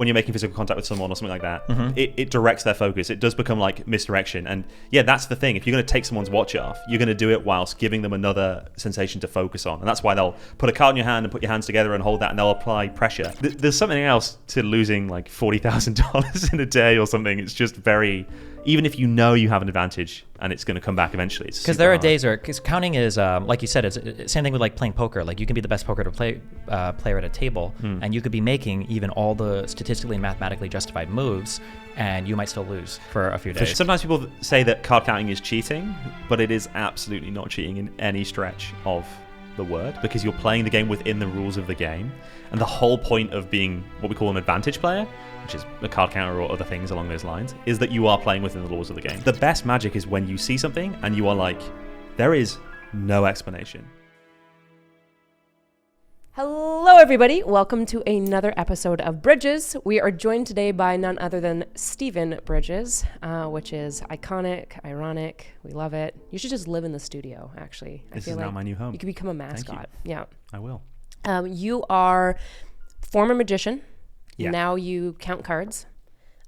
when you're making physical contact with someone or something like that, it directs their focus. It does become like misdirection. And yeah, that's the thing. If you're going to take someone's watch off, you're going to do it whilst giving them another sensation to focus on. And that's why they'll put a card in your hand and put your hands together and hold that, and they'll apply pressure. There's something else to losing like $40,000 in a day or something. It's just very... Even if you know you have an advantage and it's going to come back eventually. Because there are days where, because counting is, like you said, it's same thing with like playing poker. Like you can be the best poker to play player at a table, and you could be making even all the statistically and mathematically justified moves, and you might still lose for a few days. Sometimes people say that card counting is cheating, but it is absolutely not cheating in any stretch of the word, because you're playing the game within the rules of the game. And the whole point of being what we call an advantage player, which is a card counter or other things along those lines, is that you are playing within the laws of the game. The best magic is when you see something and you are like, there is no explanation. Hello, everybody. Welcome to another episode of Bridges. We are joined today by none other than Stephen Bridges, which is iconic, ironic. We love it. You should just live in the studio, actually. This is now my new home. You could become a mascot. Yeah. I will. You are former magician. Yeah. Now you count cards,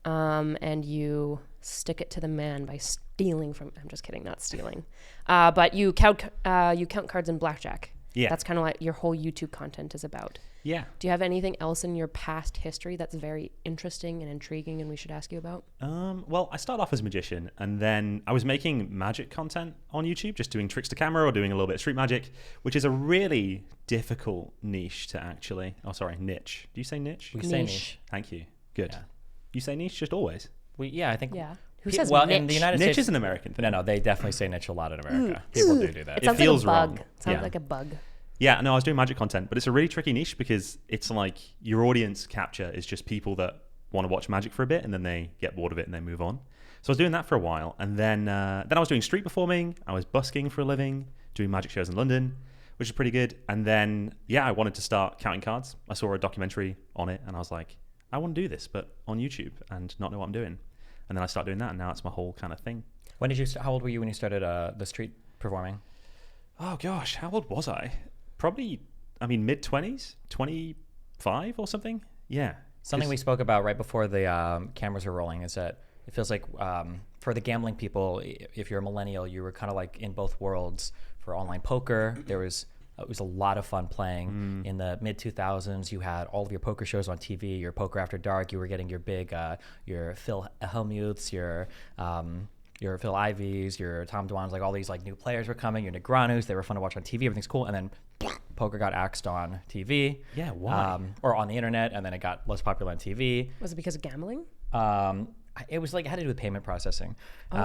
and you stick it to the man by stealing from... I'm just kidding, not stealing. But you count cards in blackjack. Yeah. That's kind of what your whole YouTube content is about. Yeah. Do you have anything else in your past history that's very interesting and intriguing and we should ask you about? Well, I started off as a magician, and then I was making magic content on YouTube, just doing tricks to camera or doing a little bit of street magic, which is a really difficult niche to actually... Oh, sorry, niche. Do you say niche? We say niche. Thank you. Good. Yeah. You say niche just always? I think... Yeah. Who says well, niche? in the United Niche States... is an American thing. No, they definitely say niche a lot in America. People do that. It feels like a bug. wrong. Sounds Yeah. like a bug. Yeah, no, I was doing magic content, but it's a really tricky niche because it's like your audience capture is just people that want to watch magic for a bit and then they get bored of it and they move on. So I was doing that for a while, and then I was doing street performing. I was busking for a living, doing magic shows in London, which is pretty good. And then, I wanted to start counting cards. I saw a documentary on it, and I was like, I want to do this, but on YouTube and not know what I'm doing. And then I started doing that, and now it's my whole kind of thing. How old were you when you started the street performing? Oh gosh, how old was I? Probably, mid-20s, 25 or something. Yeah. Something we spoke about right before the cameras were rolling is that it feels like for the gambling people, if you're a millennial, you were kind of like in both worlds. For online poker, it was a lot of fun playing. In the mid-2000s, you had all of your poker shows on TV, your Poker After Dark. You were getting your big, your Phil Hellmuths, your Phil Ivies, your Tom Dwans, like all these like new players were coming, your Negranus. They were fun to watch on TV. Everything's cool. And then poker got axed on TV. Yeah, why? Or on the internet, and then it got less popular on TV. Was it because of gambling? It was like, it had to do with payment processing. It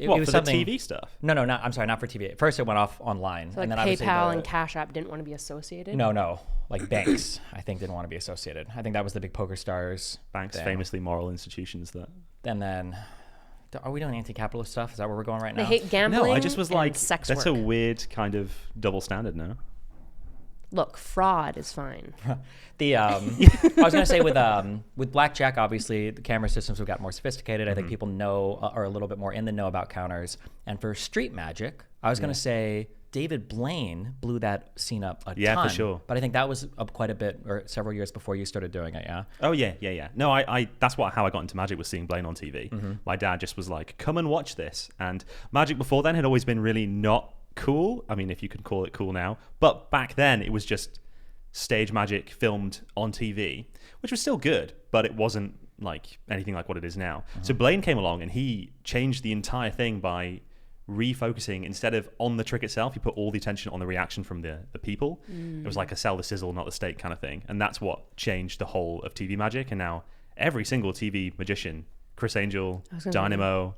What, was for something, the TV stuff? No, not for TV. At first it went off online. So like and then PayPal and Cash App didn't want to be associated? No. Like banks, I think, didn't want to be associated. I think that was the big Poker Stars Banks, thing. famously moral institutions that... And then... Are we doing anti-capitalist stuff? Is that where we're going right now? They hate gambling. No, I just was like, sex that's work. a weird kind of double standard, no? Look, fraud is fine. I was going to say with blackjack, obviously the camera systems have got more sophisticated. I think people are a little bit more in the know about counters. And for street magic, I was going to say David Blaine blew that scene up a ton. Yeah, for sure. But I think that was up quite a bit, or several years before you started doing it. Yeah. Oh yeah. No, I that's how I got into magic, was seeing Blaine on TV. My dad just was like, come and watch this. And magic before then had always been really not cool. I mean, if you could call it cool now. But back then it was just stage magic filmed on TV, which was still good, but it wasn't like anything like what it is now. So Blaine came along and he changed the entire thing by refocusing. Instead of on the trick itself, he put all the attention on the reaction from the people. It was like a sell the sizzle, not the steak kind of thing. And that's what changed the whole of TV magic. And now every single TV magician, Chris Angel, Dynamo,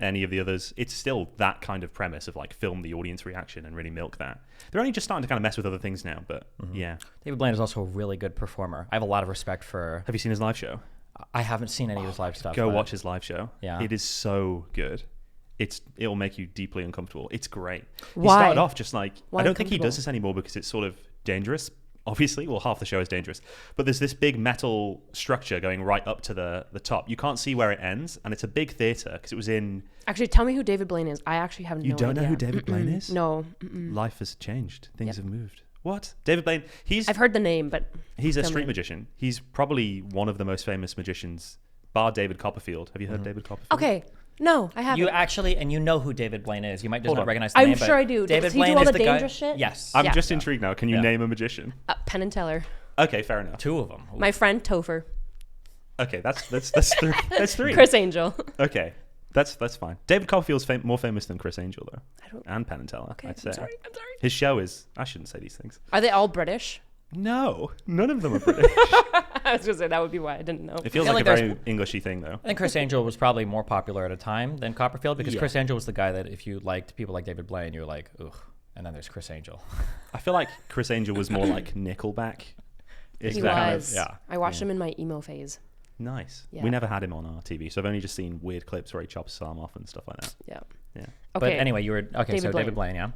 any of the others, it's still that kind of premise of like film the audience reaction and really milk that. They're only just starting to kind of mess with other things now, but yeah. David Blaine is also a really good performer. I have a lot of respect for... Have you seen his live show? I haven't seen any of his live stuff. Go watch his live show. Yeah. It is so good. It'll make you deeply uncomfortable. It's great. Why? He started off just like... Why I don't think he uncomfortable? does this anymore because it's sort of dangerous. Obviously, well, half the show is dangerous. But there's this big metal structure going right up to the top. You can't see where it ends, and it's a big theater because it was in... Actually, tell me who David Blaine is. I actually have no idea. You don't know who David Blaine is? No. Life has changed. Things have moved. What? David Blaine? I've heard the name, but he's a tell street me. magician. He's probably one of the most famous magicians, bar David Copperfield. Have you heard David Copperfield? Okay. No, I haven't. You actually, and you know who David Blaine is. You might just Hold not on. recognize the I'm name. sure I do. David Does he Blaine do all is the guy. dangerous shit? Yes. I'm Yeah. just intrigued now. Can you Yeah. name a magician? Penn and Teller. Okay, fair enough. Two of them. My friend Topher. Okay, that's three. That's three. Chris Angel. Okay, that's fine. David Copperfield's more famous than Chris Angel, though. I don't. And Penn and Teller, Okay. I'd say. I'm sorry. His show is... I shouldn't say these things. Are they all British? No, none of them are British. I was gonna say that would be why I didn't know. It feels Yeah, like like a very Englishy thing, though. I think Chris Angel was probably more popular at a time than Copperfield because Yeah. Chris Angel was the guy that if you liked people like David Blaine, you were like, ugh. And then there's Chris Angel. I feel like Chris Angel was more like Nickelback. It's He that kind of- was. yeah. I watched him in my emo phase. Nice. Yeah. We never had him on our TV, so I've only just seen weird clips where he chops his arm off and stuff like that. Yeah. Yeah. But Okay. anyway, you were okay. David So Blaine. David Blaine, yeah.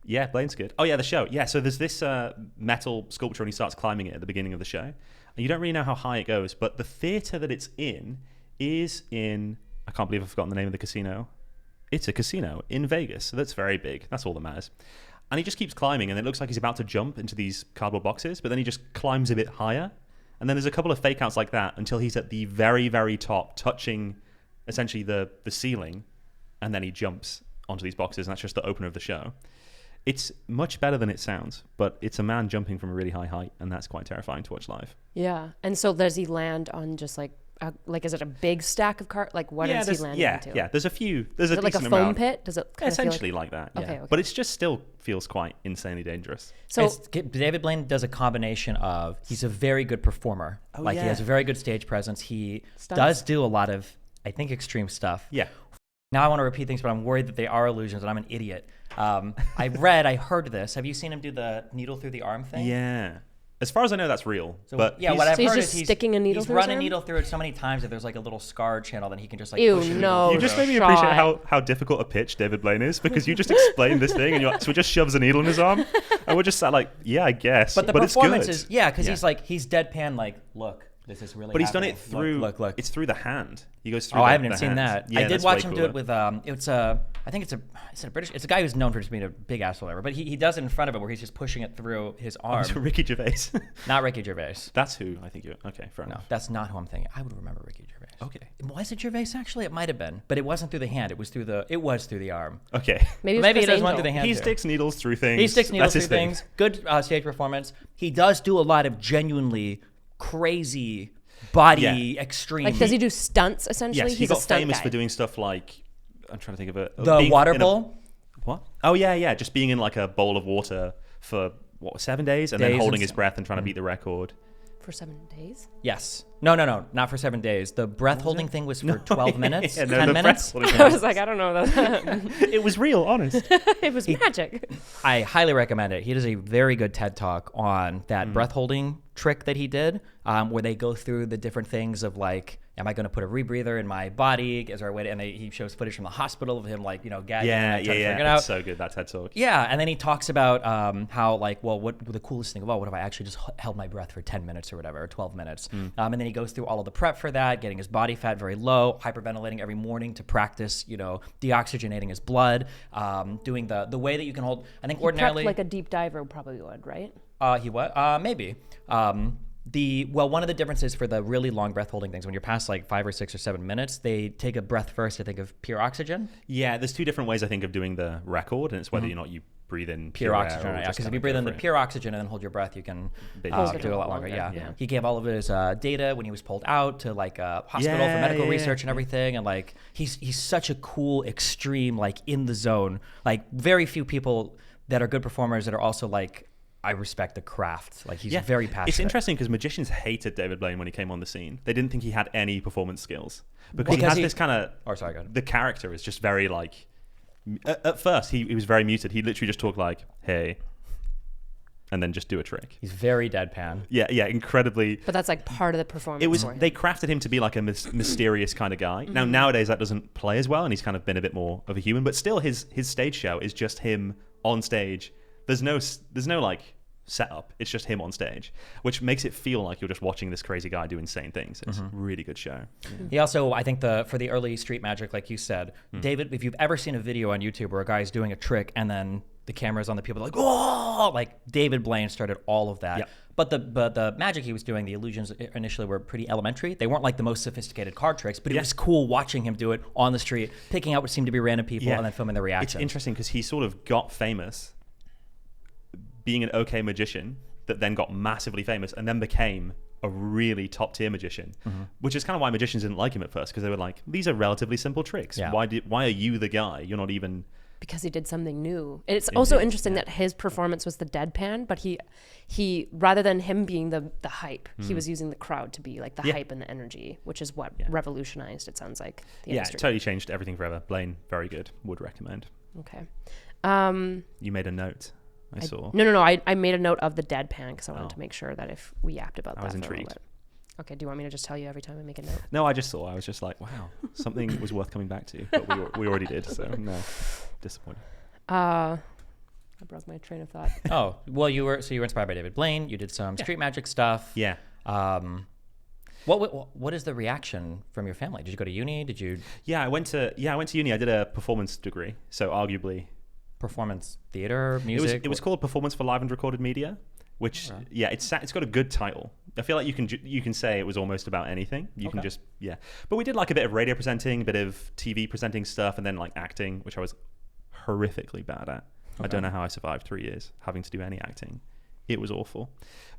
Yeah, Blaine's good. Oh, yeah, the show. Yeah, so there's this metal sculpture and he starts climbing it at the beginning of the show. And you don't really know how high it goes, but the theater that it's in is in... I can't believe I've forgotten the name of the casino. It's a casino in Vegas, so that's very big. That's all that matters. And he just keeps climbing, and it looks like he's about to jump into these cardboard boxes, but then he just climbs a bit higher. And then there's a couple of fake outs like that until he's at the very, very top, touching essentially the ceiling, and then he jumps onto these boxes, and that's just the opener of the show. It's much better than it sounds, but it's a man jumping from a really high height, and that's quite terrifying to watch live. Yeah. And so does he land on just like is it a big stack of cart? Like what does he land into? Yeah, there's a few. There's Is a it like a decent foam amount. pit? Does it kind Essentially of like that, yeah. Okay. But it's just still feels quite insanely dangerous. So David Blaine does a combination of he's a very good performer. Oh, Like yeah. he has a very good stage presence. He Stunts. does do a lot of, I think, extreme stuff. Yeah. Now I want to repeat things, but I'm worried that they are illusions and I'm an idiot. I heard this. Have you seen him do the needle through the arm thing? Yeah. As far as I know, that's real. So, but yeah, he's- what I've So he's heard just is sticking a needle he's through his run a arm? needle through it so many times that there's like a little scar channel that he can just like Ew, push a needle no. through. You just made me Shot. appreciate how difficult a pitch David Blaine is, because you just explained this thing and you're like, so he just shoves a needle in his arm, and we're just sat like, yeah, I guess. But the it's performance good. is because he's deadpan like, look, this is really But he's done happening. it through. Look. It's through the hand. He goes through. Oh, the, I haven't the even seen hand. that. Yeah, I did that's watch way him do cooler. it with I think it's a British. It's a guy who's known for just being a big ass or whatever. But he does it in front of him where he's just pushing it through his arm. It's Ricky Gervais. Not Ricky Gervais. That's who I think you're. Okay, fair No, enough. that's not who I'm thinking. I would remember Ricky Gervais. Okay. Was it Gervais actually? It might have been, but it wasn't through the hand. It was through the arm. Okay. maybe Maybe it's it does Chris one Angel. through the hand. He too. sticks needles through things. He sticks needles That's through his thing. things. Good stage performance. He does do a lot of genuinely crazy body extreme. Like does he do stunts essentially? Yes, he He's got a stunt famous guy. for doing stuff like, I'm trying to think of it. the being water in a- bowl? What? Oh yeah, just being in like a bowl of water for 7 days, and Days then holding and his breath and trying to beat the record. for 7 days. Yes. No, not for 7 days. The breath holding thing was for 12 minutes, Yeah, no, 10 the minutes. breath holding I thing was like, I don't know. That. it was real, honest. It was magic. I highly recommend it. He does a very good TED talk on that breath holding trick that he did, where they go through the different things of like, am I going to put a rebreather in my body? Is there a way to, and he shows footage from the hospital of him like, gagging Yeah, and trying to figure it yeah. out. It's so good, that TED talk. Yeah, and then he talks about how like, well, what the coolest thing of all, what if I actually just held my breath for 10 minutes or whatever, or 12 minutes? And then he goes through all of the prep for that, getting his body fat very low, hyperventilating every morning to practice, deoxygenating his blood, doing the way that you can hold. I think ordinarily, Prepped like a deep diver probably would, right? he what? Maybe. One of the differences for the really long breath holding things, when you're past like 5 or 6 or 7 minutes, they take a breath first, I think, of pure oxygen. Yeah, there's two different ways I think of doing the record, and it's whether or not you breathe in Pure air oxygen, or yeah. just Because if kinda you breathe go in the for it. pure oxygen and then hold your breath, you can Bit Hold easier. it do a lot longer. longer, Yeah. yeah. He gave all of his data when he was pulled out to like a hospital Yeah, for medical yeah, research and yeah. everything, and like he's such a cool, extreme, like in the zone. Like very few people that are good performers that are also like, I respect the craft. Like he's very passionate. It's interesting because magicians hated David Blaine when he came on the scene. They didn't think he had any performance skills because he Because has he- this kind of. Oh, sorry, go ahead. The character is just very like. At first, he was very muted. He literally just talked like, "Hey," and then just do a trick. He's very deadpan. Yeah, incredibly. But that's like part of the performance. It was for him. they crafted him to be like a mysterious kind of guy. Now nowadays that doesn't play as well, and he's kind of been a bit more of a human. But still, his stage show is just him on stage. There's no like setup. It's just him on stage, which makes it feel like you're just watching this crazy guy do insane things. It's a really good show. He also, I think, for the early street magic, like you said, David, if you've ever seen a video on YouTube where a guy's doing a trick and then the cameras on the people, like, oh, like David Blaine started all of that. Yep. But the magic he was doing, the illusions initially were pretty elementary. They weren't like the most sophisticated card tricks, but it was cool watching him do it on the street, picking out what seemed to be random people and then filming the reactions. It's interesting because he sort of got famous being an okay magician that then got massively famous and then became a really top tier magician, which is kind of why magicians didn't like him at first, because they were like, these are relatively simple tricks. Yeah. Why are you the guy? You're not even... Because he did something new. It's also interesting that his performance was the deadpan, but he rather than him being the hype, he was using the crowd to be like the hype and the energy, which is what revolutionized, it sounds like, the industry. It totally changed everything forever. Blaine, very good. Would recommend. Okay. You made a note, I saw. No. I made a note of the deadpan because I wanted to make sure that if we yapped about that. I was for a little intrigued. bit. Okay, do you want me to just tell you every time I make a note? No, I just saw. I was just like, wow, something was worth coming back to, but we already did, so no, disappointed. I broke my train of thought. Oh, well, you were inspired by David Blaine. You did some street magic stuff. Yeah. What is the reaction from your family? Did you go to uni? Did you? Yeah, I went to uni. I did a performance degree, so arguably Performance theater, music. It was called Performance for Live and Recorded Media, which it's got a good title. I feel like you can say it was almost about anything. You can just but we did like a bit of radio presenting, a bit of TV presenting stuff, and then like acting, which I was horrifically bad at. I don't know how I survived 3 years having to do any acting. It was awful.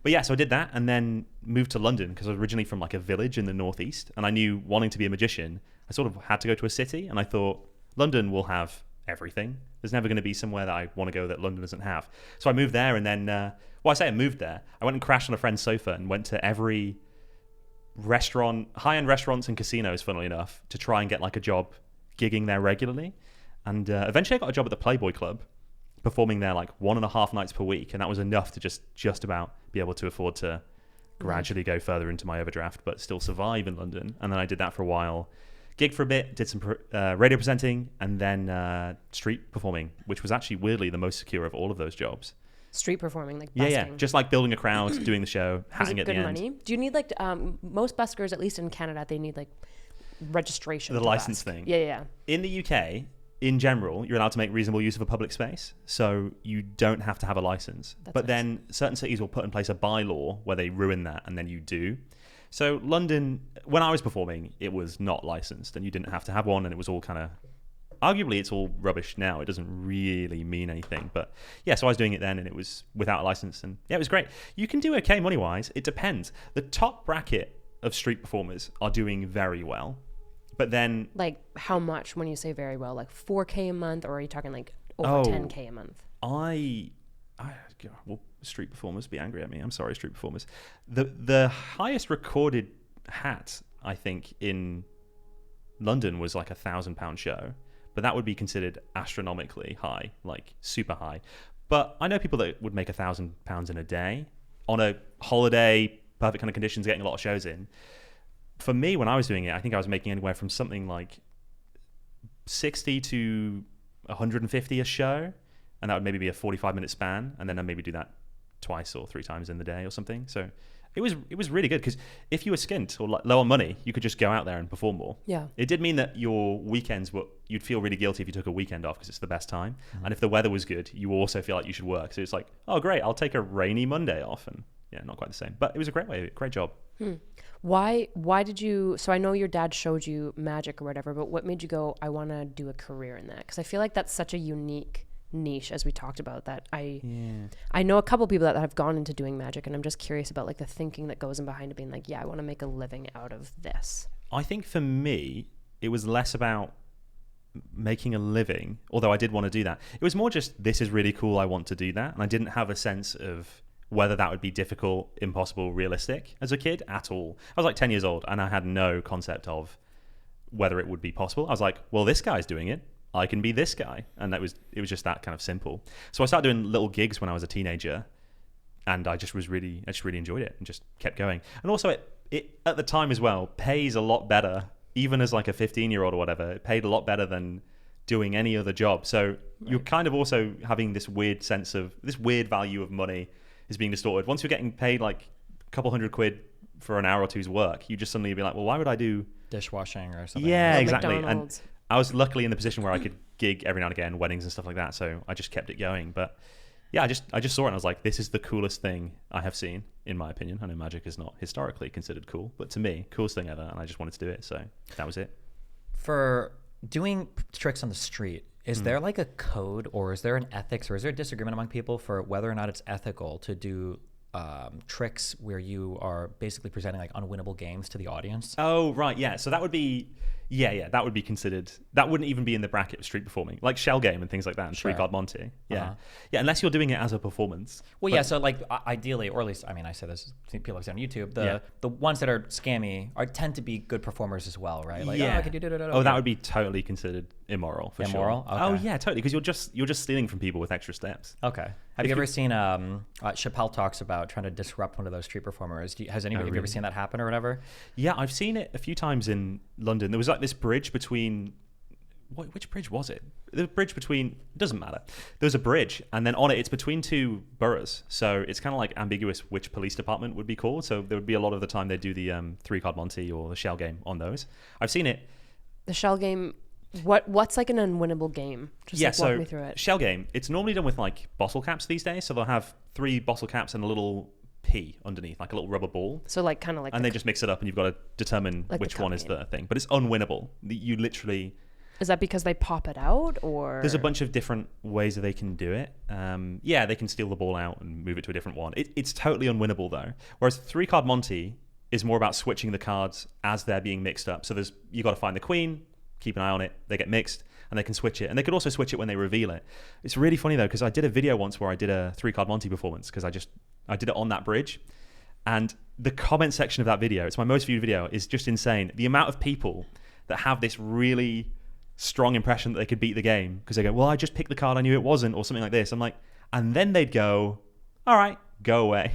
But yeah, so I did that and then moved to London because I was originally from like a village in the northeast, and I knew wanting to be a magician, I sort of had to go to a city, and I thought London will have everything. There's never going to be somewhere that I want to go that London doesn't have. So I moved there, and then, I say I moved there. I went and crashed on a friend's sofa and went to every restaurant, high-end restaurants and casinos, funnily enough, to try and get like a job gigging there regularly. And eventually I got a job at the Playboy Club, performing there like 1.5 nights per week. And that was enough to just about be able to afford to gradually go further into my overdraft, but still survive in London. And then I did that for a while. Gigged for a bit, did some radio presenting, and then street performing, which was actually weirdly the most secure of all of those jobs. Street performing, like busking. Yeah, just like building a crowd, doing the show, hatting at the end. Was it good money? Do you need like most buskers, at least in Canada, they need like registration. The to license busk. thing. Yeah. In the UK, in general, you're allowed to make reasonable use of a public space, so you don't have to have a license. That's but nice. then certain cities will put in place a bylaw where they ruin that, and then you do. So London, when I was performing, it was not licensed, and you didn't have to have one, and it was all kind of... Arguably, it's all rubbish now. It doesn't really mean anything. But yeah, so I was doing it then, and it was without a license, and yeah, it was great. You can do okay money-wise. It depends. The top bracket of street performers are doing very well. But then... Like how much when you say very well? Like 4K a month, or are you talking like over 10K a month? Well, street performers be angry at me. I'm sorry, street performers. The highest recorded hat, I think, in London was like £1,000 show, but that would be considered astronomically high, like super high. But I know people that would make £1,000 in a day on a holiday, perfect kind of conditions, getting a lot of shows in. For me, when I was doing it, I think I was making anywhere from something like 60 to 150 a show, and that would maybe be a 45-minute span, and then I'd maybe do that twice or 3 times in the day or something. So it was really good, because if you were skint or low on money, you could just go out there and perform more. Yeah. It did mean that your weekends you'd feel really guilty if you took a weekend off, because it's the best time. And if the weather was good, you also feel like you should work. So it's like, oh great, I'll take a rainy Monday off, and yeah, not quite the same. But it was a great job. Why did you... So I know your dad showed you magic or whatever, but what made you go, I want to do a career in that? Because I feel like that's such a unique niche, as we talked about, that I know a couple people that have gone into doing magic, and I'm just curious about like the thinking that goes in behind it, being like, yeah, I want to make a living out of this. I think for me, it was less about making a living, although I did want to do that. It was more just, this is really cool, I want to do that. And I didn't have a sense of whether that would be difficult, impossible, realistic as a kid at all. I was like 10 years old, and I had no concept of whether it would be possible. I was like, well, this guy's doing it, I can be this guy. And it was just that kind of simple. So I started doing little gigs when I was a teenager, and I just really enjoyed it and just kept going. And also it at the time as well pays a lot better, even as like a 15-year-old or whatever. It paid a lot better than doing any other job. So you're kind of also having this weird sense of, this weird value of money is being distorted. Once you're getting paid like a couple £100 for an hour or two's work, you just suddenly be like, well, why would I do dishwashing or something? Yeah, Or exactly. McDonald's. And I was luckily in the position where I could gig every now and again, weddings and stuff like that. So I just kept it going. But yeah, I just saw it and I was like, this is the coolest thing I have seen, in my opinion. I know magic is not historically considered cool, but to me, coolest thing ever. And I just wanted to do it. So that was it. For doing tricks on the street, is there like a code, or is there an ethics, or is there a disagreement among people for whether or not it's ethical to do tricks where you are basically presenting like unwinnable games to the audience? Oh, right. Yeah. So that would be, that would be considered, that wouldn't even be in the bracket of street performing, like shell game and things like that, and Sure. three-card Monty. Yeah. Yeah, unless you're doing it as a performance. Well, yeah. So like ideally, or at least, I mean, I say this to people I've seen on YouTube, the ones that are scammy tend to be good performers as well, right? Like, yeah. I could do Oh, that would be totally considered immoral for Immoral? sure. Okay. Oh, yeah, totally. Because you're just stealing from people with extra steps. Okay. Have you ever seen Chappelle talks about trying to disrupt one of those street performers? Have you ever seen that happen or whatever? Yeah, I've seen it a few times in London. There was like this bridge between, which bridge was it? The bridge between, it doesn't matter. There was a bridge, and then on it, it's between two boroughs. So it's kind of like ambiguous which police department would be called. So there would be a lot of the time they do the three-card Monty or the shell game on those. I've seen it. The shell game. What's like an unwinnable game? Just walk me through it. Shell game, it's normally done with like bottle caps these days. So they'll have 3 bottle caps and a little P underneath, like a little rubber ball. So like kind of like, and they just mix it up, and you've got to determine like which the one is cup game. the thing. But it's unwinnable. You literally. Is that because they pop it out, or There's a bunch of different ways that they can do it. Yeah, they can steal the ball out and move it to a different one. It's totally unwinnable though. Whereas 3-card Monty is more about switching the cards as they're being mixed up. So you got to find the queen, keep an eye on it. They get mixed, and they can switch it. And they could also switch it when they reveal it. It's really funny though, because I did a video once where I did a 3-card Monty performance, because I did it on that bridge, and the comment section of that video, it's my most viewed video, is just insane. The amount of people that have this really strong impression that they could beat the game because they go, well, I just picked the card I knew it wasn't, or something like this. I'm like, and then they'd go, all right, go away.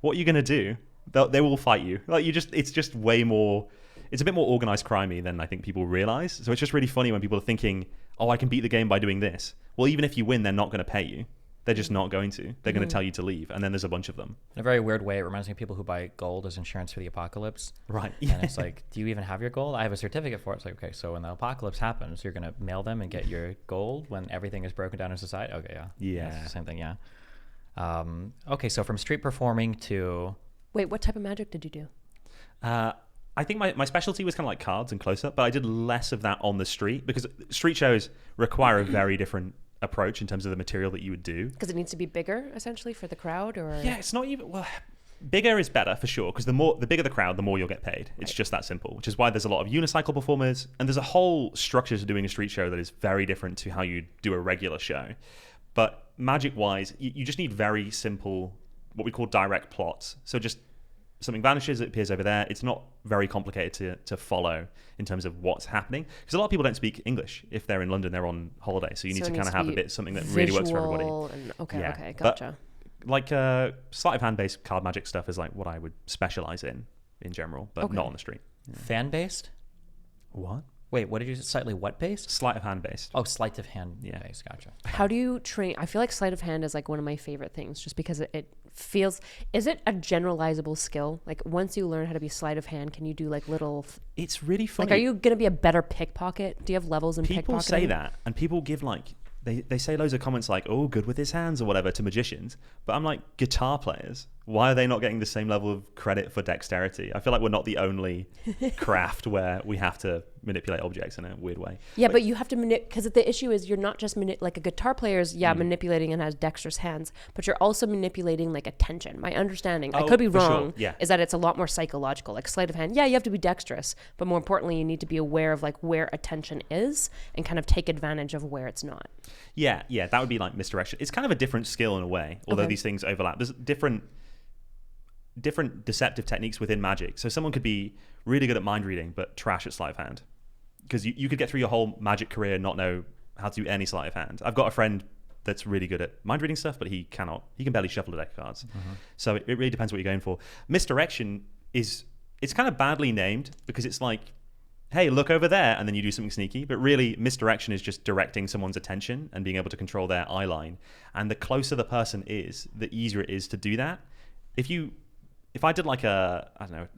What are you going to do? They will fight you. Like it's just way more, it's a bit more organized crimey than I think people realize. So it's just really funny when people are thinking, oh, I can beat the game by doing this. Well, even if you win, they're not going to pay you. They're just not going to. They're going to tell you to leave. And then there's a bunch of them. In a very weird way, it reminds me of people who buy gold as insurance for the apocalypse. Right. And it's like, do you even have your gold? I have a certificate for it. It's like, okay, so when the apocalypse happens, you're going to mail them and get your gold when everything is broken down in society? Okay, yeah. Yeah. That's the same thing, yeah. Okay, so from street performing to... Wait, what type of magic did you do? I think my specialty was kind of like cards and close-up, but I did less of that on the street because street shows require a very different approach in terms of the material that you would do. Because it needs to be bigger, essentially, for the crowd, or Yeah, it's not even, well, bigger is better for sure, because the bigger the crowd, the more you'll get paid. It's just that simple, which is why there's a lot of unicycle performers, and there's a whole structure to doing a street show that is very different to how you do a regular show. But magic-wise, you just need very simple, what we call direct plots. So just something vanishes, it appears over there. It's not very complicated to follow in terms of what's happening. Because a lot of people don't speak English. If they're in London, they're on holiday. So you need to kind of have something that really works for everybody. Okay, gotcha. Like sleight of hand-based card magic stuff is like what I would specialize in general, but not on the street. Fan-based? What? Wait, what did you say? Slightly what-based? Sleight of hand-based. Oh, sleight of hand-based. Gotcha. How do you train? I feel like sleight of hand is like one of my favorite things, just because it feels. Is it a generalizable skill? Like once you learn how to be sleight of hand, can you do like little? It's really funny. Like, are you gonna be a better pickpocket? Do you have levels in pickpocketing? People say that, and people give like they say loads of comments like, "Oh, good with his hands" or whatever to magicians. But I'm like, guitar players, why are they not getting the same level of credit for dexterity? I feel like we're not the only craft where we have to manipulate objects in a weird way. Yeah, but you have to because the issue is you're not just like a guitar player is manipulating and has dexterous hands, but you're also manipulating like attention. My understanding, I could be wrong, is that it's a lot more psychological. Like sleight of hand, you have to be dexterous, but more importantly, you need to be aware of like where attention is and kind of take advantage of where it's not. Yeah, that would be like misdirection. It's kind of a different skill in a way, although these things overlap. There's different deceptive techniques within magic. So someone could be really good at mind reading, but trash at sleight of hand. Because you could get through your whole magic career and not know how to do any sleight of hand. I've got a friend that's really good at mind reading stuff, but he can barely shuffle a deck of cards. So it really depends what you're going for. Misdirection it's kind of badly named because it's like, hey, look over there, and then you do something sneaky. But really, misdirection is just directing someone's attention and being able to control their eye line. And the closer the person is, the easier it is to do that. If I did like a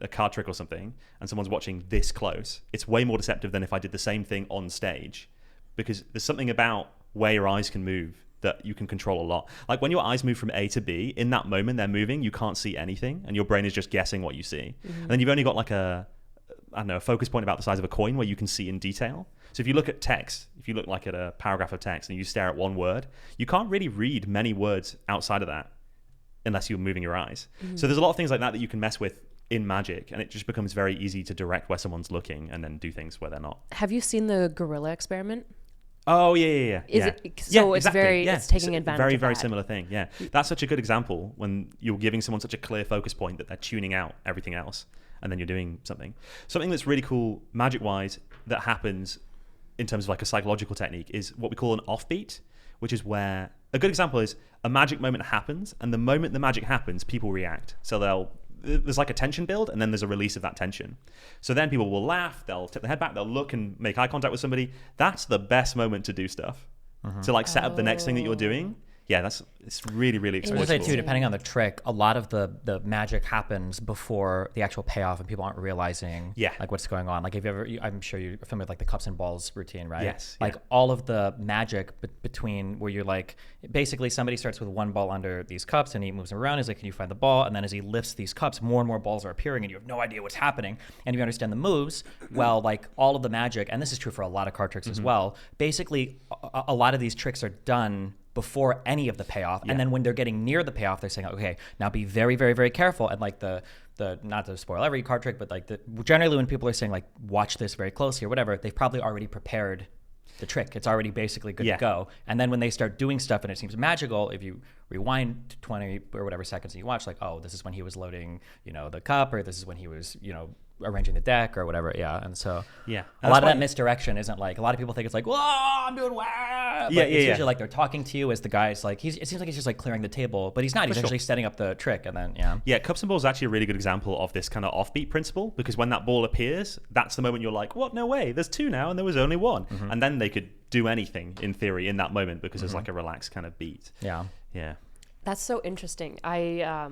card trick or something, and someone's watching this close, it's way more deceptive than if I did the same thing on stage, because there's something about where your eyes can move that you can control a lot. Like when your eyes move from A to B, in that moment they're moving, you can't see anything, and your brain is just guessing what you see. And then you've only got like a focus point about the size of a coin where you can see in detail. So if you look at text, if you look like at a paragraph of text and you stare at one word, you can't really read many words outside of that unless you're moving your eyes. So there's a lot of things like that you can mess with in Magic, and it just becomes very easy to direct where someone's looking and then do things where they're not. Have you seen the gorilla experiment? Oh yeah. Is it so? It's exactly. it's taking advantage. Very of very that. similar thing. Yeah, that's such a good example when you're giving someone such a clear focus point that they're tuning out everything else, and then you're doing something that's really cool Magic wise that happens in terms of like a psychological technique is what we call an offbeat, which is where a good example is a magic moment happens, and the moment the magic happens, people react. So there's like a tension build, and then there's a release of that tension. So then people will laugh, they'll tip their head back, they'll look and make eye contact with somebody. That's the best moment to do stuff. To like set up the next thing that you're doing. Yeah, it's really, really I was exploitable. going to say too, depending on the trick, a lot of the magic happens before the actual payoff, and people aren't realizing like what's going on. Like I'm sure you're familiar with like the cups and balls routine, right? Yes. Like all of the magic between where you're like, basically somebody starts with one ball under these cups and he moves them around. He's like, can you find the ball? And then as he lifts these cups, more and more balls are appearing, and you have no idea what's happening. And if you understand the moves, well, like all of the magic, and this is true for a lot of card tricks as well. Basically, a lot of these tricks are done before any of the payoff, and then when they're getting near the payoff, they're saying, okay, now be very, very, very careful. And like the not to spoil every card trick, but like generally when people are saying like watch this very closely or whatever, they've probably already prepared the trick. It's already basically good to go. And then when they start doing stuff and it seems magical, if you rewind to 20 or whatever seconds and you watch, like, oh, this is when he was loading, the cup, or this is when he was, arranging the deck or whatever. And so a lot of that misdirection isn't like, a lot of people think it's like, whoa, I'm doing wow. It's usually like they're talking to you as the guy's like, it seems like he's just like clearing the table, but he's not. He's actually setting up the trick. And then, Cups and Balls is actually a really good example of this kind of offbeat principle, because when that ball appears, that's the moment you're like, what? No way. There's two now and there was only one. And then they could do anything in theory in that moment because there's like a relaxed kind of beat. Yeah. That's so interesting. I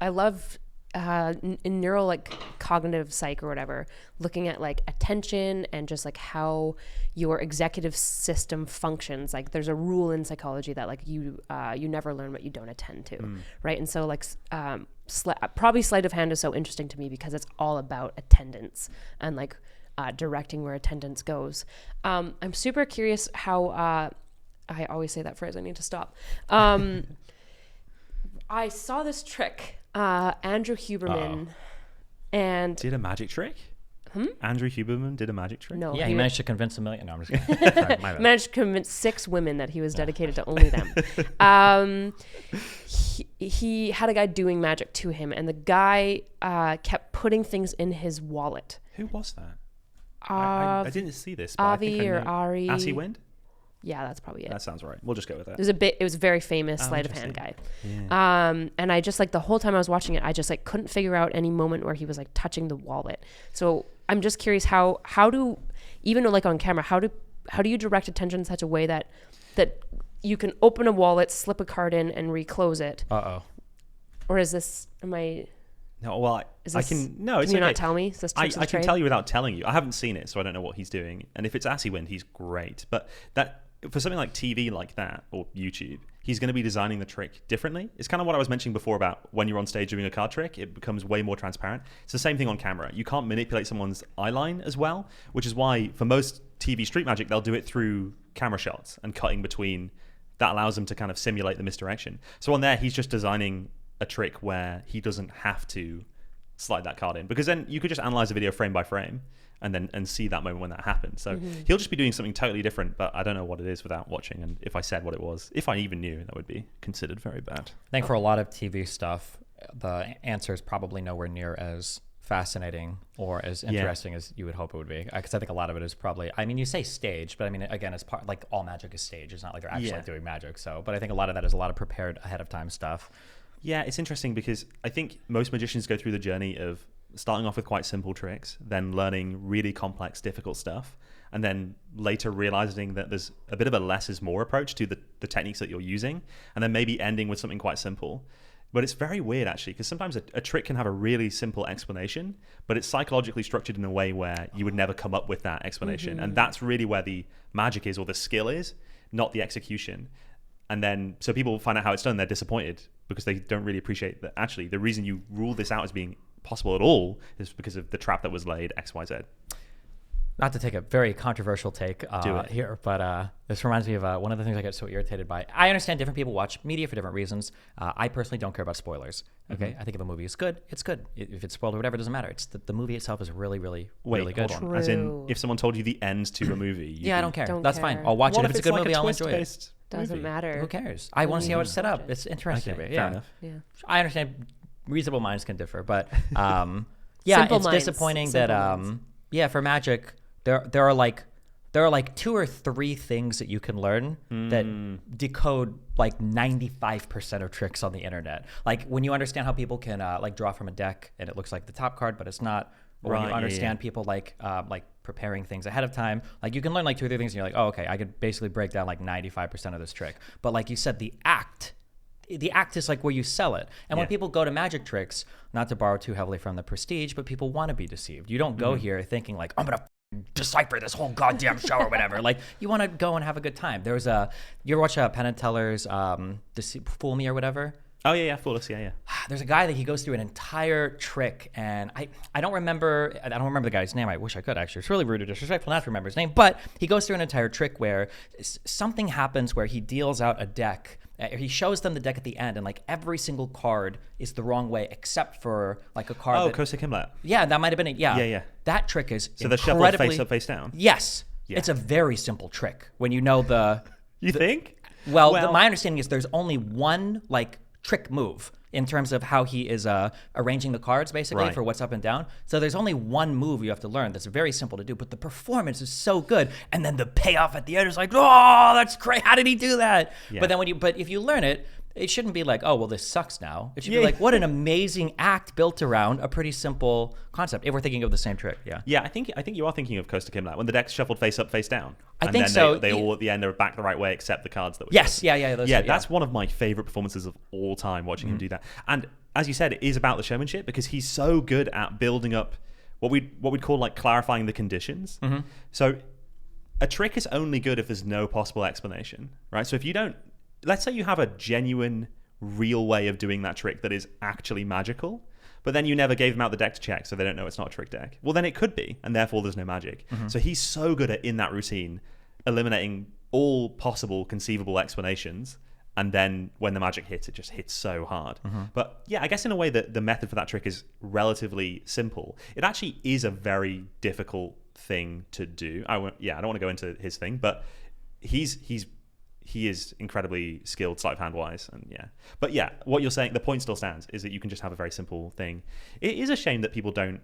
love in neuro like cognitive psych or whatever, looking at like attention and just like how your executive system functions. Like there's a rule in psychology that like you never learn what you don't attend to, right? And so like probably sleight of hand is so interesting to me because it's all about attendance and like directing where attendance goes. I'm super curious how I always say that phrase. I need to stop. I saw this trick. Andrew Huberman and did a magic trick. Andrew Huberman did a magic trick. No, he managed to convince 1 million. No, I'm just kidding. Sorry, my bad. Managed to convince 6 women that he was dedicated to only them. He had a guy doing magic to him, and the guy kept putting things in his wallet. Who was that? I didn't see this. Avi or Ari. Assy Wind? Yeah, that's probably it. That sounds right. We'll just go with that. It was a very famous sleight of hand guy. Yeah. And I just like the whole time I was watching it, I just like couldn't figure out any moment where he was like touching the wallet. So I'm just curious how do, even like on camera, how do you direct attention in such a way that you can open a wallet, slip a card in, and reclose it? Or is this? No, well, I can. No, it's can you okay. not tell me? Is this tricks of I the can trade? tell you without telling you. I haven't seen it, so I don't know what he's doing. And if it's Assy Wind, he's great. But that for something like TV like that or YouTube, he's going to be designing the trick differently. It's kind of what I was mentioning before about when you're on stage doing a card trick, it becomes way more transparent. It's the same thing on camera. You can't manipulate someone's eye line as well, which is why for most TV street magic, they'll do it through camera shots and cutting between. That allows them to kind of simulate the misdirection. So on there, he's just designing a trick where he doesn't have to slide that card in, because then you could just analyze the video frame by frame and see that moment when that happened. So he'll just be doing something totally different, but I don't know what it is without watching. And if I said what it was, if I even knew, that would be considered very bad. I think for a lot of TV stuff, the answer is probably nowhere near as fascinating or as interesting as you would hope it would be. Because I think a lot of it is probably, I mean, you say staged, but I mean, again, it's part, like all magic is staged. It's not like they're actually like doing magic. So, but I think a lot of that is a lot of prepared ahead of time stuff. Yeah, it's interesting because I think most magicians go through the journey of starting off with quite simple tricks, then learning really complex, difficult stuff, and then later realizing that there's a bit of a less is more approach to the techniques that you're using, and then maybe ending with something quite simple. But it's very weird, actually, because sometimes a trick can have a really simple explanation, but it's psychologically structured in a way where you would never come up with that explanation. And that's really where the magic is, or the skill is, not the execution. And then, so people find out how it's done, they're disappointed because they don't really appreciate that actually the reason you rule this out as being possible at all is because of the trap that was laid, X, Y, Z. Not to take a very controversial take here, but this reminds me of one of the things I get so irritated by. I understand different people watch media for different reasons. I personally don't care about spoilers. Okay, I think if a movie is good, it's good. If it's spoiled or whatever, it doesn't matter. It's the movie itself is really, really, really good. Hold on. As in, if someone told you the end to a movie, I don't care. Don't That's care. fine. I'll watch it. What If it's a good like movie, I'll enjoy it. twist-based Doesn't movie? matter. Who cares? I want to see how it's set up. Watch it. It's interesting. Okay, Yeah. fair enough. Yeah. I understand reasonable minds can differ, but yeah, Simple it's minds. disappointing Simple that minds. for Magic there are like 2 or 3 things that you can learn that decode like 95% of tricks on the internet. Like when you understand how people can like draw from a deck and it looks like the top card, but it's not. Or when you understand people like preparing things ahead of time, like you can learn like 2 or 3 things and you're like, oh, okay, I could basically break down like 95% of this trick. But like you said, the act is like where you sell it. And when people go to magic tricks, not to borrow too heavily from the Prestige, but people want to be deceived. You don't go here thinking like, I'm going to decipher this whole goddamn show or whatever. Like you want to go and have a good time. You ever watch Penn and Teller's Fool Me or whatever? Oh yeah, Fool Us, yeah. There's a guy that he goes through an entire trick, and I don't remember the guy's name. I wish I could actually. It's really rude or disrespectful not to remember his name, but he goes through an entire trick where something happens where he deals out a deck. He shows them the deck at the end, and like every single card is the wrong way except for like a card. Oh, Costa Kimlet. Yeah, that might have been it. Yeah. Yeah. That trick is So the shuffle face up, face down. Yes, Yeah. it's a very simple trick when you know the. You think? Well, my understanding is there's only one like trick move in terms of how he is arranging the cards basically for what's up and down. So there's only one move you have to learn that's very simple to do, but the performance is so good. And then the payoff at the end is like, oh, that's great. How did he do that? Yeah. But then if you learn it, it shouldn't be like, oh, well, this sucks now. It should be like, what an amazing act built around a pretty simple concept. If we're thinking of the same trick, yeah. Yeah, I think you are thinking of Costa Kimlet when the deck's shuffled face up, face down. I think so. They all at the end are back the right way except the cards that were Yes, shuffled. yeah. That's one of my favorite performances of all time, watching him do that. And as you said, it is about the showmanship because he's so good at building up what we'd call like clarifying the conditions. So a trick is only good if there's no possible explanation, right? So if you don't, let's say you have a genuine, real way of doing that trick that is actually magical, but then you never gave them out the deck to check, so they don't know it's not a trick deck. Well, then it could be, and therefore there's no magic. So he's so good at, in that routine, eliminating all possible conceivable explanations, and then when the magic hits, it just hits so hard. But yeah, I guess in a way that the method for that trick is relatively simple. It actually is a very difficult thing to do. I don't want to go into his thing, but he is incredibly skilled sleight of hand wise, and but what you're saying, the point still stands, is that you can just have a very simple thing. It is a shame that people don't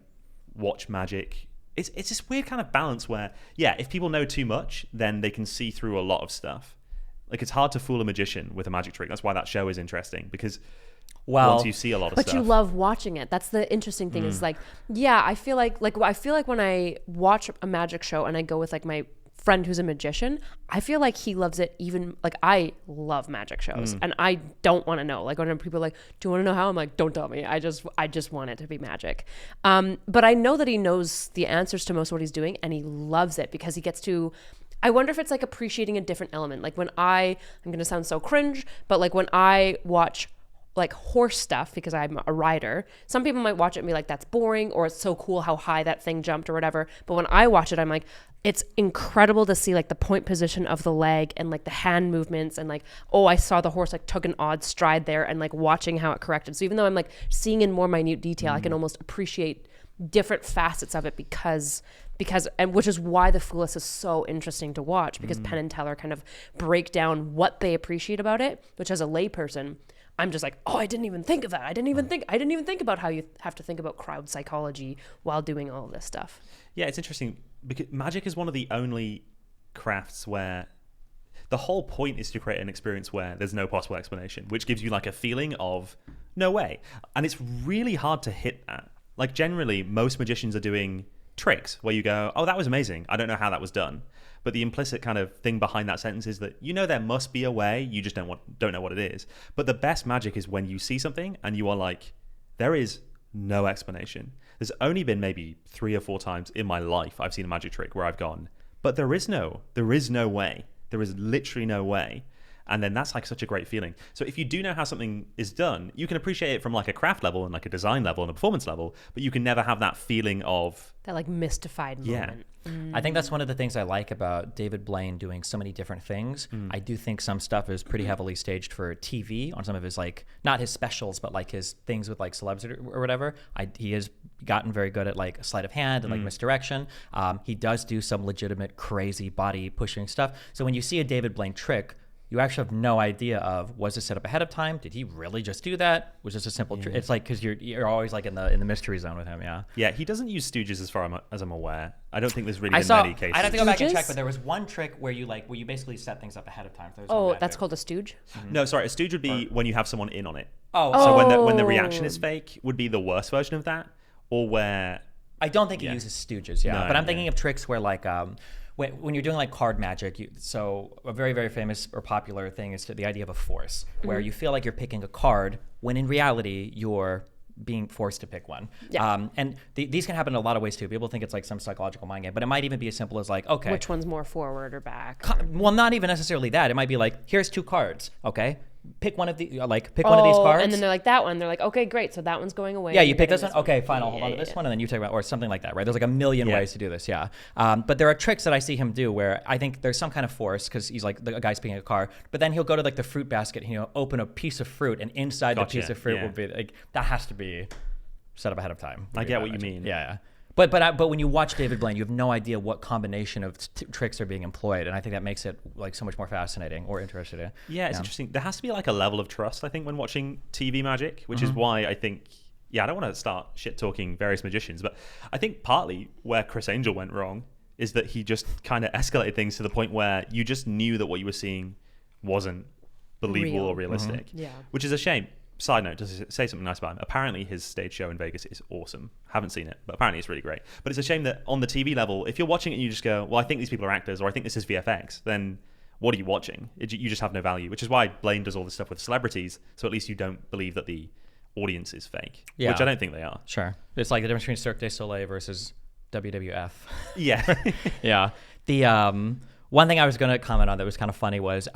watch magic. It's this weird kind of balance where if people know too much, then they can see through a lot of stuff. Like it's hard to fool a magician with a magic trick. That's why that show is interesting, because once you see a lot of stuff, but you love watching it. That's the interesting thing. Is like, I feel like when I watch a magic show and I go with like my friend who's a magician, I feel like he loves it. Even like I love magic shows and I don't want to know. Like when people are like, do you want to know how? I'm like, don't tell me. I just want it to be magic. But I know that he knows the answers to most of what he's doing, and he loves it because he gets to. I wonder if it's like appreciating a different element. Like when I'm going to sound so cringe, but like when I watch like horse stuff, because I'm a rider, some people might watch it and be like, that's boring, or it's so cool how high that thing jumped or whatever. But when I watch it, I'm like, it's incredible to see like the point position of the leg and like the hand movements and like, oh, I saw the horse like took an odd stride there, and like watching how it corrected. So even though I'm like seeing in more minute detail, I can almost appreciate different facets of it because and which is why the Fool Us is so interesting to watch, because Penn and Teller kind of break down what they appreciate about it, which as a layperson, I'm just like, oh, I didn't even think of that. I didn't even think about how you have to think about crowd psychology while doing all of this stuff. Yeah, it's interesting because magic is one of the only crafts where the whole point is to create an experience where there's no possible explanation, which gives you like a feeling of no way. And it's really hard to hit that. Like generally, most magicians are doing tricks where you go, oh, that was amazing. I don't know how that was done. But the implicit kind of thing behind that sentence is that there must be a way, you just don't know what it is. But the best magic is when you see something and you are like, there is no explanation. There's only been maybe 3 or 4 times in my life I've seen a magic trick where I've gone, but there is no way. There is literally no way. And then that's like such a great feeling. So if you do know how something is done, you can appreciate it from like a craft level and like a design level and a performance level, but you can never have that feeling of that like mystified moment. I think that's one of the things I like about David Blaine doing so many different things. I do think some stuff is pretty heavily staged for TV on some of his, like, not his specials, but like his things with like celebs or whatever. He has gotten very good at like sleight of hand and like misdirection. He does do some legitimate crazy body pushing stuff. So when you see a David Blaine trick, you actually have no idea of, was this set up ahead of time? Did he really just do that? Was this a simple trick? It's like, because you're always like in the mystery zone with him, yeah. Yeah, he doesn't use stooges as far as I'm aware. I don't think there's really many cases. I'd have to go back and check, Stooges? but there was one trick where you basically set things up ahead of time. So Oh, that's called a stooge? No, sorry, a stooge would be when you have someone in on it. Oh, So when the reaction is fake would be the worst version of that, or where... I don't think he uses stooges, No, but I'm thinking of tricks where like when you're doing like card magic, so a very, very famous or popular thing is the idea of a force, where you feel like you're picking a card when in reality you're being forced to pick one. Yeah. And these can happen in a lot of ways too. People think it's like some psychological mind game, but it might even be as simple as like, okay, Which one's more forward or back? well, not even necessarily that. It might be like, here's 2 cards, okay? Pick one of the one of these cards. And then they're like, that one. They're like, okay, great. So that one's going away. Yeah, you You're pick getting this one. Okay, fine. I'll hold on to this one, and then you take about, or something like that, right? There's like a million ways to do this. Yeah, but there are tricks that I see him do where I think there's some kind of force because he's like a guy's picking a car, but then he'll go to like the fruit basket, and open a piece of fruit, and inside the piece of fruit will be like that has to be set up ahead of time. I get what you mean. Yeah. But when you watch David Blaine, you have no idea what combination of tricks are being employed, and I think that makes it like so much more fascinating or interesting. Yeah, it's interesting. There has to be like a level of trust, I think, when watching TV magic, which is why I think, I don't want to start shit talking various magicians, but I think partly where Chris Angel went wrong is that he just kind of escalated things to the point where you just knew that what you were seeing wasn't believable Real. or realistic, Yeah. which is a shame. Side note, to say something nice about him. Apparently, his stage show in Vegas is awesome. Haven't seen it, but apparently it's really great. But it's a shame that on the TV level, if you're watching it and you just go, well, I think these people are actors, or I think this is VFX, then what are you watching? You just have no value, which is why Blaine does all this stuff with celebrities, so at least you don't believe that the audience is fake, which I don't think they are. Sure. It's like the difference between Cirque du Soleil versus WWF. Yeah. Yeah. The one thing I was going to comment on that was kind of funny was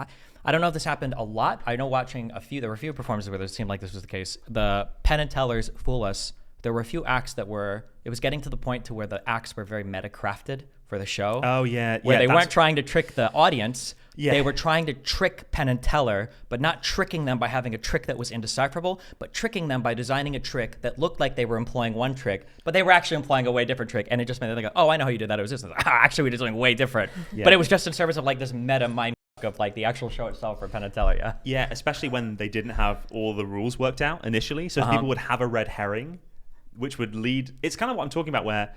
I don't know if this happened a lot. I know there were a few performances where it seemed like this was the case. The Penn and Tellers Fool Us. There were a few acts it was getting to the point to where the acts were very meta-crafted for the show. Oh, yeah. Where they weren't trying to trick the audience. Yeah. They were trying to trick Penn and Teller, but not tricking them by having a trick that was indecipherable, but tricking them by designing a trick that looked like they were employing one trick, but they were actually employing a way different trick. And it just made them go, oh, I know how you did that. It was this. Actually, we did something way different. Yeah. But it was just in service of like this meta mind of like the actual show itself for Penn and Teller, yeah. Yeah, especially when they didn't have all the rules worked out initially. So people would have a red herring, which would lead... It's kind of what I'm talking about where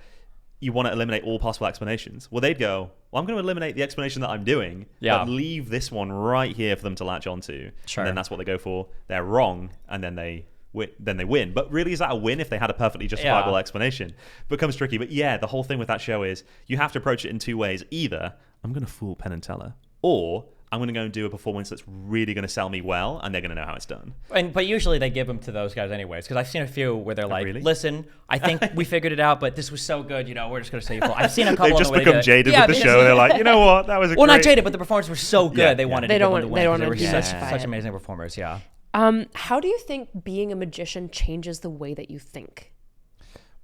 you want to eliminate all possible explanations. Well, they'd go, well, I'm going to eliminate the explanation that I'm doing, but leave this one right here for them to latch onto. Sure. And then that's what they go for. They're wrong, and then they win. But really, is that a win if they had a perfectly justifiable explanation? Becomes tricky. But yeah, the whole thing with that show is you have to approach it in 2 ways. Either I'm going to fool Penn and Teller, or I'm going to go and do a performance that's really going to sell me well, and they're going to know how it's done. But usually they give them to those guys anyways, because I've seen a few where they're like, really? listen, I think we figured it out, but this was so good, we're just going to say you full. I've seen a couple They've just of become jaded with the show. They're like, you know what, that was a well, great... not jaded, but the performances were so good, they wanted to give them the win. They don't They were want to such justify it. amazing performers, yeah. How do you think being a magician changes the way that you think?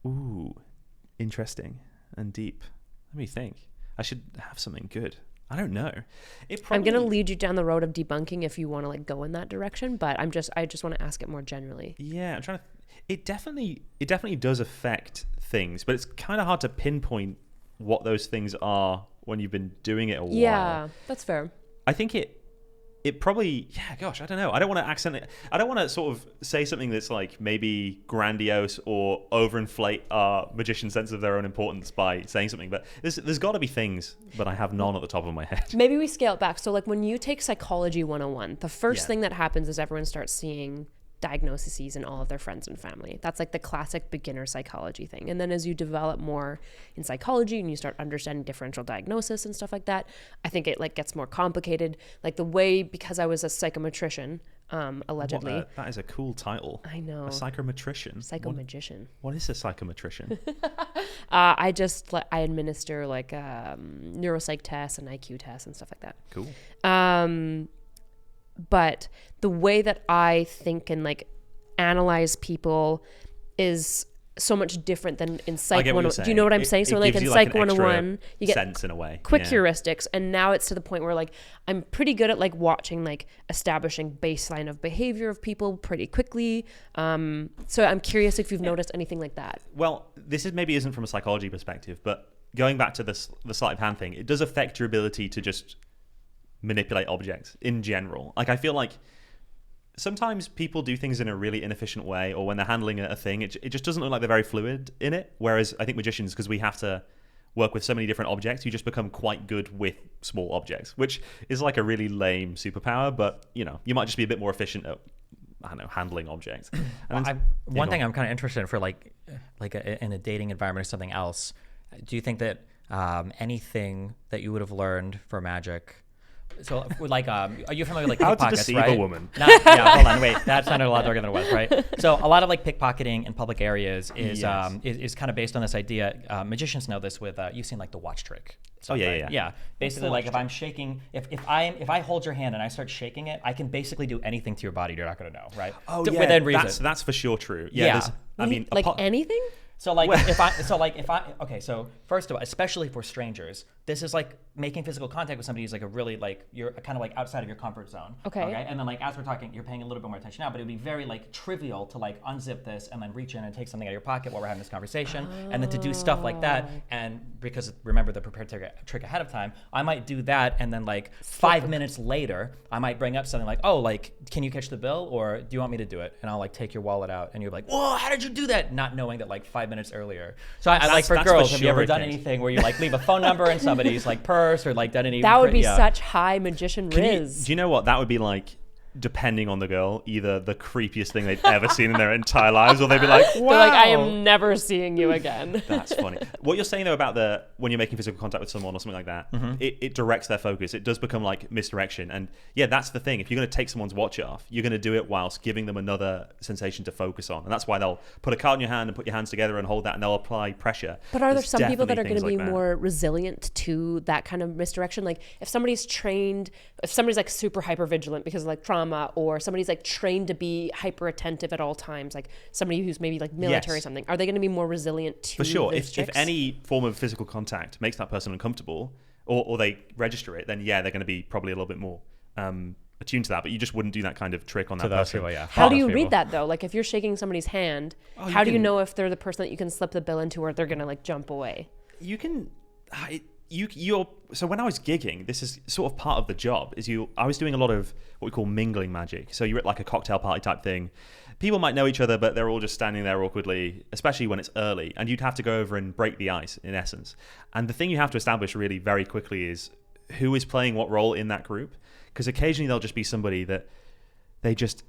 Ooh, interesting and deep. Let me think. I should have something good. I don't know. I'm going to lead you down the road of debunking if you want to like go in that direction, but I just want to ask it more generally. Yeah, I'm trying to... It definitely does affect things, but it's kind of hard to pinpoint what those things are when you've been doing it a while. Yeah, that's fair. I think it probably, I don't know. I don't want to sort of say something that's like maybe grandiose or overinflate our magician sense of their own importance by saying something, but there's got to be things, but I have none at the top of my head. Maybe we scale it back. So like when you take Psychology 101, the first thing that happens is everyone starts seeing diagnoses in all of their friends and family. That's like the classic beginner psychology thing. And then as you develop more in psychology and you start understanding differential diagnosis and stuff like that, I think it like gets more complicated. Like the way, because I was a psychometrician, allegedly. That is a cool title. I know. A psychometrician. Psychomagician. What is a psychometrician? I administer like neuropsych tests and IQ tests and stuff like that. Cool. But the way that I think and like analyze people is so much different than in Psych 101. Do you know what I'm saying? So like in Psych 101, you get sense in a way. Quick heuristics, and now it's to the point where like I'm pretty good at like watching, like establishing baseline of behavior of people pretty quickly. So I'm curious if you've noticed anything like that. Well, this maybe isn't from a psychology perspective, but going back to the sleight of hand thing, it does affect your ability to just manipulate objects in general. Like I feel like sometimes people do things in a really inefficient way, or when they're handling a thing, it just doesn't look like they're very fluid in it. Whereas I think magicians, because we have to work with so many different objects, you just become quite good with small objects, which is like a really lame superpower, but you know, you might just be a bit more efficient at, I don't know, handling objects. And one thing I'm kind of interested in for like in a dating environment or something else, do you think that anything that you would have learned for magic, so like are you familiar with like how pickpockets, to deceive right? a woman? Yeah, hold on, wait, that sounded a lot darker than it was, right? So a lot of like pickpocketing in public areas is kind of based on this idea. Magicians know this with you've seen like the watch trick. Oh yeah. Yeah. Basically, like if I'm shaking, if I hold your hand and I start shaking it, I can basically do anything to your body. You're not going to know, right? Oh yeah, within reason. That's for sure true. Yeah. I mean, like anything. So like okay, so first of all, especially for strangers, this is like making physical contact with somebody who's like a really like, you're kind of like outside of your comfort zone. Okay. And then like as we're talking, you're paying a little bit more attention now, but it would be very like trivial to like unzip this and then reach in and take something out of your pocket while we're having this conversation, and then to do stuff like that. And because remember the prepared trick ahead of time, I might do that, and then like 5 minutes later, I might bring up something like, oh, like, can you catch the bill, or do you want me to do it? And I'll like take your wallet out, and you're like, whoa, how did you do that? Not knowing that like 5 minutes earlier. So I like for girls, have you ever done anything where you like leave a phone number in somebody's like purse, or like done any? That would be such high magician riz. Do you know what that would be like? Depending on the girl, either the creepiest thing they've ever seen in their entire lives, or they'd be like, wow. They're like, I am never seeing you again. That's funny. What you're saying though about when you're making physical contact with someone or something like that, it directs their focus. It does become like misdirection. And yeah, that's the thing. If you're going to take someone's watch off, you're going to do it whilst giving them another sensation to focus on. And that's why they'll put a card in your hand and put your hands together and hold that, and they'll apply pressure. But are there some people that are going to be like more resilient to that kind of misdirection? Like if somebody's trained, if somebody's like super hyper vigilant because of like trauma, or somebody's like trained to be hyper attentive at all times, like somebody who's maybe like military or something, are they going to be more resilient to for sure those if any form of physical contact makes that person uncomfortable, or they register it, then yeah, they're going to be probably a little bit more attuned to that. But you just wouldn't do that kind of trick on that person. People, how do you read that though? Like if you're shaking somebody's hand, how do you know if they're the person that you can slip the bill into, or they're going to like jump away? You can so when I was gigging, this is sort of part of the job, I was doing a lot of what we call mingling magic. So you're at like a cocktail party type thing. People might know each other, but they're all just standing there awkwardly, especially when it's early, and you'd have to go over and break the ice in essence. And the thing you have to establish really very quickly is who is playing what role in that group, because occasionally there'll just be somebody that they just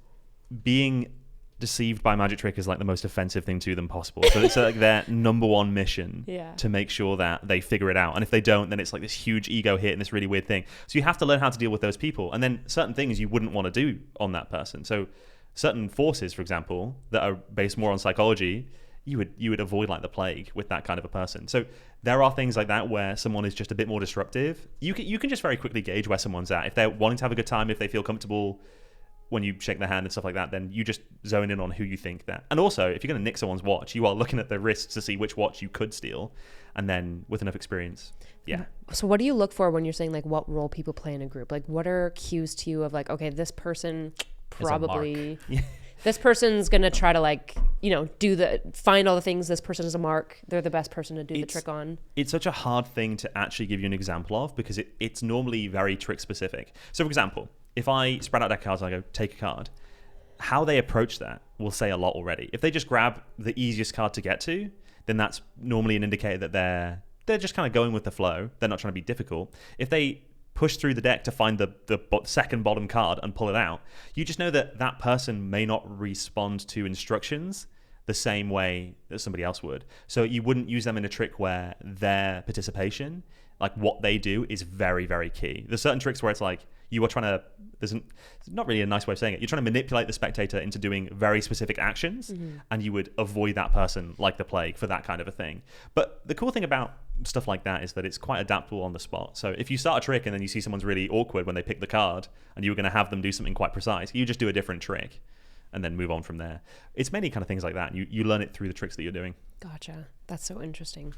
being deceived by magic trick is like the most offensive thing to them possible. So it's like their number one mission to make sure that they figure it out. And if they don't, then it's like this huge ego hit and this really weird thing. So you have to learn how to deal with those people. And then certain things you wouldn't want to do on that person. So certain forces, for example, that are based more on psychology, you would avoid like the plague with that kind of a person. So there are things like that where someone is just a bit more disruptive. You can just very quickly gauge where someone's at. If they're wanting to have a good time, if they feel comfortable when you shake their hand and stuff like that, then you just zone in on who you think that. And also, if you're going to nick someone's watch, you are looking at the wrists to see which watch you could steal. And then with enough experience, yeah. So what do you look for when you're saying like what role people play in a group? Like what are cues to you of like, okay, this person probably... This person's going to try to like, you know, find all the things. This person is a mark. They're the best person to do the trick on. It's such a hard thing to actually give you an example of, because it's normally very trick specific. So for example, if I spread out deck cards and I go, take a card, how they approach that will say a lot already. If they just grab the easiest card to get to, then that's normally an indicator that they're just kind of going with the flow. They're not trying to be difficult. If they push through the deck to find the second bottom card and pull it out. You just know that that person may not respond to instructions the same way that somebody else would. So you wouldn't use them in a trick where their participation, like what they do, is very, very key. There's certain tricks where it's like you are trying to, it's not really a nice way of saying it, you're trying to manipulate the spectator into doing very specific actions, and you would avoid that person like the plague for that kind of a thing. But the cool thing about stuff like that is that it's quite adaptable on the spot. So if you start a trick and then you see someone's really awkward when they pick the card and you were going to have them do something quite precise, you just do a different trick and then move on from there. It's many kind of things like that. You learn it through the tricks that you're doing. Gotcha. That's so interesting.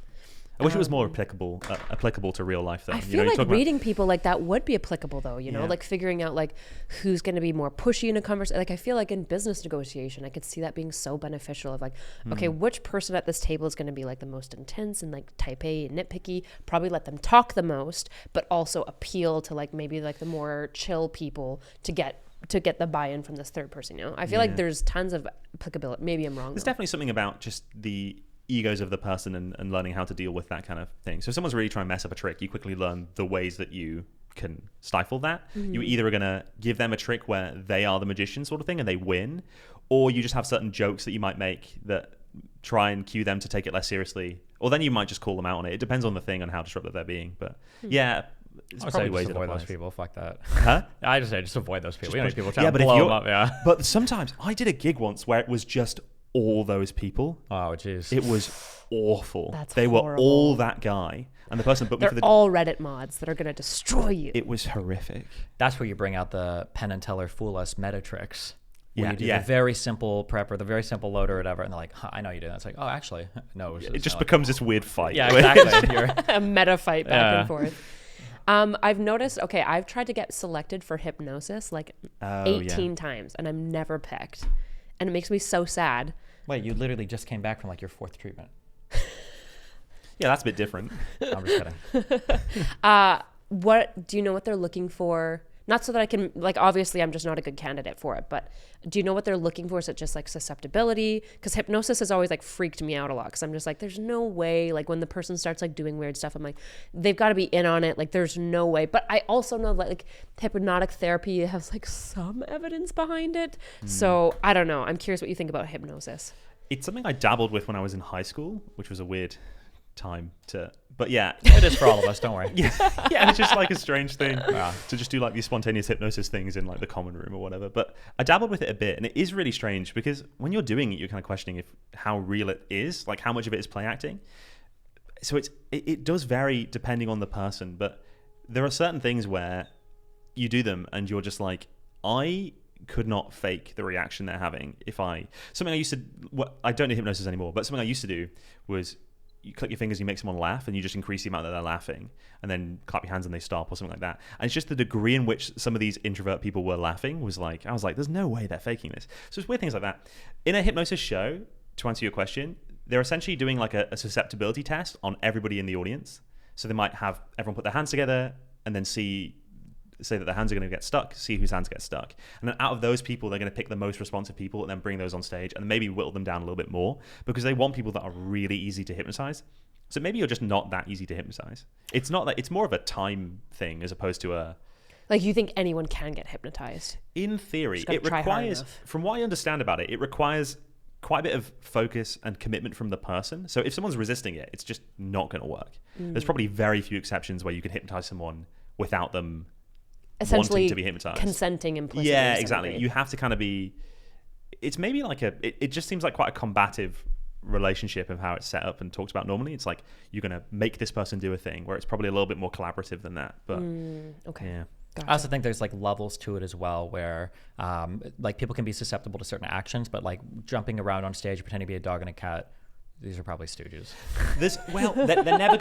I wish it was more applicable to real life, though. I feel like reading people like that would be applicable, though. You know, like figuring out like who's going to be more pushy in a conversation. Like I feel like in business negotiation, I could see that being so beneficial. Of like, okay, which person at this table is going to be like the most intense and like type A and nitpicky? Probably let them talk the most, but also appeal to like maybe like the more chill people to get the buy-in from this third person. You know, I feel like there's tons of applicability. Maybe I'm wrong. There's definitely something about just the egos of the person and learning how to deal with that kind of thing. So if someone's really trying to mess up a trick, you quickly learn the ways that you can stifle that. You either are going to give them a trick where they are the magician sort of thing and they win, or you just have certain jokes that you might make that try and cue them to take it less seriously, or then you might just call them out on it. It depends on the thing and how disruptive they're being. But yeah, it's probably ways to avoid those people. Fuck that. Huh? I just say just avoid those people. We don't need people trying to blow them up. Yeah. But sometimes I did a gig once where it was just all those people. Oh, jeez. It was awful. They were all that guy, and the person booked me for They're all Reddit mods that are going to destroy you. It was horrific. That's where you bring out the Penn and Teller fool us meta tricks. Yeah, you do the very simple prep or the very simple loader or whatever, and they're like, I know you do that. It's like, oh, actually, no. It just becomes this weird fight. Yeah, exactly. A meta fight back and forth. I've noticed, I've tried to get selected for hypnosis like 18 times, and I'm never picked. And it makes me so sad. Wait, you literally just came back from like your 4th treatment. Yeah, that's a bit different. I'm just kidding. What do you know what they're looking for? Not so that I can, like, obviously I'm just not a good candidate for it, but do you know what they're looking for? Is it just like susceptibility? Because hypnosis has always like freaked me out a lot, because I'm just like, there's no way, like when the person starts like doing weird stuff, I'm like, they've got to be in on it. Like there's no way. But I also know that like hypnotic therapy has like some evidence behind it. So I don't know. I'm curious what you think about hypnosis. It's something I dabbled with when I was in high school, which was a weird time to, but yeah, it is for all of us, don't worry. Yeah, it's just like a strange thing to just do like these spontaneous hypnosis things in like the common room or whatever. But I dabbled with it a bit, and it is really strange because when you're doing it, you're kind of questioning how real it is, like how much of it is play acting. So it does vary depending on the person, but there are certain things where you do them and you're just like, I could not fake the reaction they're having. Something I used to, I don't do hypnosis anymore, but something I used to do was you click your fingers, you make someone laugh, and you just increase the amount that they're laughing, and then clap your hands and they stop or something like that. And it's just the degree in which some of these introvert people were laughing was like, I was like, there's no way they're faking this. So it's weird things like that. In a hypnosis show, to answer your question, they're essentially doing like a susceptibility test on everybody in the audience. So they might have everyone put their hands together and then say that their hands are going to get stuck, see whose hands get stuck. And then out of those people, they're going to pick the most responsive people and then bring those on stage and maybe whittle them down a little bit more, because they want people that are really easy to hypnotize. So maybe you're just not that easy to hypnotize. It's not that, it's more of a time thing as opposed to a... Like, you think anyone can get hypnotized? In theory, it requires, from what I understand about it, it requires quite a bit of focus and commitment from the person. So if someone's resisting it, it's just not going to work. There's probably very few exceptions where you can hypnotize someone without them essentially wanting to be hypnotized, consenting implicitly. Yeah, exactly. You have to kind of be, it's maybe like it just seems like quite a combative relationship of how it's set up and talked about normally. It's like you're going to make this person do a thing, where it's probably a little bit more collaborative than that. But okay. Yeah. Gotcha. I also think there's like levels to it as well, where like people can be susceptible to certain actions, but like jumping around on stage, pretending to be a dog and a cat, these are probably stooges. They're never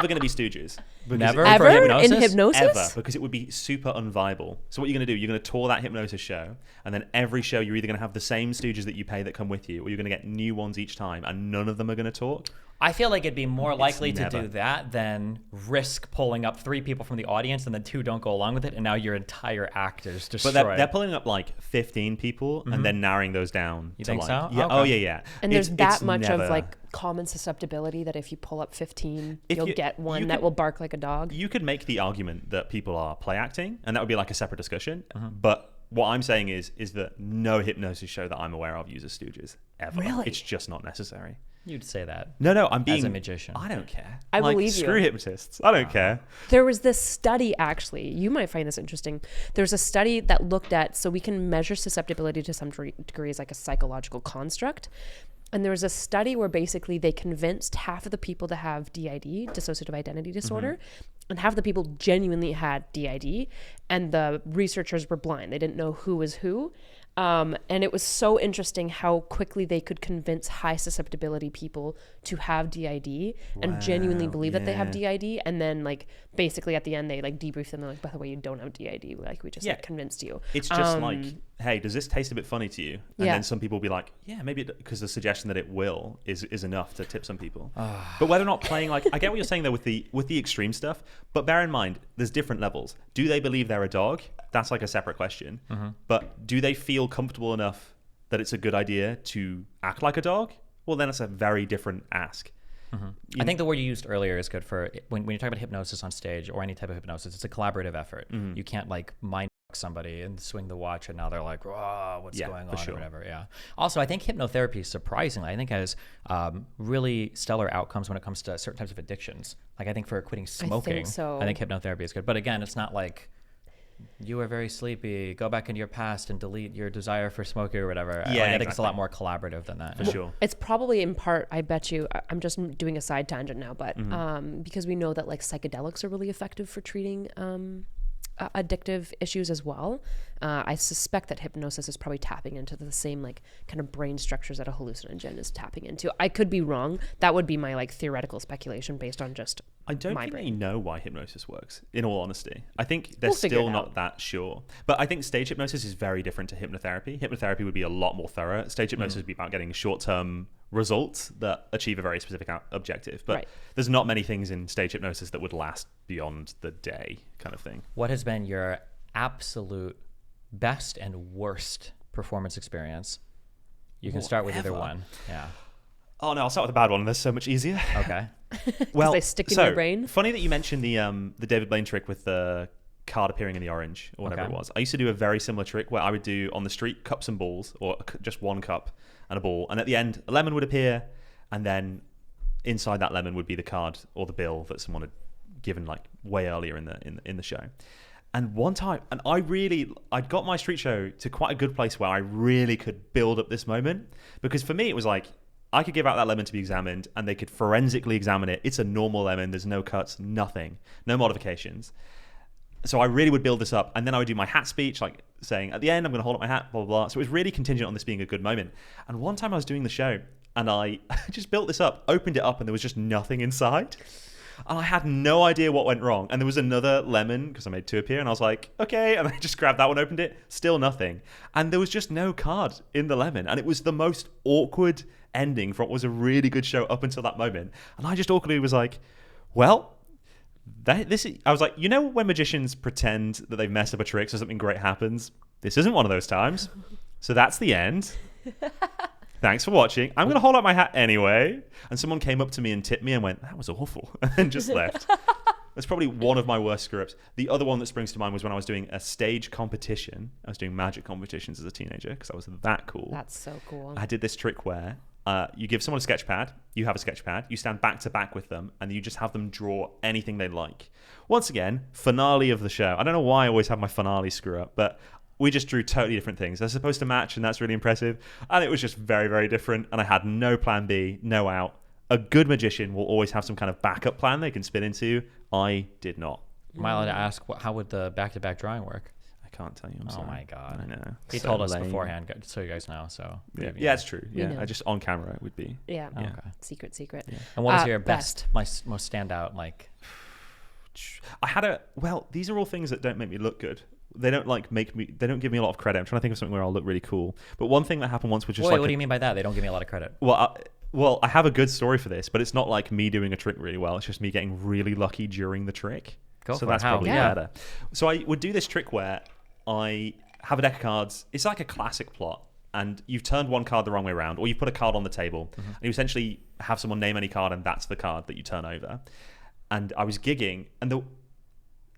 going to be stooges. Never? Ever? Hypnosis? In hypnosis? Ever, because it would be super unviable. So what you're going to do, you're going to tour that hypnosis show, and then every show you're either going to have the same stooges that you pay that come with you, or you're going to get new ones each time, and none of them are going to talk. I feel like it'd be more likely to never. do that than risk pulling up 3 people from the audience and then 2 don't go along with it, and now your entire act is destroyed. But they're pulling up like 15 people and then narrowing those down. You to think like, so? Yeah. Okay. Oh yeah. And there's It's that much never- of like common susceptibility that if you pull up 15, If you'll you- get one you that could- will bark like a dog. You could make the argument that people are play acting, and that would be like a separate discussion. Uh-huh. But what I'm saying is that no hypnosis show that I'm aware of uses stooges ever. Really? It's just not necessary. You'd say that. No, I'm being As a magician. I don't care. I Like, believe you. Screw hypnotists. I don't care. There was this study, actually, you might find this interesting. There's a study that looked at, so we can measure susceptibility to some degree as like a psychological construct. And there was a study where basically they convinced half of the people to have DID, dissociative identity disorder, and half of the people genuinely had DID. And the researchers were blind. They didn't know who was who. And it was so interesting how quickly they could convince high susceptibility people to have DID and genuinely believe that they have DID. And then like basically at the end, they like debrief them. They're like, by the way, you don't have DID. Like we just like convinced you. It's just like, hey, does this taste a bit funny to you? And Yeah. then some people will be like, yeah, maybe, because the suggestion that it will is enough to tip some people. But whether or not playing, like, I get what you're saying though with the extreme stuff, but bear in mind, there's different levels. Do they believe they're a dog? That's like a separate question. But do they feel comfortable enough that it's a good idea to act like a dog? Well, then it's a very different ask. I think the word you used earlier is good for when you talk about hypnosis on stage or any type of hypnosis. It's a collaborative effort. You can't like mind somebody and swing the watch and now they're like, "Whoa, what's going on?" sure. or whatever. Yeah. Also, I think hypnotherapy, surprisingly, I think has really stellar outcomes when it comes to certain types of addictions. Like I think for quitting smoking, so. I think hypnotherapy is good. But again, it's not like you are very sleepy, go back into your past and delete your desire for smoking or whatever. I think it's a lot more collaborative than that. For sure. It's probably in part, I bet you, I'm just doing a side tangent now, but because we know that like psychedelics are really effective for treating addictive issues as well. I suspect that hypnosis is probably tapping into the same like kind of brain structures that a hallucinogen is tapping into. I could be wrong. That would be my like theoretical speculation based on just I don't my think brain. they know why hypnosis works, in all honesty. I think they're We'll figure still it not out. that sure. But I think stage hypnosis is very different to hypnotherapy. Hypnotherapy would be a lot more thorough. Stage hypnosis would be about getting short-term results that achieve a very specific objective. But Right. there's not many things in stage hypnosis that would last beyond the day kind of thing. What has been your absolute best and worst performance experience? You can start with either Whatever. one. Yeah. Oh no, I'll start with the bad one. They're so much easier. Okay. Well, they stick in so, your brain? Funny that you mentioned the David Blaine trick with the card appearing in the orange or whatever Okay. it was. I used to do a very similar trick where I would do on the street cups and balls, or just one cup and a ball, and at the end a lemon would appear, and then inside that lemon would be the card or the bill that someone had given like way earlier in the show. And one time, and I'd got my street show to quite a good place where I really could build up this moment, because for me it was like, I could give out that lemon to be examined and they could forensically examine it. It's a normal lemon. There's no cuts, nothing, no modifications. So I really would build this up. And then I would do my hat speech, like saying at the end, I'm going to hold up my hat, blah, blah, blah. So it was really contingent on this being a good moment. And one time I was doing the show and I just built this up, opened it up, and there was just nothing inside. And I had no idea what went wrong. And there was another lemon, because I made 2 appear, and I was like, okay. And I just grabbed that one, opened it, still nothing. And there was just no card in the lemon. And it was the most awkward ending for what was a really good show up until that moment. And I just awkwardly was like, well, I was like, you know when magicians pretend that they've messed up a trick so something great happens? This isn't one of those times. So that's the end. Thanks for watching. I'm going to hold out my hat anyway. And someone came up to me and tipped me and went, that was awful, and just left. That's probably one of my worst screw-ups. The other one that springs to mind was when I was doing a stage competition. I was doing magic competitions as a teenager because I was that cool. That's so cool. I did this trick where you give someone a sketch pad, you have a sketch pad, you stand back to back with them, and you just have them draw anything they like. Once again, finale of the show. I don't know why I always have my finale screw up, but we just drew totally different things. They're supposed to match, and that's really impressive. And it was just very, very different, and I had no plan B, no out. A good magician will always have some kind of backup plan they can spin into. I did not. Am I allowed to ask, how would the back-to-back drawing work? I can't tell you. I'm Oh sorry. my God. I know. He So told us lame. beforehand, so you guys know. So Yeah, it's true. We Yeah, know. I just on camera it would be. Yeah. Okay. Secret. And what was your best, most standout, like? I had these are all things that don't make me look good. They don't they don't give me a lot of credit. I'm trying to think of something where I'll look really cool. But one thing that happened once, which was Wait, like, what do you mean by that? They don't give me a lot of credit. well, Well, I have a good story for this, but it's not like me doing a trick really well. It's just me getting really lucky during the trick. So that's probably better. So I would do this trick where I have a deck of cards. It's like a classic plot. And you've turned one card the wrong way around, or you put a card on the table, and you essentially have someone name any card, and that's the card that you turn over. And I was gigging, and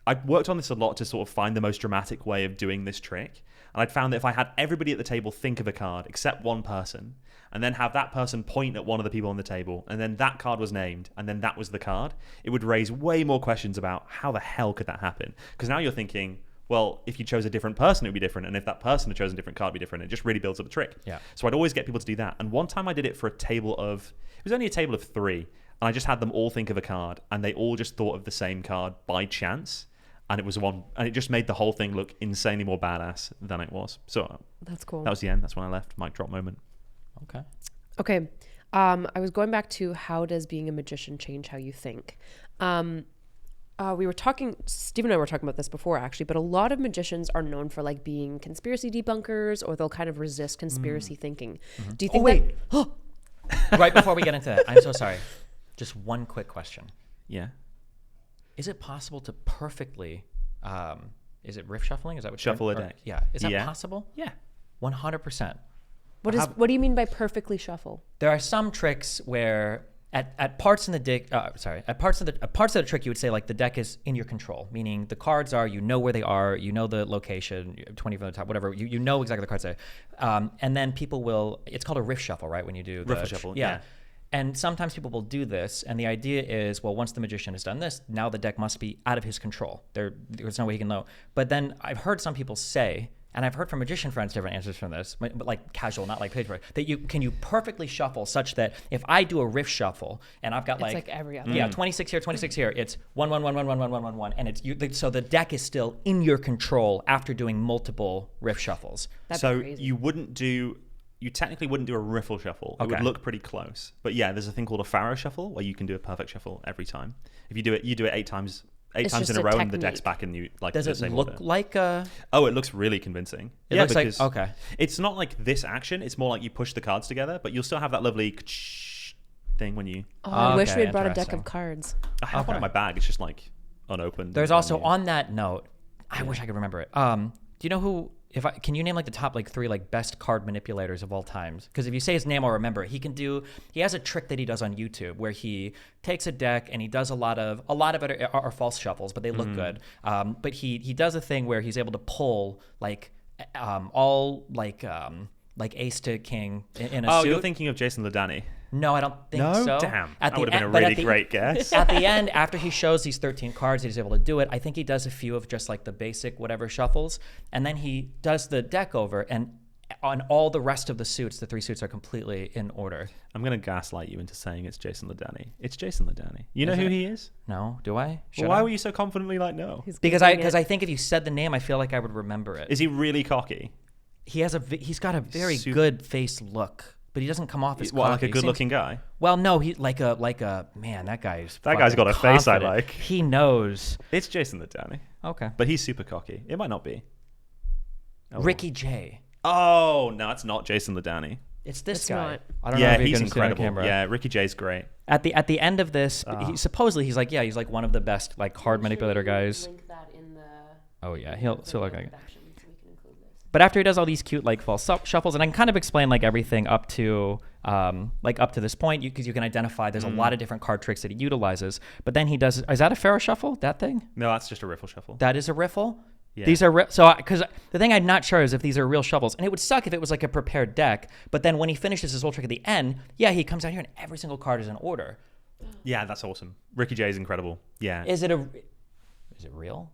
I worked on this a lot to sort of find the most dramatic way of doing this trick. And I'd found that if I had everybody at the table think of a card except one person, and then have that person point at one of the people on the table, and then that card was named, and then that was the card, it would raise way more questions about how the hell could that happen? Because now you're thinking, well, if you chose a different person, it would be different. And if that person had chosen a different card, it would be different. It just really builds up the trick. Yeah. So I'd always get people to do that. And one time I did it for it was only a table of 3. And I just had them all think of a card. And they all just thought of the same card by chance. And it was one, and it just made the whole thing look insanely more badass than it was. So that's cool. That was the end. That's when I left. Mic drop moment. Okay. I was going back to how does being a magician change how you think? We were talking, Steve and I were talking about this before actually, but a lot of magicians are known for like being conspiracy debunkers, or they'll kind of resist conspiracy thinking. Do you think Right before we get into that, I'm so sorry. Just one quick question. Yeah. Is it possible to perfectly, is it riff shuffling? Is that what Shuffle a deck? Yeah. Is that possible? Yeah. 100%. What do you mean by perfectly shuffle? There are some tricks where at parts in the deck, at parts of the trick, you would say like the deck is in your control, meaning the cards are, you know where they are, you know the location, 20 from the top, whatever, you know exactly the cards are. And then people will, it's called a riff shuffle, right? When you do the riff shuffle, yeah. And sometimes people will do this, and the idea is, well, once the magician has done this, now the deck must be out of his control. There's no way he can know. But then I've heard some people say, and I've heard from magician friends different answers from this, but like casual, not like paid for it, that you perfectly shuffle such that if I do a riff shuffle and I've got it's like every other 26 here, 26 here, it's 1 1 1 1 1 1 1 1 1, and it's so the deck is still in your control after doing multiple riff shuffles. That's so crazy. You technically wouldn't do a riffle shuffle. It would look pretty close. But yeah, there's a thing called a Pharaoh shuffle where you can do a perfect shuffle every time. If you do it 8 times. Eight times in a row, and the deck's back in you. Like, does it look order. Like a? Oh, it looks really convincing. It looks like okay. It's not like this action. It's more like you push the cards together, but you'll still have that lovely thing when you. Oh, I wish we had brought a deck of cards. I have one in my bag. It's just like unopened. There's also on that note. I wish I could remember it. Do you know who? Can you name like the top like 3 like best card manipulators of all times? Because if you say his name, I'll remember it. He has a trick that he does on YouTube where he takes a deck and he does a lot of it are false shuffles, but they look good. But he does a thing where he's able to pull like all like ace to king in a suit. Oh, you're thinking of Jason Ledani. No, I don't think so. Damn. That would have been a really great guess. At the end, after he shows these 13 cards, he's able to do it. I think he does a few of just like the basic whatever shuffles. And then he does the deck over, and on all the rest of the suits, the 3 suits are completely in order. I'm going to gaslight you into saying it's Jason Ledani. It's Jason Ledani. You know who he is? No. Do I? Well, why were you so confidently like no? Because I think if you said the name, I feel like I would remember it. Is he really cocky? He's got a very good face look. But he doesn't come off as like a good-looking guy. Well, no, he like a man. That guy's got a face I like. He knows. It's Jason Ledani. Okay, but he's super cocky. It might not be. Ricky J. Oh no, it's not Jason Ledani. It's this it's guy. Not. I don't know if he's incredible. Yeah, Ricky J's great. At the end of this, supposedly he's like one of the best like card manipulator guys. Link that in the. Oh yeah, he'll look like. But after he does all these cute like false shuffles, and I can kind of explain like everything up to this point, because you can identify there's a lot of different card tricks that he utilizes. But then he does. Is that a Pharaoh shuffle? That thing? No, that's just a riffle shuffle. That is a riffle. Yeah. These are so because the thing I'm not sure is if these are real shuffles, and it would suck if it was like a prepared deck. But then when he finishes his whole trick at the end, he comes out here and every single card is in order. Yeah, that's awesome. Ricky J is incredible. Yeah. Is it real?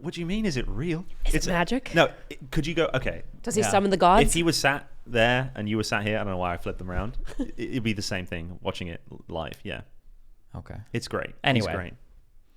What do you mean? Is it real? It's magic. No. Could you go? Okay. Does he summon the gods? If he was sat there and you were sat here, I don't know why I flipped them around. It'd be the same thing watching it live. Yeah. Okay. It's great. Anyway, it's great.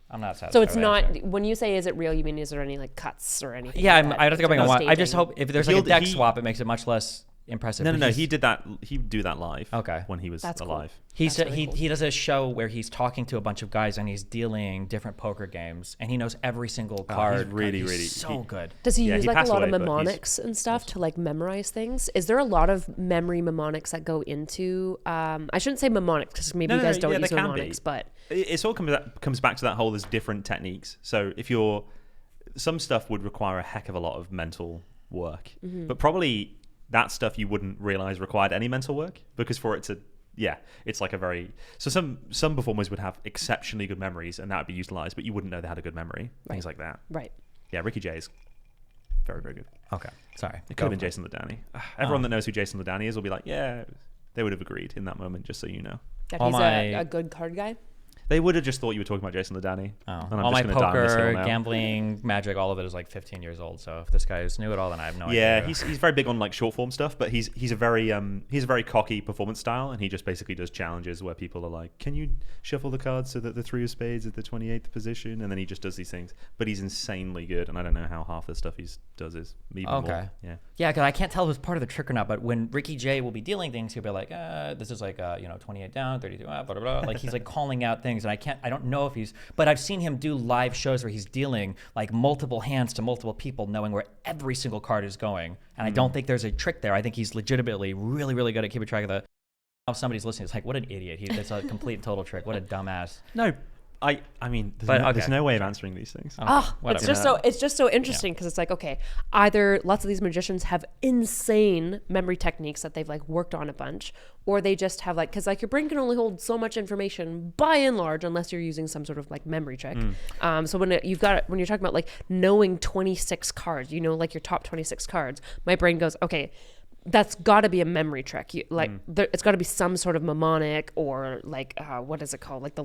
I'm not satisfied. So it's not. When you say is it real, you mean is there any like cuts or anything? Yeah, like I have to go back and watch. I just staging? hope if there's like a deck swap, it makes it much less impressive. No, But no, he's- he did that. He'd do that live. Okay. When he was That's cool. alive. He's That's really cool. he does a show where he's talking to a bunch of guys and he's dealing different poker games and he knows every single card. really, He's really- so he- good. Does he Yeah, use he like a passed lot of away, but he's mnemonics and stuff to like memorize things? Is there a lot of memory mnemonics that go into? I shouldn't say mnemonics because maybe No, you no, guys don't yeah, use there can mnemonics, be. but It's all comes back to that whole. There's different techniques. So if you're, some stuff would require a heck of a lot of mental work, but probably that stuff you wouldn't realize required any mental work, because for it to, it's like a very, so some performers would have exceptionally good memories and that would be utilized, but you wouldn't know they had a good memory. Things like that. right. Yeah, Ricky Jay is very, very good. Okay, sorry. It could have been Jason Ladany. Everyone that knows who Jason Ladany is will be like, yeah, they would have agreed in that moment, just so you know. That All he's my- a good card guy. They would have just thought you were talking about Jason Ladany. Oh. And I'm All my just gonna die on this hill poker, now. gambling, magic, all of it is like 15 years old. So if this guy is new at all, then I have no idea. Yeah, he's very big on like short form stuff, but he's a very cocky performance style, and he just basically does challenges where people are like, "Can you shuffle the cards so that the 3 of spades is the 28th position?" And then he just does these things. But he's insanely good, and I don't know how half the stuff he does is even Okay. more. Yeah. Yeah, because I can't tell if it's part of the trick or not. But when Ricky Jay will be dealing things, he'll be like, "This is like 28 down, 32 up, blah blah blah." Like he's like calling out things, and I don't know if he's. But I've seen him do live shows where he's dealing like multiple hands to multiple people, knowing where every single card is going. And I don't think there's a trick there. I think he's legitimately really really good at keeping track of the. If somebody's listening, it's like, what an idiot! It's a complete and total trick. What a dumbass. No, I mean, But, there's okay. no way of answering these things. It's just so interesting because it's like, okay, either lots of these magicians have insane memory techniques that they've like worked on a bunch, or they just have like, because like your brain can only hold so much information by and large unless you're using some sort of like memory trick. So when you're talking about like knowing 26 cards, like your top 26 cards, my brain goes, okay, that's got to be a memory trick. It's got to be some sort of mnemonic, or like what is it called, like the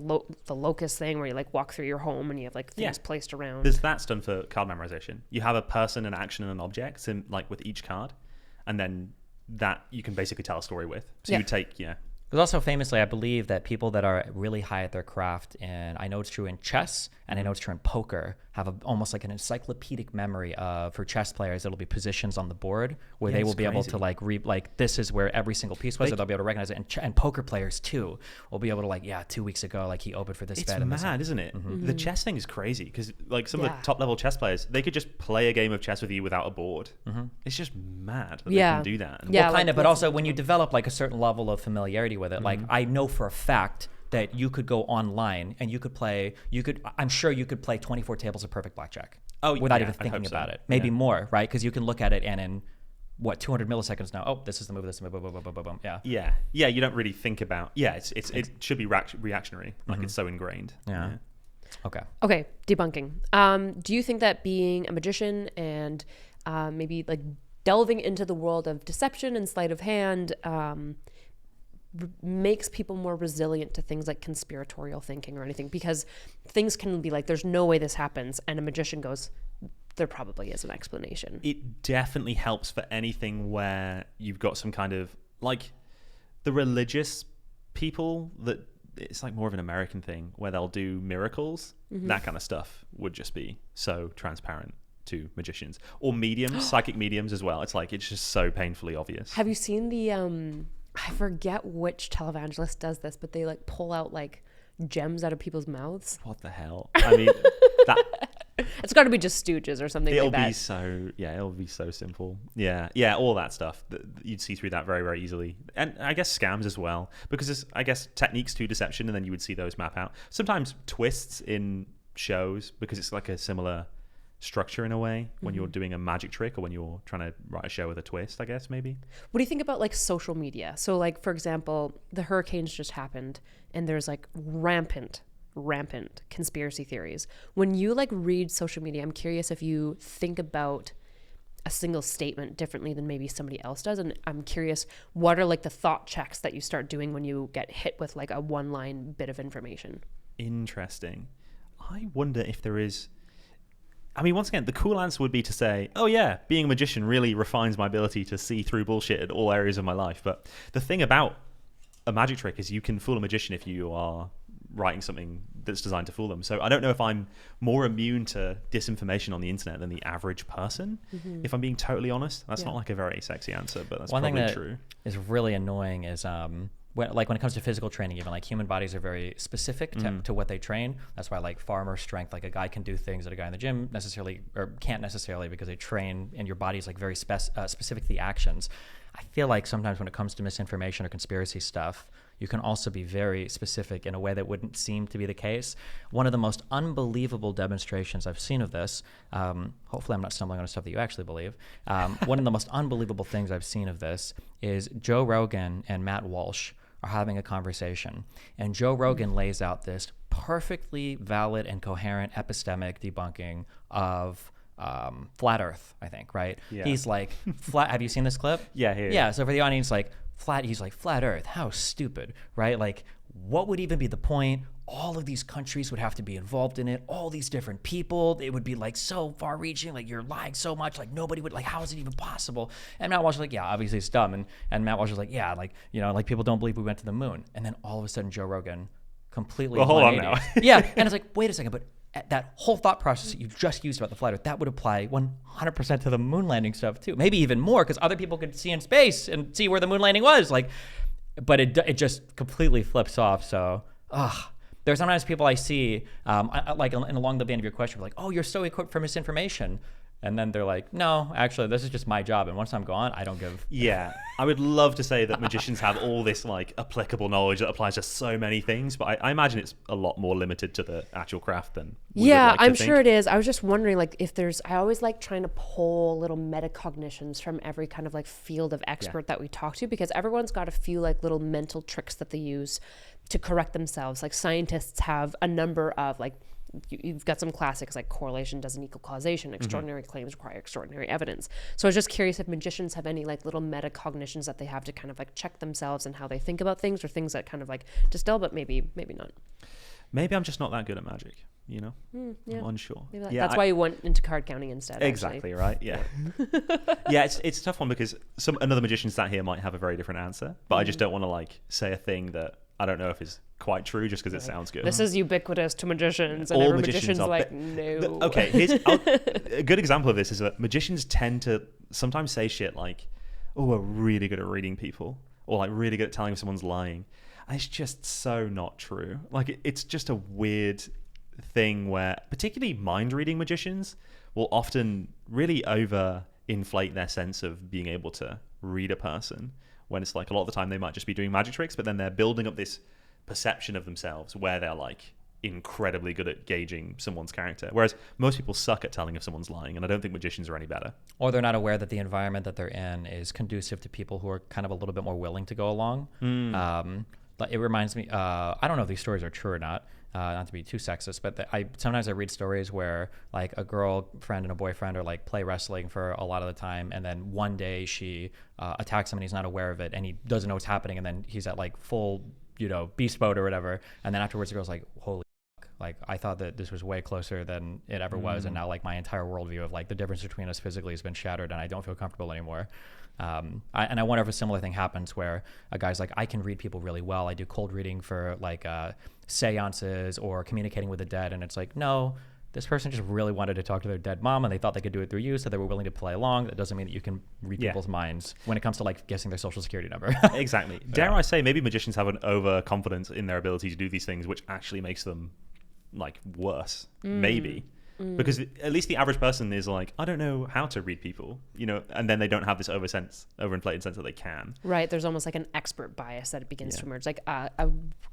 locust thing, where you like walk through your home and you have like things placed around. That's done for card memorization. You have a person, an action, and an object, in, like with each card, and then that you can basically tell a story with. So you take But also famously, I believe that people that are really high at their craft, and I know it's true in chess, and I know it's true in poker, have almost like an encyclopedic memory for chess players. It'll be positions on the board where they will be able to like this is where every single piece was. They'll be able to recognize it. And poker players too will be able to 2 weeks ago, like he opened for this It's bet. mad, isn't it? The chess thing is crazy because like some of Yeah. the top level chess players, they could just play a game of chess with you without a board. It's just mad that Yeah. they can do that. And Yeah. Well, kind like of, but what's- also when you develop like a certain level of familiarity with it, like I know for a fact that you could go online and I'm sure you could play 24 tables of perfect blackjack. Without even I thinking hope so. about it. Maybe Yeah. more, right? Because you can look at it and in 200 milliseconds now, this is the move, this is the move, boom, boom, boom, boom, boom. Yeah. Yeah, you don't really think about. It should be reactionary. Like it's so ingrained. Yeah. Okay. Okay, debunking. Do you think that being a magician and maybe like delving into the world of deception and sleight of hand makes people more resilient to things like conspiratorial thinking or anything? Because things can be like, there's no way this happens, and a magician goes, there probably is an explanation. It definitely helps for anything where you've got some kind of like the religious people that it's like more of an American thing where they'll do miracles. That kind of stuff would just be so transparent to magicians or mediums, psychic mediums as well. It's like, it's just so painfully obvious. Have you seen the I forget which televangelist does this, but they like pull out like gems out of people's mouths? What the hell? I mean, that It's got to be just Stooges or something it'll like that. be so it'll be so simple. Yeah, all that stuff that you'd see through that very, very easily. And I guess scams as well, because there's, I guess, techniques to deception, and then you would see those map out. Sometimes twists in shows, because it's like a similar structure in a way when you're doing a magic trick or when you're trying to write a show with a twist, I guess, maybe. What do you think about like social media? So like, for example, the hurricanes just happened and there's like rampant conspiracy theories. When you like read social media, I'm curious if you think about a single statement differently than maybe somebody else does. And I'm curious, what are like the thought checks that you start doing when you get hit with like a one-line bit of information? Interesting. I wonder if there is... I mean, once again, the cool answer would be to say, oh yeah, being a magician really refines my ability to see through bullshit in all areas of my life. But the thing about a magic trick is you can fool a magician if you are writing something that's designed to fool them. So I don't know if I'm more immune to disinformation on the internet than the average person. If I'm being totally honest, that's not like a very sexy answer, but that's probably thing true. Is really annoying is when it comes to physical training, even like human bodies are very specific to what they train. That's why like farmer strength, like a guy can do things that a guy in the gym necessarily or can't necessarily, because they train and your body's like very specific to the actions. I feel like sometimes when it comes to misinformation or conspiracy stuff, you can also be very specific in a way that wouldn't seem to be the case. One of the most unbelievable demonstrations I've seen of this, hopefully I'm not stumbling on stuff that you actually believe. One of the most unbelievable things I've seen of this is Joe Rogan and Matt Walsh are having a conversation. And Joe Rogan lays out this perfectly valid and coherent epistemic debunking of flat Earth, I think, right? Yeah. He's like, flat. Have you seen this clip? Yeah. So for the audience, like, he's like, flat Earth, how stupid, right? Like, what would even be the point? All of these countries would have to be involved in it. All these different people. It would be like so far reaching. Like, you're lying so much. Like, nobody would, like, how is it even possible? And Matt Walsh was like, yeah, obviously it's dumb. And Matt Walsh was like, yeah, like, you know, like people don't believe we went to the moon. And then all of a sudden Joe Rogan completely. Well, hold on now. Yeah. And it's like, wait a second, but that whole thought process that you just used about the flat Earth, that would apply 100% to the moon landing stuff too. Maybe even more, because other people could see in space and see where the moon landing was. Like, but it just completely flips off. So, there's sometimes people I see, like along the vein of your question, like, oh, you're so equipped for misinformation. And then they're like, no, actually, this is just my job. And once I'm gone, I don't give. Yeah. I would love to say that magicians have all this like applicable knowledge that applies to so many things, but I imagine it's a lot more limited to the actual craft than we would like to I'm think. sure it is. I was just wondering, like, if there's, I always like trying to pull little metacognitions from every kind of like field of expert that we talk to, because everyone's got a few like little mental tricks that they use to correct themselves. Like scientists have a number of like, you've got some classics like correlation doesn't equal causation, extraordinary claims require extraordinary evidence. So I was just curious if magicians have any like little metacognitions that they have to kind of like check themselves and how they think about things, or things that kind of like distill, but maybe not. Maybe I'm just not that good at magic, you know? Yeah. I'm unsure. That's why you went into card counting instead. Exactly, right? Yeah. Yeah, it's a tough one, because another magician sat here might have a very different answer, but I just don't want to like say a thing that I don't know if is quite true just because it sounds good. This is ubiquitous to magicians, and all every magicians magician's are like, no. Okay, here's a good example of this is that magicians tend to sometimes say shit like, oh, we're really good at reading people, or like really good at telling if someone's lying. And it's just so not true. Like it's just a weird thing where particularly mind reading magicians will often really overinflate their sense of being able to read a person, when it's like a lot of the time they might just be doing magic tricks, but then they're building up this perception of themselves where they're like incredibly good at gauging someone's character, whereas most people suck at telling if someone's lying, and I don't think magicians are any better. Or they're not aware that the environment that they're in is conducive to people who are kind of a little bit more willing to go along. It reminds me, I don't know if these stories are true or not to be too sexist, but sometimes I read stories where like a girlfriend and a boyfriend are like play wrestling for a lot of the time, and then one day she attacks him and he's not aware of it, and he doesn't know what's happening, and then he's at like full, beast mode or whatever, and then afterwards the girl's like, holy fuck, like I thought that this was way closer than it ever was, and now like my entire worldview of like the difference between us physically has been shattered, and I don't feel comfortable anymore. I wonder if a similar thing happens where a guy's like, I can read people really well. I do cold reading for like seances or communicating with the dead. And it's like, no, this person just really wanted to talk to their dead mom and they thought they could do it through you, so they were willing to play along. That doesn't mean that you can read people's minds when it comes to like guessing their social security number. Exactly. Dare I say, maybe magicians have an overconfidence in their ability to do these things, which actually makes them like worse. Maybe. Because at least the average person is like, I don't know how to read people, and then they don't have this overinflated sense that they can. Right. There's almost like an expert bias that it begins to emerge. Like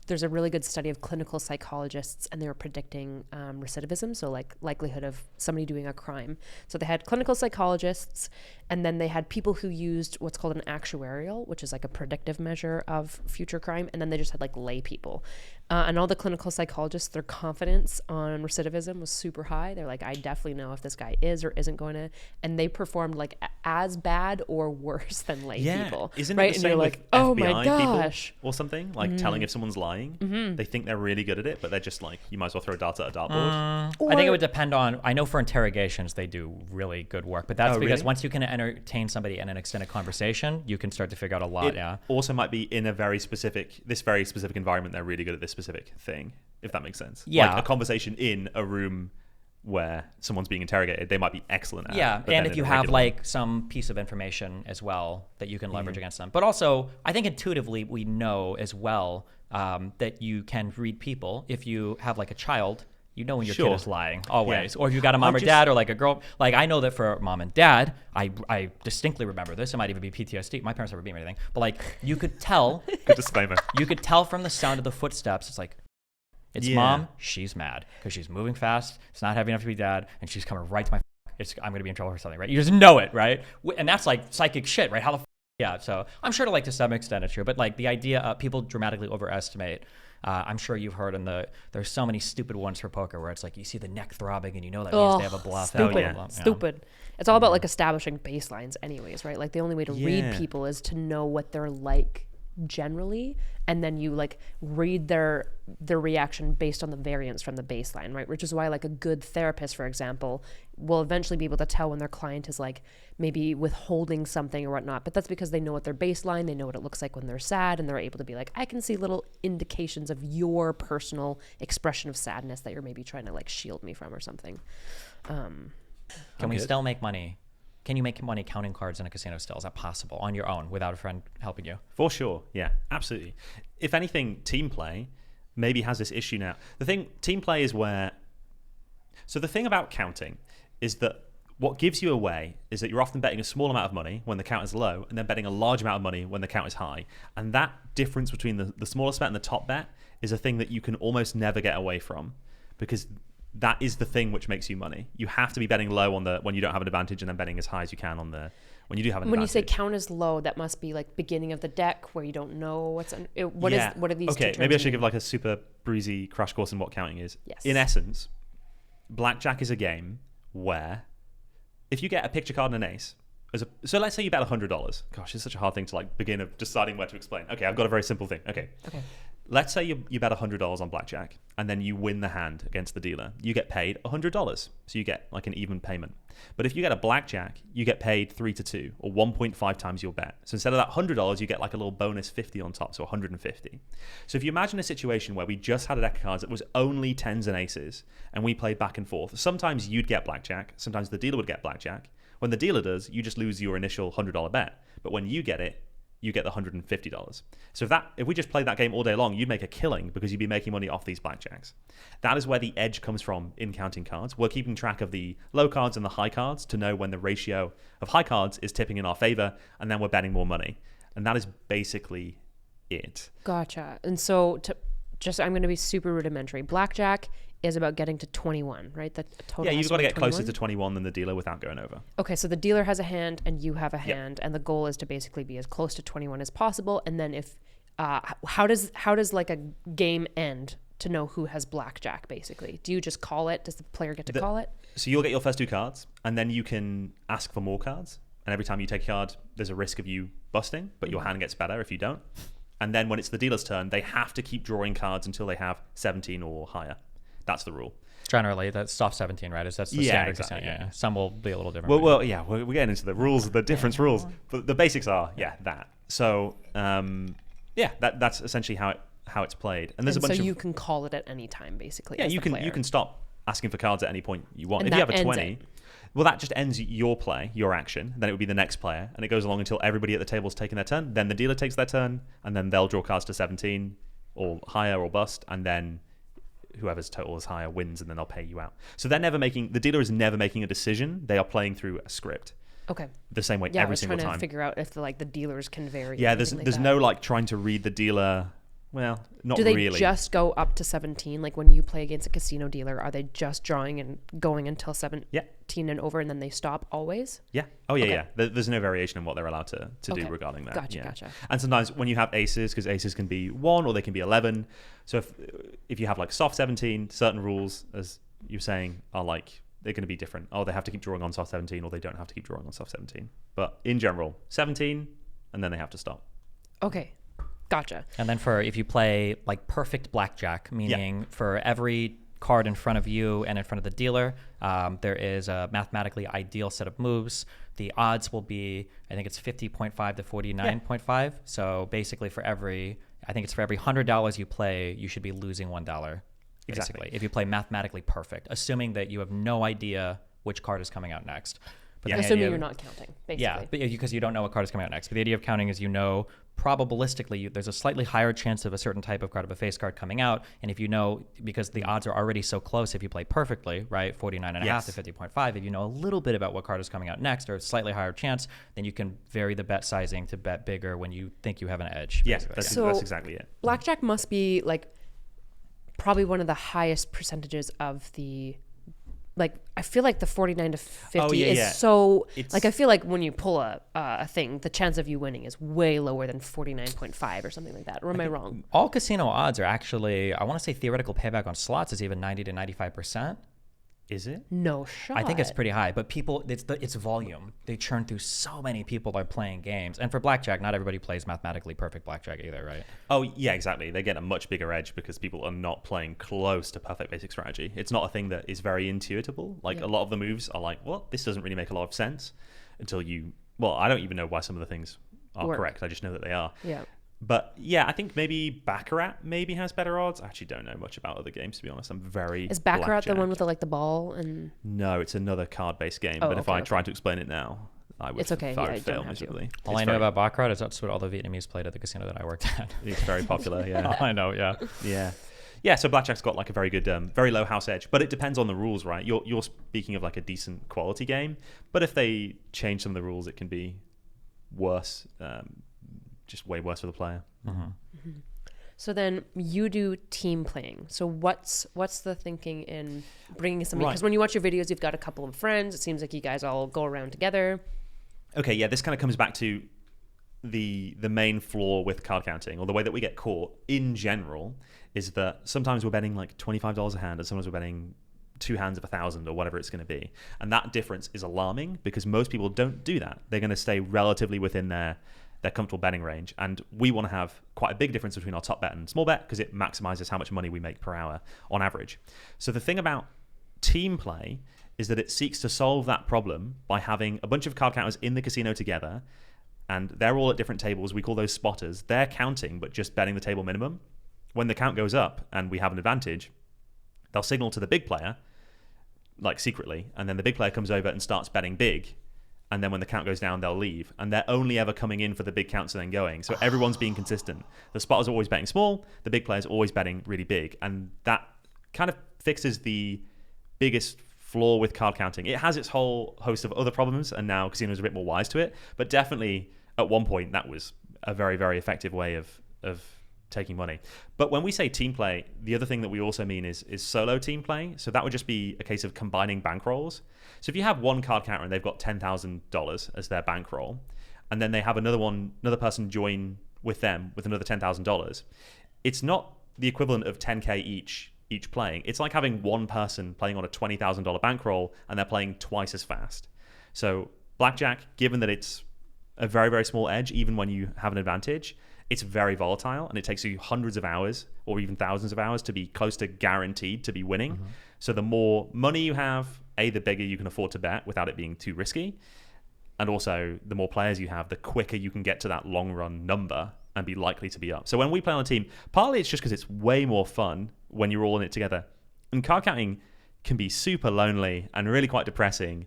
there's a really good study of clinical psychologists, and they were predicting recidivism, so like likelihood of somebody doing a crime. So they had clinical psychologists, and then they had people who used what's called an actuarial, which is like a predictive measure of future crime, and then they just had like lay people. And all the clinical psychologists, their confidence on recidivism was super high. guy. They're like, I definitely know if this guy is or isn't going to, and they performed like as bad or worse than lay people. Isn't right? it the And same you're with like, oh FBI my gosh, people or something? Like telling if someone's lying. They think they're really good at it, but they're just like, you might as well throw darts at a dartboard. I think it would depend on. I know for interrogations they do really good work, but that's because once you can entertain somebody in an extended conversation, you can start to figure out a lot. It also might be in a very specific environment. They're really good at this specific thing, if that makes sense. Yeah, like a conversation in a room where someone's being interrogated, they might be excellent at. Yeah, but and if you have regular like some piece of information as well that you can leverage against them. But also, I think intuitively we know as well that you can read people. If you have like a child, you know when your kid is lying always. Or if you got a mom or dad or like a girl. Like I know that for mom and dad, I distinctly remember this. It might even be PTSD. My parents never beat me or anything. But like you could tell. Good disclaimer. You could tell from the sound of the footsteps. It's like, it's mom. She's mad because she's moving fast. It's not heavy enough to be dad, and she's coming right to my. I'm going to be in trouble for something, right? You just know it, right? And that's like psychic shit, right? How the yeah. So I'm sure to some extent it's true, but like the idea people dramatically overestimate. I'm sure you've heard there's so many stupid ones for poker where it's like you see the neck throbbing and you know that means they have a bluff. Stupid. It's all about like establishing baselines anyways, right? Like the only way to read people is to know what they're like generally, and then you like read their reaction based on the variance from the baseline, right? Which is why like a good therapist, for example, will eventually be able to tell when their client is like maybe withholding something or whatnot, but that's because they know what their baseline, they know what it looks like when they're sad, and they're able to be like, I can see little indications of your personal expression of sadness that you're maybe trying to like shield me from or something. Can we still make money? Can you make money counting cards in a casino still? Is that possible on your own without a friend helping you? For sure. Yeah, absolutely. If anything, team play maybe has this issue now. Team play is where... So the thing about counting is that what gives you away is that you're often betting a small amount of money when the count is low and then betting a large amount of money when the count is high. And that difference between the smallest bet and the top bet is a thing that you can almost never get away from, because that is the thing which makes you money. You have to be betting low when you don't have an advantage, and then betting as high as you can when you do have an advantage. When you say count is low, that must be like beginning of the deck where you don't know what are these two terms maybe I should mean? give like a super breezy crash course in what counting is. Yes. In essence, blackjack is a game where if you get a picture card and an ace, so let's say you bet $100. Gosh, it's such a hard thing to like begin of deciding where to explain. Okay, I've got a very simple thing. Okay. Let's say you bet $100 on blackjack and then you win the hand against the dealer. You get paid $100. So you get like an even payment. But if you get a blackjack, you get paid 3 to 2 or 1.5 times your bet. So instead of that $100, you get like a little bonus 50 on top, so 150. So if you imagine a situation where we just had a deck of cards that was only tens and aces and we played back and forth, sometimes you'd get blackjack, sometimes the dealer would get blackjack. When the dealer does, you just lose your initial $100 bet. But when you get it, you get the $150. So if we just played that game all day long, you'd make a killing because you'd be making money off these blackjacks. That is where the edge comes from in counting cards. We're keeping track of the low cards and the high cards to know when the ratio of high cards is tipping in our favor, and then we're betting more money. And that is basically it. Gotcha. And so I'm going to be super rudimentary. Blackjack is about getting to 21, right? The total. Yeah, you've got to get 21? closer to 21 than the dealer without going over. Okay, so the dealer has a hand and you have a hand, and the goal is to basically be as close to 21 as possible. And then if how does like a game end to know who has blackjack? Basically, do you just call it? Does the player get to call it? So you'll get your first 2 cards, and then you can ask for more cards. And every time you take a card, there's a risk of you busting, but your hand gets better if you don't. And then when it's the dealer's turn, they have to keep drawing cards until they have 17 or higher. That's the rule. Generally, that's soft 17, right? That's the standard. Exactly. Yeah. Some will be a little different. Well, yeah, we're getting into the rules, the difference rules. But the basics are, that. So, that's essentially how it's played. And there's a bunch so of... you can call it at any time, basically. Yeah, as you the player. can stop asking for cards at any point you want. And if you have a 20... it. Well, that just ends your play, your action. Then it would be the next player. And it goes along until everybody at the table's taken their turn. Then the dealer takes their turn. And then they'll draw cards to 17 or higher or bust. And then whoever's total is higher wins, and then they'll pay you out. So the dealer is never making a decision. They are playing through a script. Okay. The same way every single time. Yeah, we're trying to figure out if the dealers can vary. Yeah, there's no like trying to read the dealer. Well, not really. really. Do they just go up to 17? Like when you play against a casino dealer, are they just drawing and going until 17 and over, and then they stop always? Yeah. Oh, yeah, yeah. There's no variation in what they're allowed to do regarding that. Gotcha. And sometimes when you have aces, because aces can be 1 or they can be 11. So if you have like soft 17, certain rules as you're saying are like they're going to be different. Oh, they have to keep drawing on soft 17, or they don't have to keep drawing on soft 17. But in general, 17, and then they have to stop. Okay, gotcha. And then if you play like perfect blackjack, meaning for every card in front of you and in front of the dealer, there is a mathematically ideal set of moves. The odds will be, I think it's 50.5 to 49.5. So basically for every $100 you play, you should be losing $1. Basically, Exactly. if you play mathematically perfect, assuming that you have no idea which card is coming out next. But Yeah. the Assuming idea you're of- not counting, basically. Yeah, because you don't know what card is coming out next. But the idea of counting is, probabilistically, there's a slightly higher chance of a certain type of card, of a face card coming out. And if you know, because the odds are already so close, if you play perfectly, right, 49.5 Yes. to 50.5, if you know a little bit about what card is coming out next, or a slightly higher chance, then you can vary the bet sizing to bet bigger when you think you have an edge. Yes, basically. that's exactly it. Blackjack must be like probably one of the highest percentages of the, like, I feel like the 49 to 50 is so, like, I feel like when you pull a thing, the chance of you winning is way lower than 49.5 or something like that. Or am I wrong? All casino odds are actually, I want to say theoretical payback on slots is even 90 to 95%. Is it? No shot. I think it's pretty high, but people, it's volume. They churn through so many people by playing games. And for blackjack, not everybody plays mathematically perfect blackjack either, right? Oh, yeah, exactly. They get a much bigger edge because people are not playing close to perfect basic strategy. It's not a thing that is very intuitable. Like, a lot of the moves are like, well, this doesn't really make a lot of sense until I don't even know why some of the things are correct. I just know that they are. Yeah. But yeah, I think maybe Baccarat maybe has better odds. I actually don't know much about other games, to be honest. I'm very Is Baccarat blackjack. the one with the ball and? No, it's another card-based game. Oh, but if okay, I tried to explain it now, I would, It's okay, I yeah, would you don't fail have to. miserably. All I know about Baccarat is that's what all the Vietnamese played at the casino that I worked at. It's very popular, yeah. I know, yeah. Yeah, so blackjack's got like a very good, very low house edge, but it depends on the rules, right? You're speaking of like a decent quality game, but if they change some of the rules, it can be worse, just way worse for the player. So then you do team playing. So what's the thinking in bringing somebody? Because when you watch your videos, you've got a couple of friends. It seems like you guys all go around together. Okay, yeah, this kind of comes back to the main flaw with card counting, or the way that we get caught in general, is that sometimes we're betting like $25 a hand, and sometimes we're betting 2 hands of 1,000 or whatever it's going to be. And that difference is alarming because most people don't do that. They're going to stay relatively within their comfortable betting range. And we want to have quite a big difference between our top bet and small bet because it maximizes how much money we make per hour on average. So the thing about team play is that it seeks to solve that problem by having a bunch of card counters in the casino together, and they're all at different tables. We call those spotters. They're counting, but just betting the table minimum. When the count goes up and we have an advantage, they'll signal to the big player, like secretly, and then the big player comes over and starts betting big. And then when the count goes down, they'll leave. And they're only ever coming in for the big counts and then going. So everyone's being consistent. The spotters are always betting small. The big player's always betting really big. And that kind of fixes the biggest flaw with card counting. It has its whole host of other problems, and now casinos are a bit more wise to it. But definitely, at one point, that was a very, very effective way of taking money. But when we say team play, the other thing that we also mean is solo team play. So that would just be a case of combining bankrolls. So if you have one card counter and they've got $10,000 as their bankroll, and then they have another person join with them with another $10,000, it's not the equivalent of 10K each playing. It's like having one person playing on a $20,000 bankroll and they're playing twice as fast. So blackjack, given that it's a very, very small edge, even when you have an advantage, it's very volatile, and it takes you hundreds of hours or even thousands of hours to be close to guaranteed to be winning. So the more money you have, the bigger you can afford to bet without it being too risky. And also, the more players you have, the quicker you can get to that long run number and be likely to be up. So when we play on a team, partly it's just because it's way more fun when you're all in it together. And card counting can be super lonely and really quite depressing.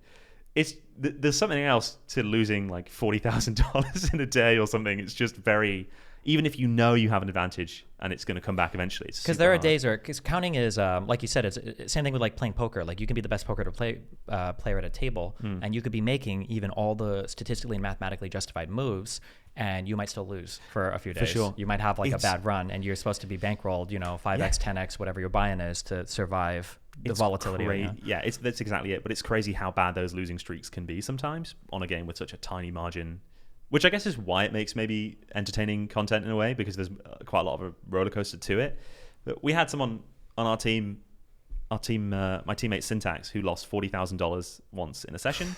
There's something else to losing like $40,000 in a day or something. It's just very, even if you know you have an advantage and it's going to come back eventually. Because there are days where, because counting is, like you said, it's same thing with like playing poker. Like you can be the best poker player at a table, and you could be making even all the statistically and mathematically justified moves, and you might still lose for a few days. For sure. You might have like a bad run, and you're supposed to be bankrolled, 5x, 10x, whatever your buy-in is to survive the volatility. Yeah, that's exactly it. But it's crazy how bad those losing streaks can be sometimes on a game with such a tiny margin, which I guess is why it makes maybe entertaining content in a way, because there's quite a lot of a roller coaster to it. But we had someone on our team my teammate Syntax, who lost $40,000 once in a session,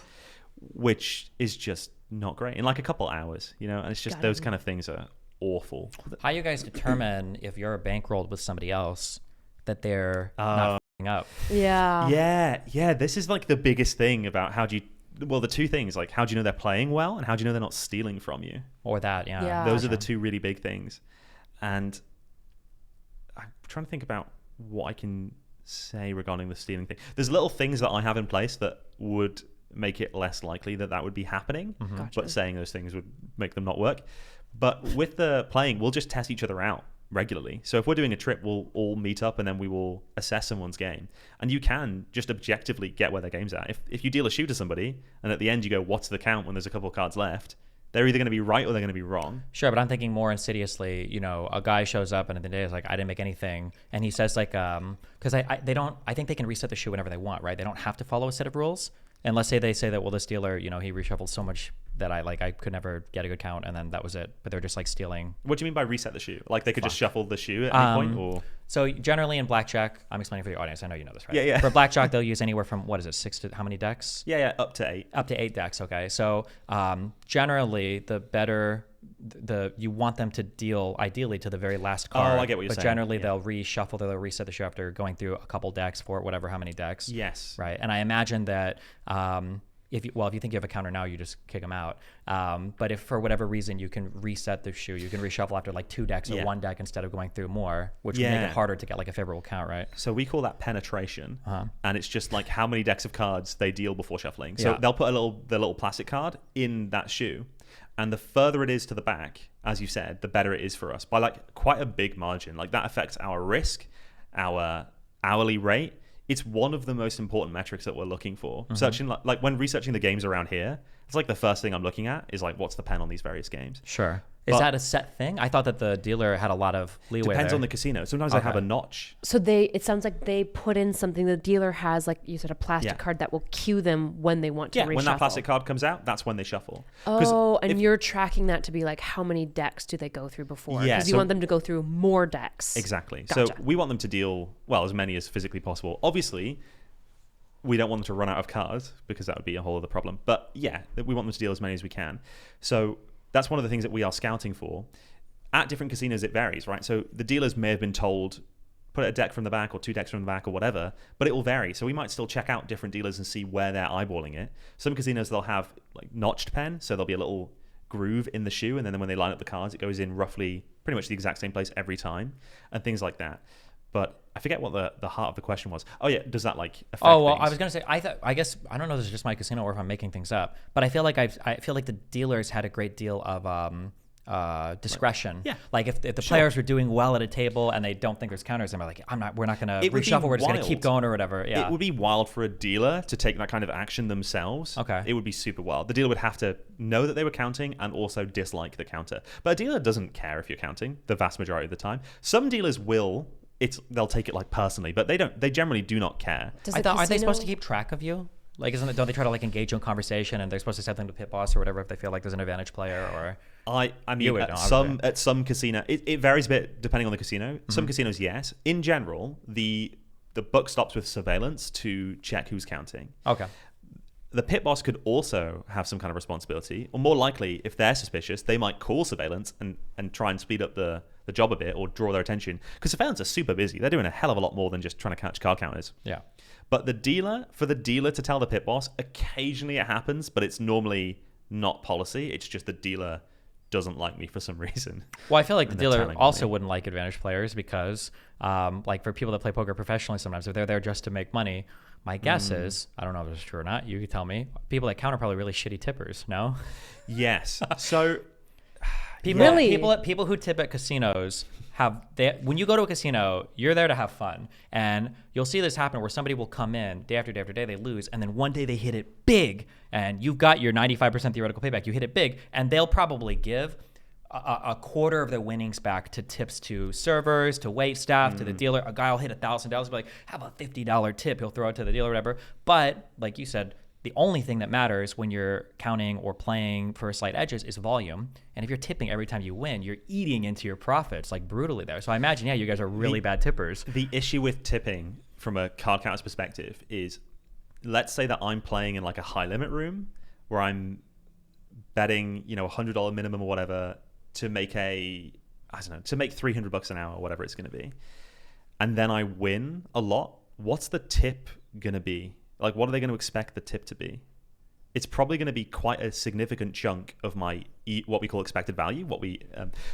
which is just not great in like a couple hours, and it's just those kind of things are awful. How you guys determine if you're bankrolled with somebody else that they're not f***ing up? Yeah. This is like the biggest thing about the two things, like how do you know they're playing well and how do you know they're not stealing from you? Or that, yeah. Those are the two really big things. And I'm trying to think about what I can say regarding the stealing thing. There's little things that I have in place that would make it less likely that would be happening, but saying those things would make them not work. But with the playing, we'll just test each other out regularly. So if we're doing a trip, we'll all meet up and then we will assess someone's game. And you can just objectively get where their game's at. If you deal a shoe to somebody and at the end you go, what's the count when there's a couple of cards left? They're either going to be right or they're going to be wrong. Sure, but I'm thinking more insidiously, a guy shows up and at the end of the day is like, I didn't make anything. And he says like, because I think they can reset the shoe whenever they want, right? They don't have to follow a set of rules. And let's say they say that, well, this dealer, he reshuffled so much that I could never get a good count, and then that was it. But they're just like stealing. What do you mean by reset the shoe? Like they could just shuffle the shoe at any point? Or? So generally in blackjack, I'm explaining for the audience. I know you know this, right? Yeah. For blackjack, they'll use anywhere from, 6 to how many decks? Yeah, up to 8. Up to 8 decks, okay. So generally, the better you want them to deal ideally to the very last card. Oh, I get what you're saying. But generally, they'll reshuffle, they'll reset the shoe after going through a couple decks for how many decks. Yes. Right. And I imagine that if you think you have a counter now, you just kick them out. But if for whatever reason you can reset the shoe, you can reshuffle after like 2 decks or 1 deck instead of going through more, which would make it harder to get like a favorable count, right? So we call that penetration, and it's just like how many decks of cards they deal before shuffling. So they'll put the little plastic card in that shoe, and the further it is to the back, as you said, the better it is for us by like quite a big margin. Like that affects our risk, our hourly rate. It's one of the most important metrics that we're looking for. Searching like when researching the games around here, it's like the first thing I'm looking at is like what's the pen on these various games. Sure. Is that a set thing? I thought that the dealer had a lot of leeway. Depends there. on the casino. Sometimes they have a notch. So it sounds like they put in something. The dealer has, like you said, a plastic card that will cue them when they want to reshuffle. When that plastic card comes out, that's when they shuffle. Oh, and you're tracking that to be like how many decks do they go through before? Because you want them to go through more decks. Exactly. Gotcha. So we want them to deal, as many as physically possible. Obviously, we don't want them to run out of cards because that would be a whole other problem. But yeah, we want them to deal as many as we can. So that's one of the things that we are scouting for. At different casinos, it varies, right? So the dealers may have been told, put a deck from the back or 2 decks from the back or whatever, but it will vary. So we might still check out different dealers and see where they're eyeballing it. Some casinos, they'll have like notched pen. So there'll be a little groove in the shoe. And then when they line up the cards, it goes in roughly pretty much the exact same place every time and things like that. But I forget what the heart of the question was. Oh yeah, does that like affect things? I was gonna say I guess I don't know if this is just my casino or if I'm making things up, but I feel like the dealers had a great deal of discretion. Right. Yeah. Like if the players were doing well at a table and they don't think there's counters, they're like, we're not gonna reshuffle, we're just gonna keep going or whatever. Yeah. It would be wild for a dealer to take that kind of action themselves. Okay. It would be super wild. The dealer would have to know that they were counting and also dislike the counter. But a dealer doesn't care if you're counting the vast majority of the time. Some dealers will. They'll take it like personally, but they don't. They generally do not care. Are they supposed to keep track of you? Like, don't they try to like engage in conversation and they're supposed to set them to pit boss or whatever if they feel like there's an advantage player or? I mean, at some casino, it varies a bit depending on the casino. Some casinos, yes. In general, the buck stops with surveillance to check who's counting. Okay. The pit boss could also have some kind of responsibility, or more likely, if they're suspicious, they might call surveillance and try and speed up the job a bit or draw their attention. Because surveillance are super busy. They're doing a hell of a lot more than just trying to catch card counters. Yeah. But for the dealer to tell the pit boss, occasionally it happens, but it's normally not policy. It's just the dealer doesn't like me for some reason. Well, I feel like the dealer also wouldn't like advantage players because, like for people that play poker professionally, sometimes if they're there just to make money, my guess is, I don't know if it's true or not, you can tell me, people that count are probably really shitty tippers, no? Yes. So people who tip at casinos when you go to a casino, you're there to have fun. And you'll see this happen where somebody will come in day after day after day, they lose, and then one day they hit it big, and you've got your 95% theoretical payback. You hit it big, and they'll probably give a quarter of their winnings back to tips to servers, to wait staff, to the dealer. A guy will hit $1,000, be like, have a $50 tip. He'll throw it to the dealer or whatever. But like you said, the only thing that matters when you're counting or playing for slight edges is volume. And if you're tipping every time you win, you're eating into your profits like brutally there. So I imagine, you guys are really bad tippers. The issue with tipping from a card counter's perspective is, let's say that I'm playing in like a high limit room where I'm betting, $100 minimum or whatever to make $300 an hour or whatever it's going to be. And then I win a lot. What's the tip going to be? Like, what are they going to expect the tip to be? It's probably going to be quite a significant chunk of my what we call expected value.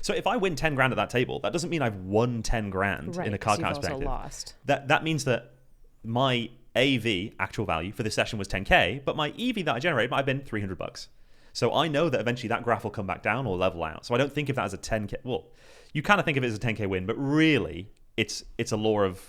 So if I win 10 grand at that table, that doesn't mean I've won 10 grand in a card count perspective. Lost. That means that my AV, actual value, for this session was 10K, but my EV that I generated might have been $300. So I know that eventually that graph will come back down or level out. So I don't think of that as a 10K. Well, you kind of think of it as a 10K win, but really it's a law of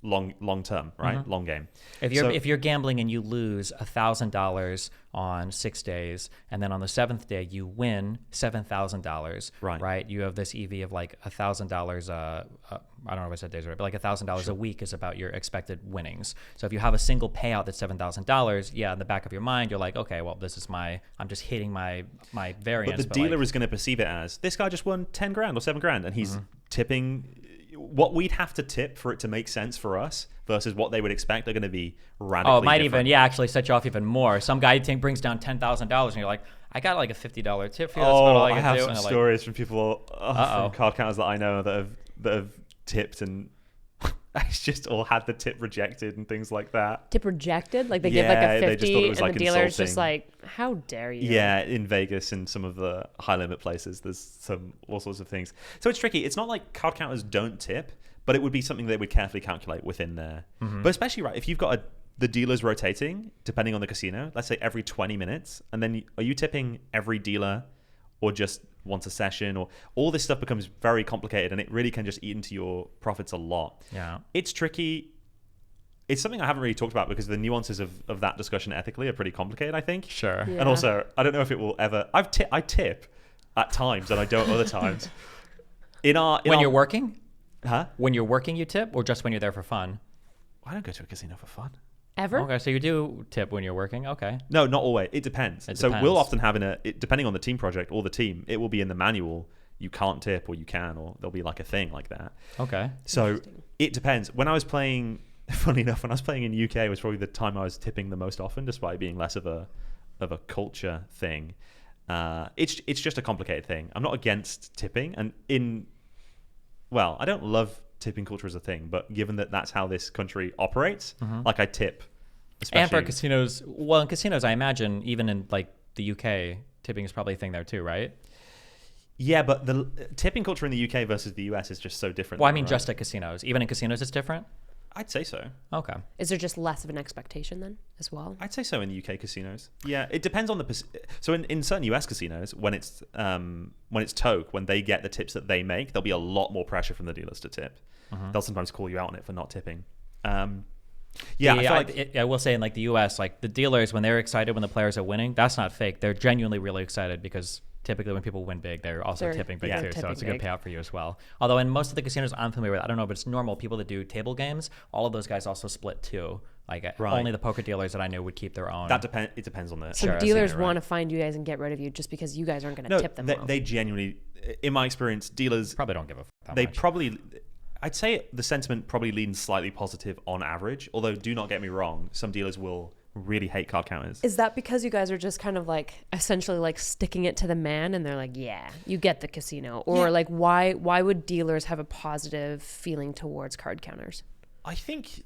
long term, right? Mm-hmm. Long game. If you're gambling and you lose $1,000 on 6 days, and then on the 7th day you win $7,000, right? You have this EV of like $1,000. I don't know if I said days right, but like $1,000 a week is about your expected winnings. So if you have a single payout that's $7,000, in the back of your mind you're like, okay, well this is I'm just hitting my variance. But the dealer is going to perceive it as, this guy just won 10 grand or 7 grand, and he's tipping. What we'd have to tip for it to make sense for us versus what they would expect are going to be radically it might different. even actually set you off even more. Some guy brings down $10,000 and you're like, I got like a $50 tip for you. That's about all I can have do. some stories from people from card counters that I know that have tipped and it's just all had the tip rejected and things like that. Tip rejected? Like they give like a 50 they just thought it was and like the dealer's insulting. just like, how dare you? Yeah, in Vegas and some of the high limit places, there's all sorts of things. So it's tricky. It's not like card counters don't tip, but it would be something they would carefully calculate within there. Mm-hmm. But especially, if you've got the dealers rotating, depending on the casino, let's say every 20 minutes, and then are you tipping every dealer or just once a session, or all this stuff becomes very complicated and it really can just eat into your profits a lot. Yeah. It's tricky. It's something I haven't really talked about because the nuances of that discussion ethically are pretty complicated, I think. Sure. Yeah. And also, I don't know if it will ever... I tip at times and I don't other times. When you're working? Huh? When you're working, you tip, or just when you're there for fun? I don't go to a casino for fun. Ever? Okay, so you do tip when you're working. Okay. No, not always. It depends. We'll often have depending on the team project or the team, it will be in the manual. You can't tip, or you can, or there'll be like a thing like that. Okay. So it depends. When I was playing, funny enough, when I was playing in UK, it was probably the time I was tipping the most often, despite being less of a culture thing. It's just a complicated thing. I'm not against tipping, and I don't love tipping culture as a thing, but given that that's how this country operates, like I tip. And for casinos, in casinos, I imagine even in like the UK, tipping is probably a thing there too, right? Yeah, but the tipping culture in the UK versus the US is just so different. Well, I mean, just at casinos. Even in casinos, it's different? I'd say so. Okay. Is there just less of an expectation then as well? I'd say so in UK casinos. Yeah, it depends on so in certain US casinos, when it's toke, when they get the tips that they make, there'll be a lot more pressure from the dealers to tip. They'll sometimes call you out on it for not tipping. I will say in like the US, like the dealers, when they're excited when the players are winning, that's not fake. They're genuinely really excited because typically when people win big, they're also tipping big too. So it's a good payout for you as well. Although in most of the casinos I'm familiar with, I don't know, but it's normal. People that do table games, all of those guys also split too. Like only the poker dealers that I know would keep their own. It depends on the. So dealers want to find you guys and get rid of you just because you guys aren't going to tip them. They genuinely, in my experience, dealers probably don't give a fuck. They probably. I'd say the sentiment probably leans slightly positive on average, although do not get me wrong, some dealers will really hate card counters. Is that because you guys are just kind of like essentially like sticking it to the man and they're like, yeah, you get the casino? Or like why would dealers have a positive feeling towards card counters? I think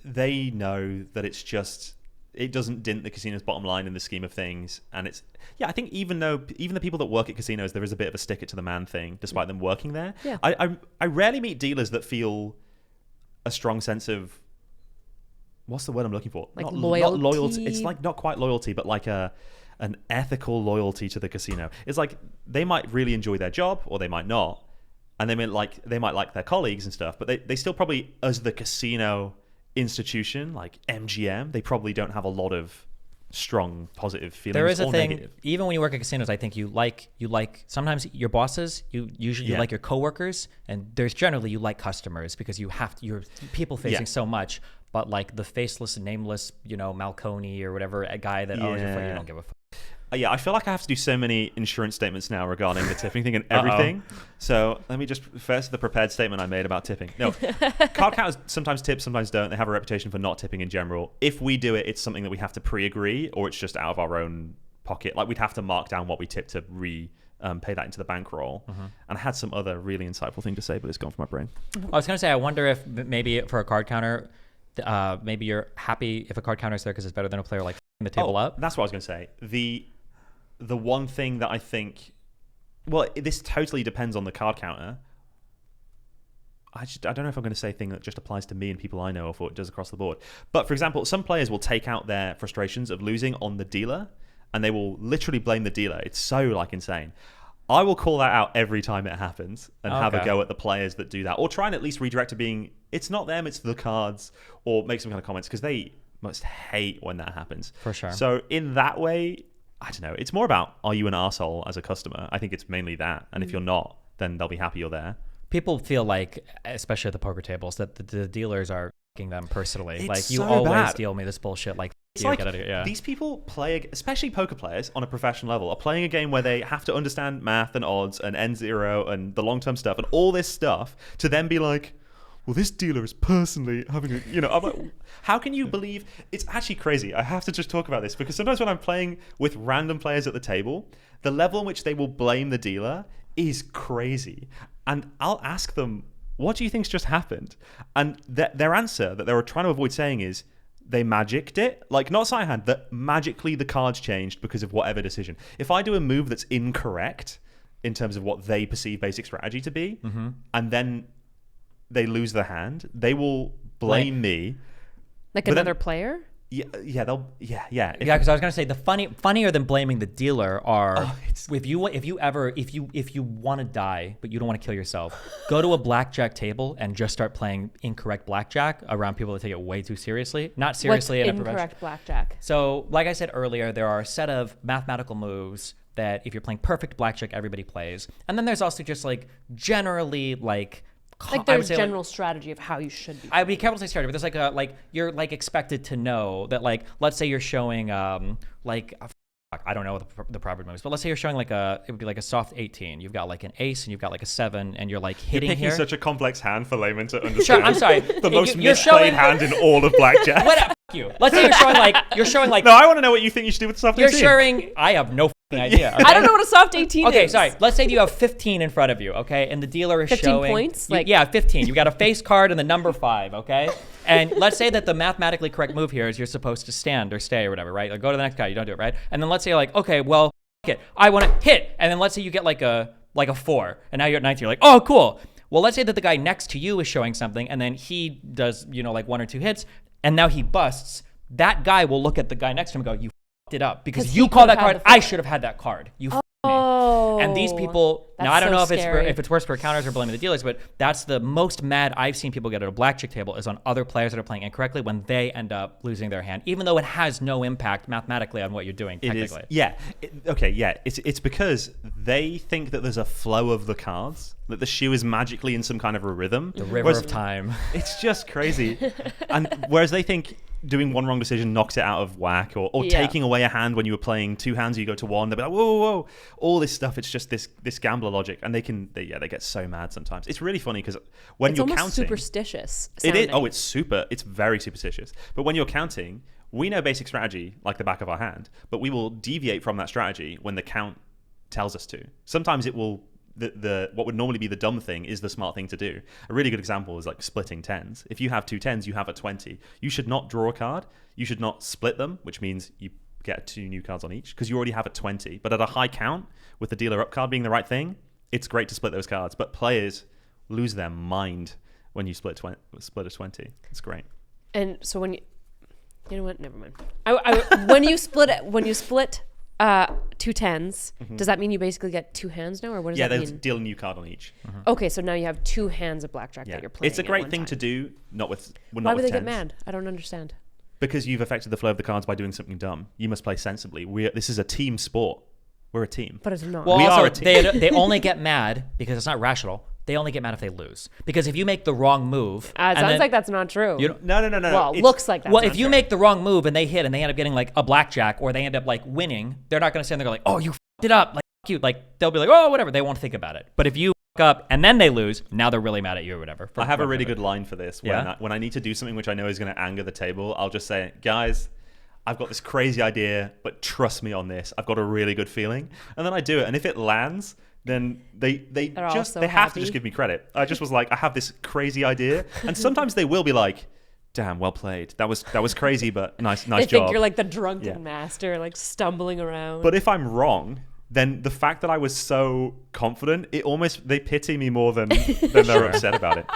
they know that it doesn't dent the casino's bottom line in the scheme of things. And I think even the people that work at casinos, there is a bit of a stick it to the man thing, despite them working there. Yeah. I rarely meet dealers that feel a strong sense of, what's the word I'm looking for? Like not loyalty. Not loyalty. It's like not quite loyalty, but like an ethical loyalty to the casino. It's like they might really enjoy their job or they might not. And they might like their colleagues and stuff, but they still probably, as the casino institution, like MGM, they probably don't have a lot of strong positive feelings. There is a thing, negative. Even when you work at casinos, I think you like sometimes your bosses, you like your coworkers, and there's generally you like customers because you're people facing so much. but like the faceless, nameless, Malconey or whatever, a guy that owns your foot, you don't give a fuck. Yeah, I feel like I have to do so many insurance statements now regarding the tipping thing and everything. So let me just first the prepared statement I made about tipping. No, card counters sometimes tip, sometimes don't. They have a reputation for not tipping in general. If we do it, it's something that we have to pre-agree, or it's just out of our own pocket. Like we'd have to mark down what we tip to pay that into the bankroll. And I had some other really insightful thing to say, but it's gone from my brain. I was going to say, I wonder if maybe for a card counter, maybe you're happy if a card counter is there because it's better than a player like the table up. That's what I was going to say. The one thing that I think, well, this totally depends on the card counter. I don't know if I'm going to say a thing that just applies to me and people I know, or if it does across the board. But for example, some players will take out their frustrations of losing on the dealer, and they will literally blame the dealer. It's so insane. I will call that out every time it happens and have a go at the players that do that, or try and at least redirect to being, it's not them, it's the cards, or make some kind of comments, because they must hate when that happens. For sure. So in that way, I don't know. It's more about, are you an arsehole as a customer? I think it's mainly that. And if you're not, then they'll be happy you're there. People feel like, especially at the poker tables, that the dealers are f***ing them personally. It's like, you so always bad. deal me this bullshit. Like, It's you like get out of here. Yeah. These people play, especially poker players on a professional level, are playing a game where they have to understand math and odds and N0 and the long-term stuff and all this stuff to then be like, well, this dealer is personally having a, I'm like, how can you believe? It's actually crazy. I have to just talk about this because sometimes when I'm playing with random players at the table, the level in which they will blame the dealer is crazy. And I'll ask them, what do you think's just happened? And their answer that they were trying to avoid saying is, they magicked it. Like, not sleight of hand, that magically the cards changed because of whatever decision. If I do a move that's incorrect in terms of what they perceive basic strategy to be, and then they lose the hand, they will blame me. Like another player? Yeah. Because I was gonna say the funnier than blaming the dealer are if you want to die but you don't want to kill yourself, go to a blackjack table and just start playing incorrect blackjack around people that take it way too seriously. Not seriously. What's in a incorrect blackjack? So, like I said earlier, there are a set of mathematical moves that if you're playing perfect blackjack, everybody plays, and then there's also just generally there's general strategy of how you should be. I'd be careful to say strategy, but there's you're expected to know that let's say you're showing I don't know the proper moves, but let's say you're showing it would be like a soft 18. You've got an ace and you've got a 7, and you're hitting You're picking here. such a complex hand for laymen to understand. Sure, I'm sorry. The most misplayed hand in all of blackjack. What up, you? Let's say you're showing No, I want to know what you think you should do with the soft 18. You're showing. I have no idea. Okay? I don't know what a soft 18 is. Okay, sorry. Let's say you have 15 in front of you, okay? And the dealer is 15 showing... points? 15. You got a face card and the number 5, okay? And let's say that the mathematically correct move here is you're supposed to stand or stay or whatever, right? Go to the next guy. You don't do it, right? And then let's say okay, well, f*** it. I want to hit. And then let's say you get a 4. And now you're at 19. You're like, oh, cool. Well, let's say that the guy next to you is showing something and then he does, 1 or 2 hits and now he busts. That guy will look at the guy next to him and go, you f***ed it up because you called that card. I should have had that card. You f***ed me. And these people, now I don't know if it's worse for counters or blaming the dealers, but that's the most mad I've seen people get at a blackjack table is on other players that are playing incorrectly when they end up losing their hand, even though it has no impact mathematically on what you're doing technically. It's because they think that there's a flow of the cards, that the shoe is magically in some kind of a rhythm. The river of time. It's just crazy. And whereas they think doing one wrong decision knocks it out of whack, or taking away a hand when you were playing 2 hands, you go to 1, they'll be like, whoa, all this stuff. It's just this gambler logic, and they get so mad sometimes. It's really funny because when you're counting, it's almost superstitious sounding. It is. It's very superstitious. But when you're counting, we know basic strategy like the back of our hand, but we will deviate from that strategy when the count tells us to. Sometimes it will. What would normally be the dumb thing is the smart thing to do. A really good example is splitting 10s. If you have 2 10s, you have a 20. You should not draw a card. You should not split them, which means you get 2 new cards on each because you already have a 20. But at a high count, with the dealer up card being the right thing, it's great to split those cards. But players lose their mind when you split a 20. It's great. And so when you know what? Never mind. When you split 2 10s, does that mean you basically get 2 hands now, or what does that mean? Yeah, they deal a new card on each. Okay, so now you have 2 hands of blackjack that you're playing. It's a great thing to do, not with Why would they 10s. get mad? I don't understand. Because you've affected the flow of the cards by doing something dumb. You must play sensibly. This is a team sport. We're a team. But it's not. Well, we also, are a team. They only get mad because it's not rational. they only get mad if they lose. Because if you make the wrong move, It and sounds then- like that's not true. No. Well, It's- looks like that. well, if you make the wrong move and they hit and they end up getting like a blackjack or they end up like winning, they're not going to stand there like, oh, you f***ed it up, like f*** you. Like they'll be like, oh, whatever. They won't think about it. But if you f*** up and then they lose, now they're really mad at you or whatever. I have a really good line for this. Yeah? When I need to do something which I know is going to anger the table, I'll just say, guys, I've got this crazy idea, but trust me on this. I've got a really good feeling. And then I do it. And if it lands, then they have to happy. just give me credit. I just was like, I have this crazy idea. And sometimes they will be like, damn, well played. That was crazy, but nice They job. think you're like the drunken Yeah. master, like stumbling around. But if I'm wrong, then the fact that I was so confident, they pity me more than they're upset about it.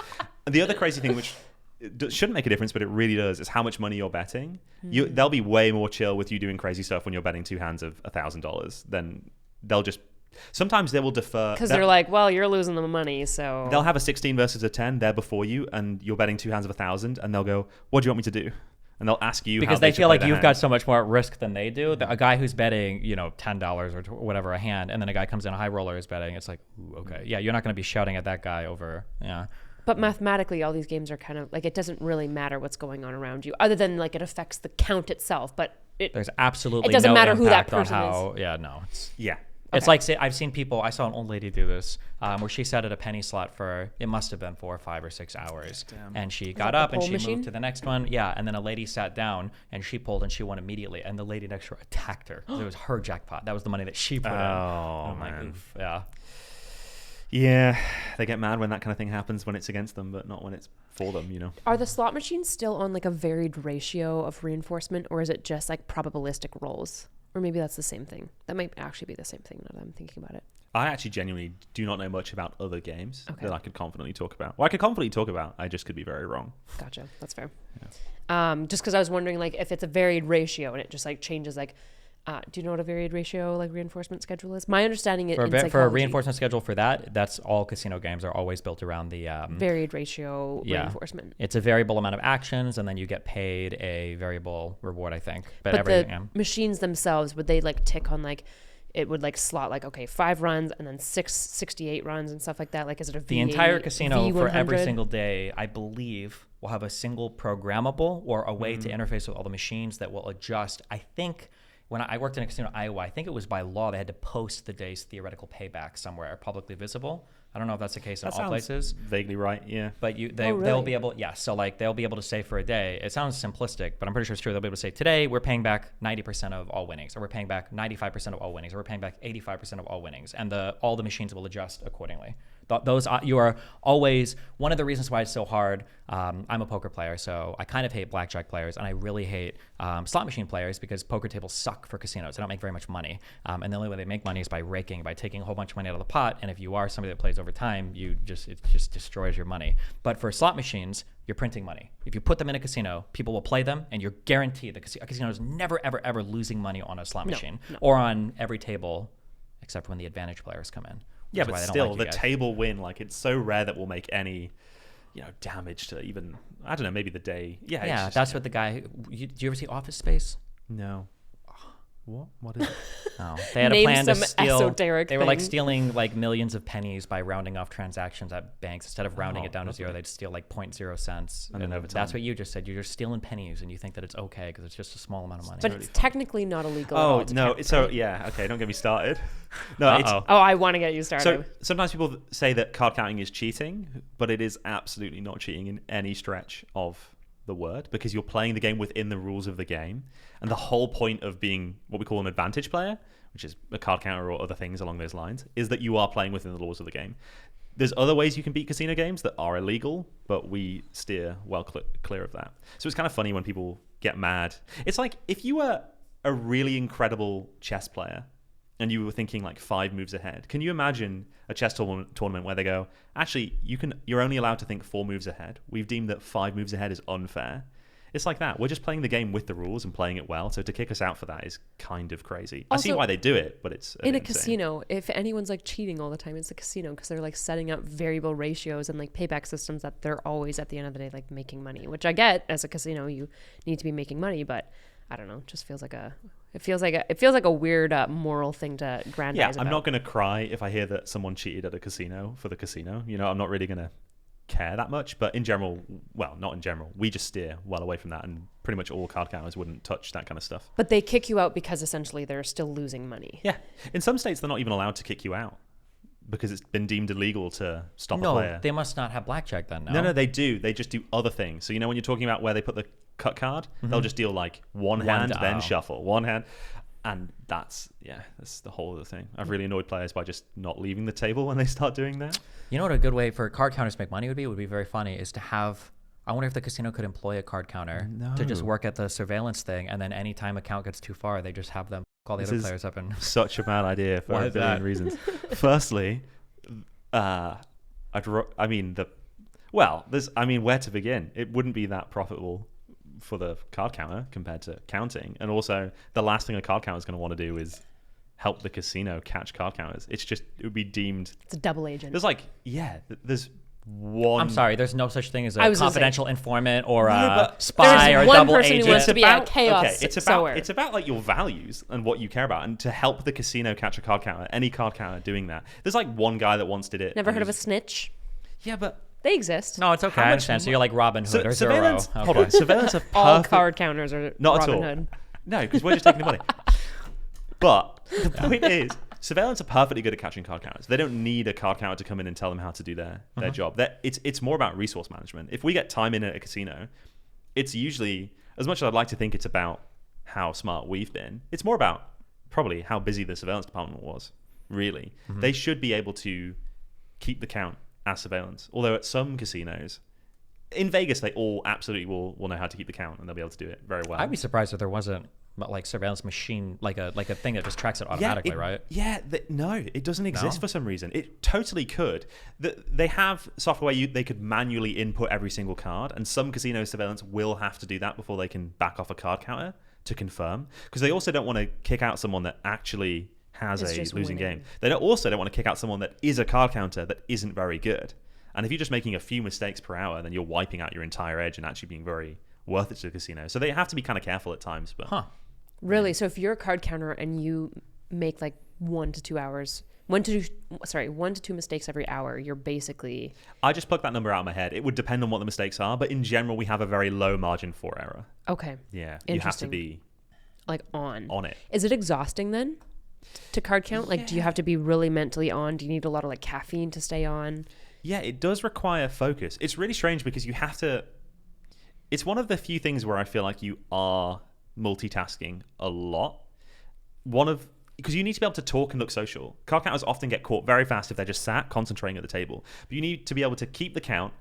And the other crazy thing, which shouldn't make a difference, but it really does, is how much money you're betting. They'll be way more chill with you doing crazy stuff when you're betting 2 hands of $1,000 than they'll just. Sometimes they will defer because they're like, well, you're losing the money, so they'll have a 16 versus a 10 there before you, and you're betting 2 hands of 1,000, and they'll go, "What do you want me to do?" And they'll ask you because how they should feel play like their you've hand. got so much more at risk than they do. A guy who's betting, $10 or whatever a hand, and then a guy comes in, a high roller is betting. It's like, ooh, okay, yeah, you're not going to be shouting at that guy over, yeah. But mathematically, all these games are kind of like, it doesn't really matter what's going on around you, other than like it affects the count itself. But There's absolutely it doesn't no matter who that impact on person how, yeah, no. Yeah. It's like, I've seen people, I saw an old lady do this, where she sat at a penny slot for, it must have been 4 or 5 or 6 hours. Damn. And she that got the up and pole she machine? moved to the next one. Yeah. And then a lady sat down and she pulled and she won immediately. And the lady next to her attacked her. It was her jackpot. That was the money that she put in. Oh, I'm like, man. oof, yeah. Yeah, they get mad when that kind of thing happens when it's against them, but not when it's for them. are the slot machines still on like a varied ratio of reinforcement, or is it just like probabilistic rolls? Or maybe that's the same thing. That might actually be the same thing now that I'm thinking about it. I actually genuinely do not know much about other games Okay. that I could confidently talk about. Well, I could confidently talk about. I just could be very wrong. Gotcha. That's fair. Just because I was wondering, like, if it's a varied ratio and it just like changes, like, do you know what a varied ratio like reinforcement schedule is? My understanding in For a psychology, reinforcement schedule for that's all casino games are always built around the varied ratio yeah. reinforcement. It's a variable amount of actions, and then you get paid a variable reward, I think. But everything, the machines themselves, would they like tick on like, it would like slot like, okay, 5 runs and then 68 runs and stuff like that? Like, is it a the entire casino for every V100? single day, I believe, will have a single programmable or a way to interface with all the machines that will adjust. I think when I worked in a casino in Iowa, I think it was by law they had to post the day's theoretical payback somewhere publicly visible. I don't know if that's the case in That all sounds places. vaguely right, yeah. But really? they'll be able, yeah. So like they'll be able to say for a day. It sounds simplistic, but I'm pretty sure it's true. They'll be able to say today we're paying back 90% of all winnings, or we're paying back 95% of all winnings, or we're paying back 85% of all winnings, and all the machines will adjust accordingly. Those you are always one of the reasons why it's so hard. I'm a poker player, so I kind of hate blackjack players, and I really hate slot machine players because poker tables suck for casinos. They don't make very much money, and the only way they make money is by raking, by taking a whole bunch of money out of the pot. And if you are somebody that plays over time, it just destroys your money. But for slot machines, you're printing money. If you put them in a casino, people will play them, and you're guaranteed a casino is never, ever, ever losing money on a slot machine or on every table, except when the advantage players come in. Yeah, That's but why they don't still, like you the guys. table win, like, it's so rare that we'll make any, damage to even, I don't know, maybe the day. Yeah, it's Yeah, just, that's what the guy. Do you ever see Office Space? No. What is it? No, they had a Name plan to some steal. esoteric They were like thing. stealing like millions of pennies by rounding off transactions at banks. Instead of rounding Oh, it down to lovely. zero, they'd steal like 0.0 cents. And then over that's time. what you just said. You're just stealing pennies, and you think that it's okay because it's just a small amount of money. But it's technically not illegal. at all Oh, to no. count, So, right? yeah, okay, don't get me started. No, it's. Uh-oh. Oh, I want to get you started. So sometimes people say that card counting is cheating, but it is absolutely not cheating in any stretch of the word, because you're playing the game within the rules of the game. And the whole point of being what we call an advantage player, which is a card counter or other things along those lines, is that you are playing within the laws of the game. There's other ways you can beat casino games that are illegal, but we steer well clear of that. So it's kind of funny when people get mad. It's like if you were a really incredible chess player and you were thinking like 5 moves ahead, can you imagine a chess tournament where they go, actually, you're only allowed to think 4 moves ahead. We've deemed that 5 moves ahead is unfair. It's like that. We're just playing the game with the rules and playing it well. So to kick us out for that is kind of crazy. I see Also, why they do it, but it's in a insane. casino, if anyone's like cheating all the time, it's a casino because they're like setting up variable ratios and like payback systems that they're always at the end of the day like making money, which I get as a casino, you need to be making money, but I don't know. It just feels like it feels like a weird moral thing to grandize Yeah, about. I'm not going to cry if I hear that someone cheated at a casino for the casino. You know, I'm not really going to care that much. But in general, well, not in general, we just steer well away from that, and pretty much all card counters wouldn't touch that kind of stuff. But they kick you out because essentially they're still losing money. Yeah, in some states they're not even allowed to kick you out because it's been deemed illegal to stop a player. No, they must not have blackjack then. No, they do. They just do other things. So you know when you're talking about where they put the cut card, they'll just deal like one hand, then shuffle, one hand. And that's the whole other thing. I've really annoyed players by just not leaving the table when they start doing that. You know what a good way for card counters to make money would be? It would be very funny is to have, I wonder if the casino could employ a card counter to just work at the surveillance thing, and then anytime a count gets too far, they just have them call the other players up and... Such a bad idea for a billion reasons. Firstly, where to begin? It wouldn't be that profitable for the card counter compared to counting, and also the last thing a card counter is going to want to do is help the casino catch card counters. It would be deemed, it's a double agent. There's one. I'm sorry, there's no such thing as a confidential informant or a spy or a one double person agent. who wants to be a chaos. Okay, it's about like your values and what you care about, and to help the casino catch a card counter, any card counter doing that. There's like one guy that once did it. Never heard of a snitch? Yeah, but they exist. No, it's okay. I understand. So you're like Robin Hood or surveillance. Zorro. Okay. Hold on, surveillance of all card counters are not Robin at all. Hood. No, because we're just taking the money. But the point is, surveillance are perfectly good at catching card counters. They don't need a card counter to come in and tell them how to do their job. It's more about resource management. If we get time in at a casino, it's usually, as much as I'd like to think it's about how smart we've been, it's more about probably how busy the surveillance department was, really. They should be able to keep the count as surveillance. Although at some casinos, in Vegas, they all absolutely will know how to keep the count, and they'll be able to do it very well. I'd be surprised if there wasn't like surveillance machine, like a thing that just tracks it automatically, right? Yeah, no, it doesn't exist for some reason. It totally could. They have software they could manually input every single card, and some casino surveillance will have to do that before they can back off a card counter to confirm, because they also don't want to kick out someone that actually has a losing game. They also don't want to kick out someone that is a card counter that isn't very good. And if you're just making a few mistakes per hour, then you're wiping out your entire edge and actually being very worth it to the casino. So they have to be kind of careful at times. But Really? So if you're a card counter and you make like 1 to 2 mistakes every hour, you're basically... I just plucked that number out of my head. It would depend on what the mistakes are, but in general, we have a very low margin for error. Okay. Yeah. You have to be... like on it. Is it exhausting then to card count? Like, do you have to be really mentally on? Do you need a lot of like caffeine to stay on? Yeah, it does require focus. It's really strange because you have to... It's one of the few things where I feel like you are multitasking a lot. Because you need to be able to talk and look social. Card counters often get caught very fast if they're just sat concentrating at the table. But you need to be able to keep the count,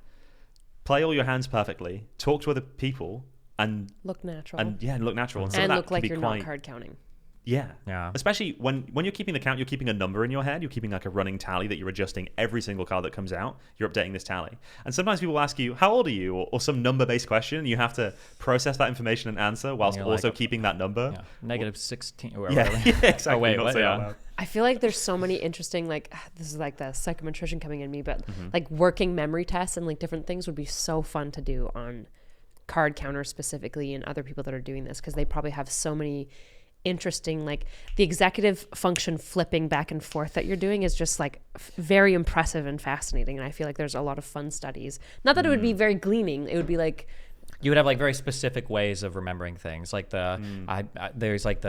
play all your hands perfectly, talk to other people, and look natural. And look natural. And look like you're not card counting. Yeah. Especially when you're keeping the count, you're keeping a number in your head. You're keeping like a running tally that you're adjusting every single card that comes out. You're updating this tally. And sometimes people ask you, how old are you? Or some number-based question. And you have to process that information and answer whilst also keeping that number. Yeah. Negative 16 or whatever. Yeah, exactly. Oh, wait, what? Yeah. I feel like there's so many interesting, like, this is like the psychometrician coming in me, but like working memory tests and like different things would be so fun to do on card counters specifically and other people that are doing this, because they probably have so many interesting, like the executive function flipping back and forth that you're doing is just like very impressive and fascinating. And I feel like there's a lot of fun studies. Not that it would be very gleaning. It would be like, you would have like very specific ways of remembering things. Like there's like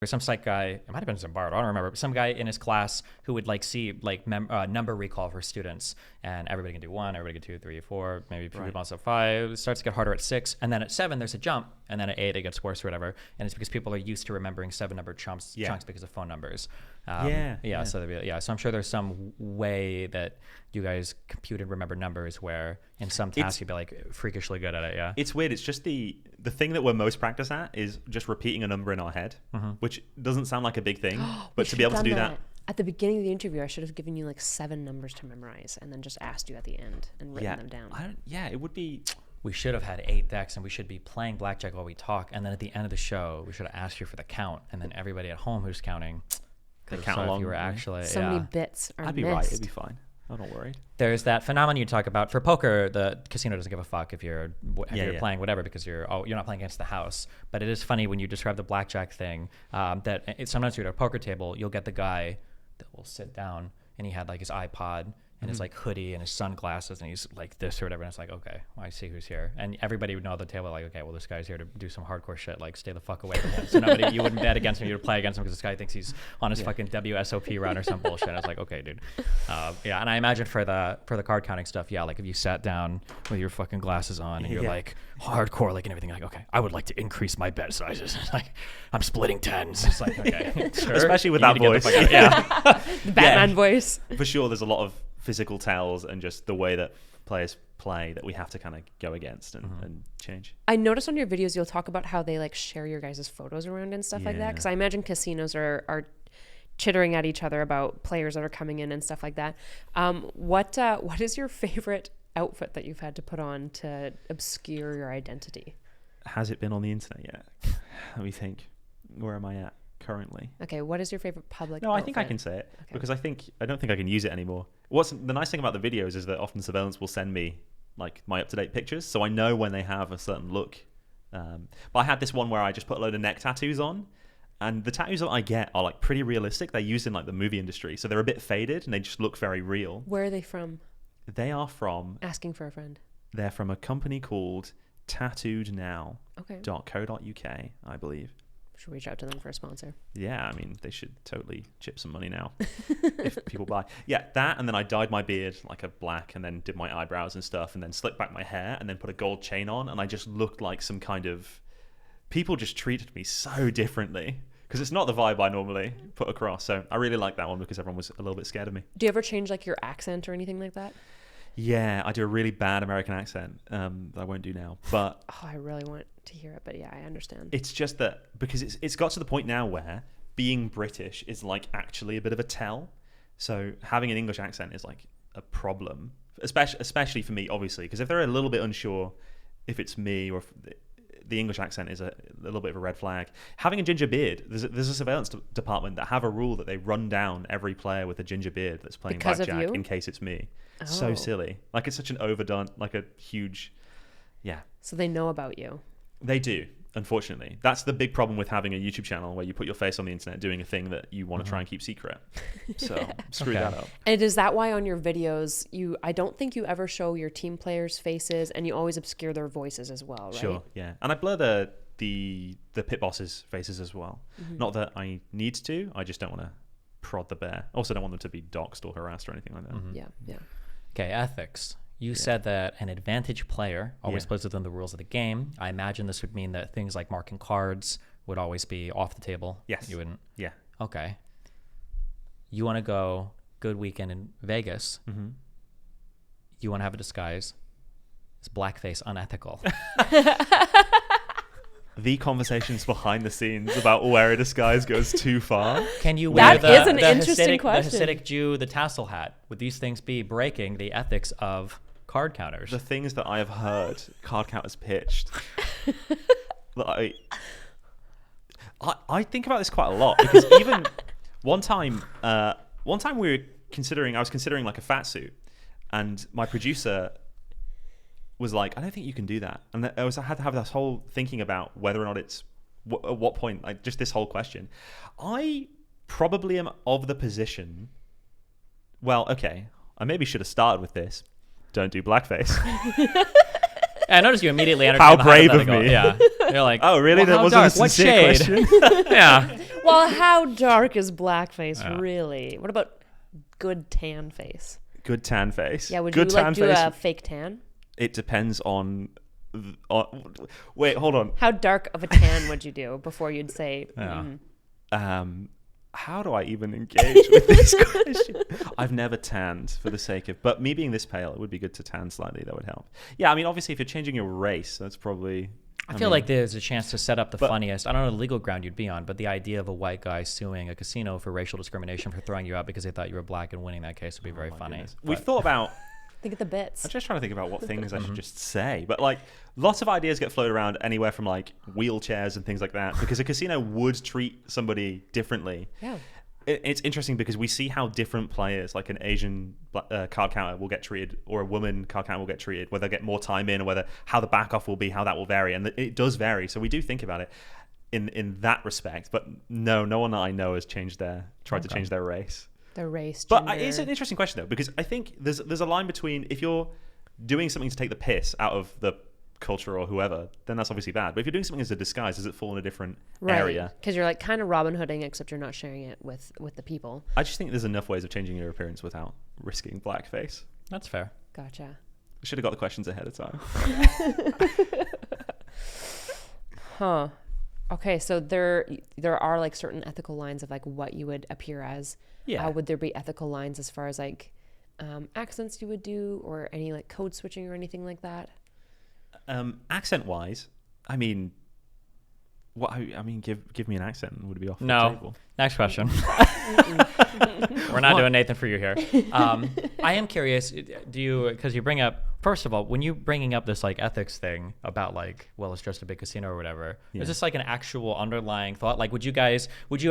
some psych guy, it might have been Zimbardo, I don't remember, but some guy in his class who would like see like number recall for students, and everybody can do 1, everybody can 2, 3, 4, maybe people also 5. It starts to get harder at 6, and then at 7 there's a jump, and then at 8 it gets worse or whatever, and it's because people are used to remembering 7-numbered chunks because of phone numbers. So I'm sure there's some way that you guys compute and remember numbers where in some tasks you'd be like freakishly good at it. Yeah, it's weird. It's just the thing that we're most practiced at is just repeating a number in our head, which doesn't sound like a big thing, but to be able to do that at the beginning of the interview, I should have given you like 7 numbers to memorize and then just asked you at the end and written them down. It would be. We should have had 8 decks, and we should be playing blackjack while we talk, and then at the end of the show we should have asked you for the count, and then everybody at home who's counting count along. You were actually so many bits are I'd be missed. right. It'd be fine. I'm not worried. There's that phenomenon you talk about for poker. The casino doesn't give a fuck if you're playing whatever, because you're not playing against the house. But it is funny when you describe the blackjack thing, sometimes you're at a poker table, you'll get the guy that will sit down and he had like his iPod and his like hoodie and his sunglasses and he's like this or whatever, and it's like, okay, well, I see who's here, and everybody would know at the table like, okay, well, this guy's here to do some hardcore shit, like stay the fuck away from him. So you wouldn't bet against him, you would play against him because this guy thinks he's on his fucking WSOP run or some bullshit. I was like, okay, dude. And I imagine for the card counting stuff, like if you sat down with your fucking glasses on and you're like hardcore, like, and everything, like, okay, I would like to increase my bet sizes. Like, I'm splitting tens. It's like, okay, sure. Especially with that voice. The Batman voice. For sure, there's a lot of physical tells and just the way that players play that we have to kind of go against and change. I noticed on your videos you'll talk about how they like share your guys' photos around and stuff like that, because I imagine casinos are chittering at each other about players that are coming in and stuff like that. What is your favorite outfit that you've had to put on to obscure your identity? Has it been on the internet yet? Let me think. Where am I at currently? Okay, what is your favorite public No, outfit? I think I can say it because I don't think I can use it anymore. What's the nice thing about the videos is that often surveillance will send me like my up-to-date pictures, so I know when they have a certain look. But I had this one where I just put a load of neck tattoos on, and the tattoos that I get are like pretty realistic. They're used in like the movie industry, so they're a bit faded and they just look very real. Where are they from? They are from Asking for a friend. They're from a company called tattooednow.co.uk, I believe. Should reach out to them for a sponsor. Yeah, I mean, they should totally chip some money now if people buy. Yeah, that, and then I dyed my beard like a black and then did my eyebrows and stuff and then slicked back my hair and then put a gold chain on, and I just looked like some kind of... People just treated me so differently because it's not the vibe I normally put across. So I really like that one because everyone was a little bit scared of me. Do you ever change like your accent or anything like that? Yeah, I do a really bad American accent that I won't do now. But I really want to hear it, but yeah, I understand. It's just that because it's got to the point now where being British is like actually a bit of a tell. So having an English accent is like a problem, especially for me, obviously, because if they're a little bit unsure if it's me or if the English accent is a little bit of a red flag. Having a ginger beard, there's a surveillance department that have a rule that they run down every player with a ginger beard that's playing blackjack in case it's me. Oh. So silly. Like, it's such an overdone, like a huge, So they know about you. They do, unfortunately. That's the big problem with having a YouTube channel where you put your face on the internet doing a thing that you want to try and keep secret. So screw that up. And is that why on your videos, I don't think you ever show your team players' faces, and you always obscure their voices as well, right? Sure, yeah. And I blur the pit bosses' faces as well. Not that I need to, I just don't want to prod the bear. Also don't want them to be doxxed or harassed or anything like that. Yeah. Okay, ethics. You said that an advantage player always plays within the rules of the game. I imagine this would mean that things like marking cards would always be off the table. Yes. You wouldn't? Yeah. Okay. You want to go good weekend in Vegas. You want to have a disguise. Is blackface unethical? The conversations behind the scenes about where a disguise goes too far. Can you wear That is an interesting question. The Hasidic Jew, the tassel hat? Would these things be breaking the ethics of card counters? The things that I have heard card counters pitched. I think about this quite a lot because even one time I was considering like a fat suit, and my producer was like, I don't think you can do that. And I had to have this whole thinking about whether or not it's at what point, like just this whole question. I probably am of the position. Well, okay, I maybe should have started with this. Don't do blackface. I noticed you immediately entered. How brave of me. Yeah. You're like, oh, really? Well, that wasn't dark? a sincere question. Yeah. Well, how dark is blackface, really? What about good tan face? Good tan face. Yeah, would good you like tan do face? a fake tan? It depends on... Wait, hold on. How dark of a tan would you do before you'd say... How do I even engage with this question? I've never tanned for the sake of... But me being this pale, it would be good to tan slightly. That would help. Yeah, I mean, obviously, if you're changing your race, that's probably... I feel like there's a chance to set up the funniest... I don't know the legal ground you'd be on, but the idea of a white guy suing a casino for racial discrimination for throwing you out because they thought you were black and winning that case would be very funny. We've thought about... Think of the bits. I'm just trying to think about what things I should just say. But like, lots of ideas get floated around anywhere from like wheelchairs and things like that because a casino would treat somebody differently. Yeah. it's interesting because we see how different players, like an Asian card counter, will get treated, or a woman card counter will get treated, whether they get more time in, or whether how the back off will be, how that will vary, and it does vary. So we do think about it in that respect. But no one that I know has tried to change their race. The race, but gender. it's an interesting question though, because I think there's a line between, if you're doing something to take the piss out of the culture or whoever, then that's obviously bad. But if you're doing something as a disguise, does it fall in a different area? Because you're like kind of Robin Hooding, except you're not sharing it with the people. I just think there's enough ways of changing your appearance without risking blackface. That's fair. Gotcha. Should have got the questions ahead of time. Huh. Okay, so there are like certain ethical lines of like what you would appear as. Yeah. Would there be ethical lines as far as like accents you would do, or any like code switching or anything like that? Accent wise, I mean, give me an accent. Would it be off the No. table? Next question. We're not doing Nathan for you here. I am curious. Because you bring up, first of all, when you bringing up this like ethics thing about like, well, it's just a big casino or whatever. Yeah. Is this like an actual underlying thought? Like, would you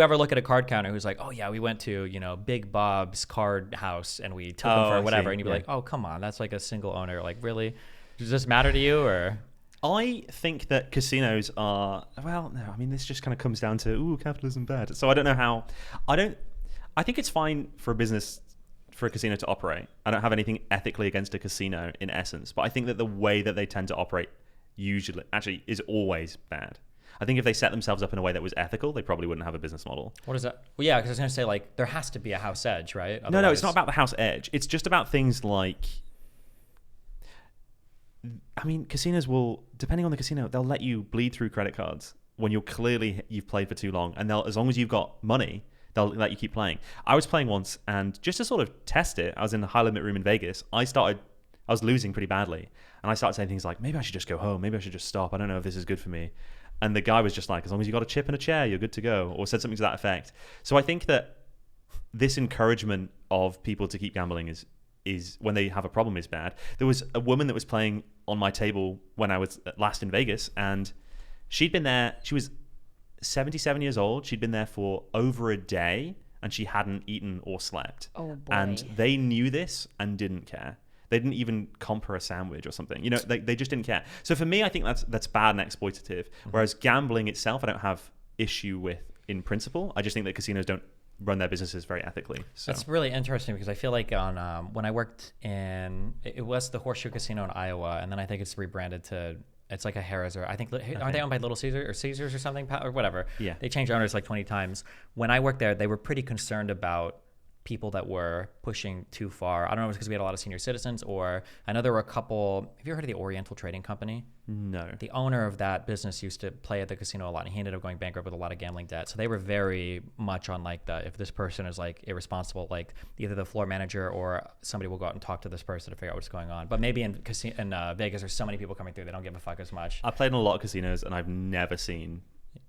ever look at a card counter who's like, oh yeah, we went to Big Bob's card house and we took them for whatever, and you'd be like, oh come on, that's like a single owner. Like, really? Does this matter to you, or? I think that casinos are, well, no, I mean, this just kind of comes down to, capitalism bad. So I don't know how, I think it's fine for a casino to operate. I don't have anything ethically against a casino in essence, but I think that the way that they tend to operate actually is always bad. I think if they set themselves up in a way that was ethical, they probably wouldn't have a business model. What is that? Well, yeah, because I was going to say, like, there has to be a house edge, right? No, it's not about the house edge. It's just about things like, I mean, casinos will, depending on the casino, they'll let you bleed through credit cards when you've played for too long, and as long as you've got money, they'll let you keep playing. I was playing once, and just to sort of test it, I was in the high limit room in Vegas. I was losing pretty badly, and I started saying things like, maybe I should just go home, maybe I should just stop, I don't know if this is good for me. And the guy was just like, as long as you got a chip and a chair, you're good to go, or said something to that effect. So I think that this encouragement of people to keep gambling is when they have a problem is bad. There was a woman that was playing on my table when I was last in Vegas, and she'd been there. She was 77 years old. She'd been there for over a day, and she hadn't eaten or slept. Oh boy. And they knew this and didn't care. They didn't even comp her a sandwich or something. They just didn't care. So for me, I think that's bad and exploitative. Whereas gambling itself, I don't have issue with in principle. I just think that casinos don't run their businesses very ethically. So. That's really interesting, because I feel like when I worked it was the Horseshoe Casino in Iowa, and then I think it's rebranded to, it's like a Harrah's, or I think, aren't they owned by Little Caesar or Caesars or something, or whatever? Yeah. They changed owners like 20 times. When I worked there, they were pretty concerned about people that were pushing too far. I don't know if it's because we had a lot of senior citizens, or I know there were a couple. Have you heard of the Oriental Trading Company? No. The owner of that business used to play at the casino a lot, and he ended up going bankrupt with a lot of gambling debt. So they were very much on like if this person is like irresponsible, like either the floor manager or somebody will go out and talk to this person to figure out what's going on. But maybe in Vegas, there's so many people coming through, they don't give a fuck as much. I played in a lot of casinos, and I've never seen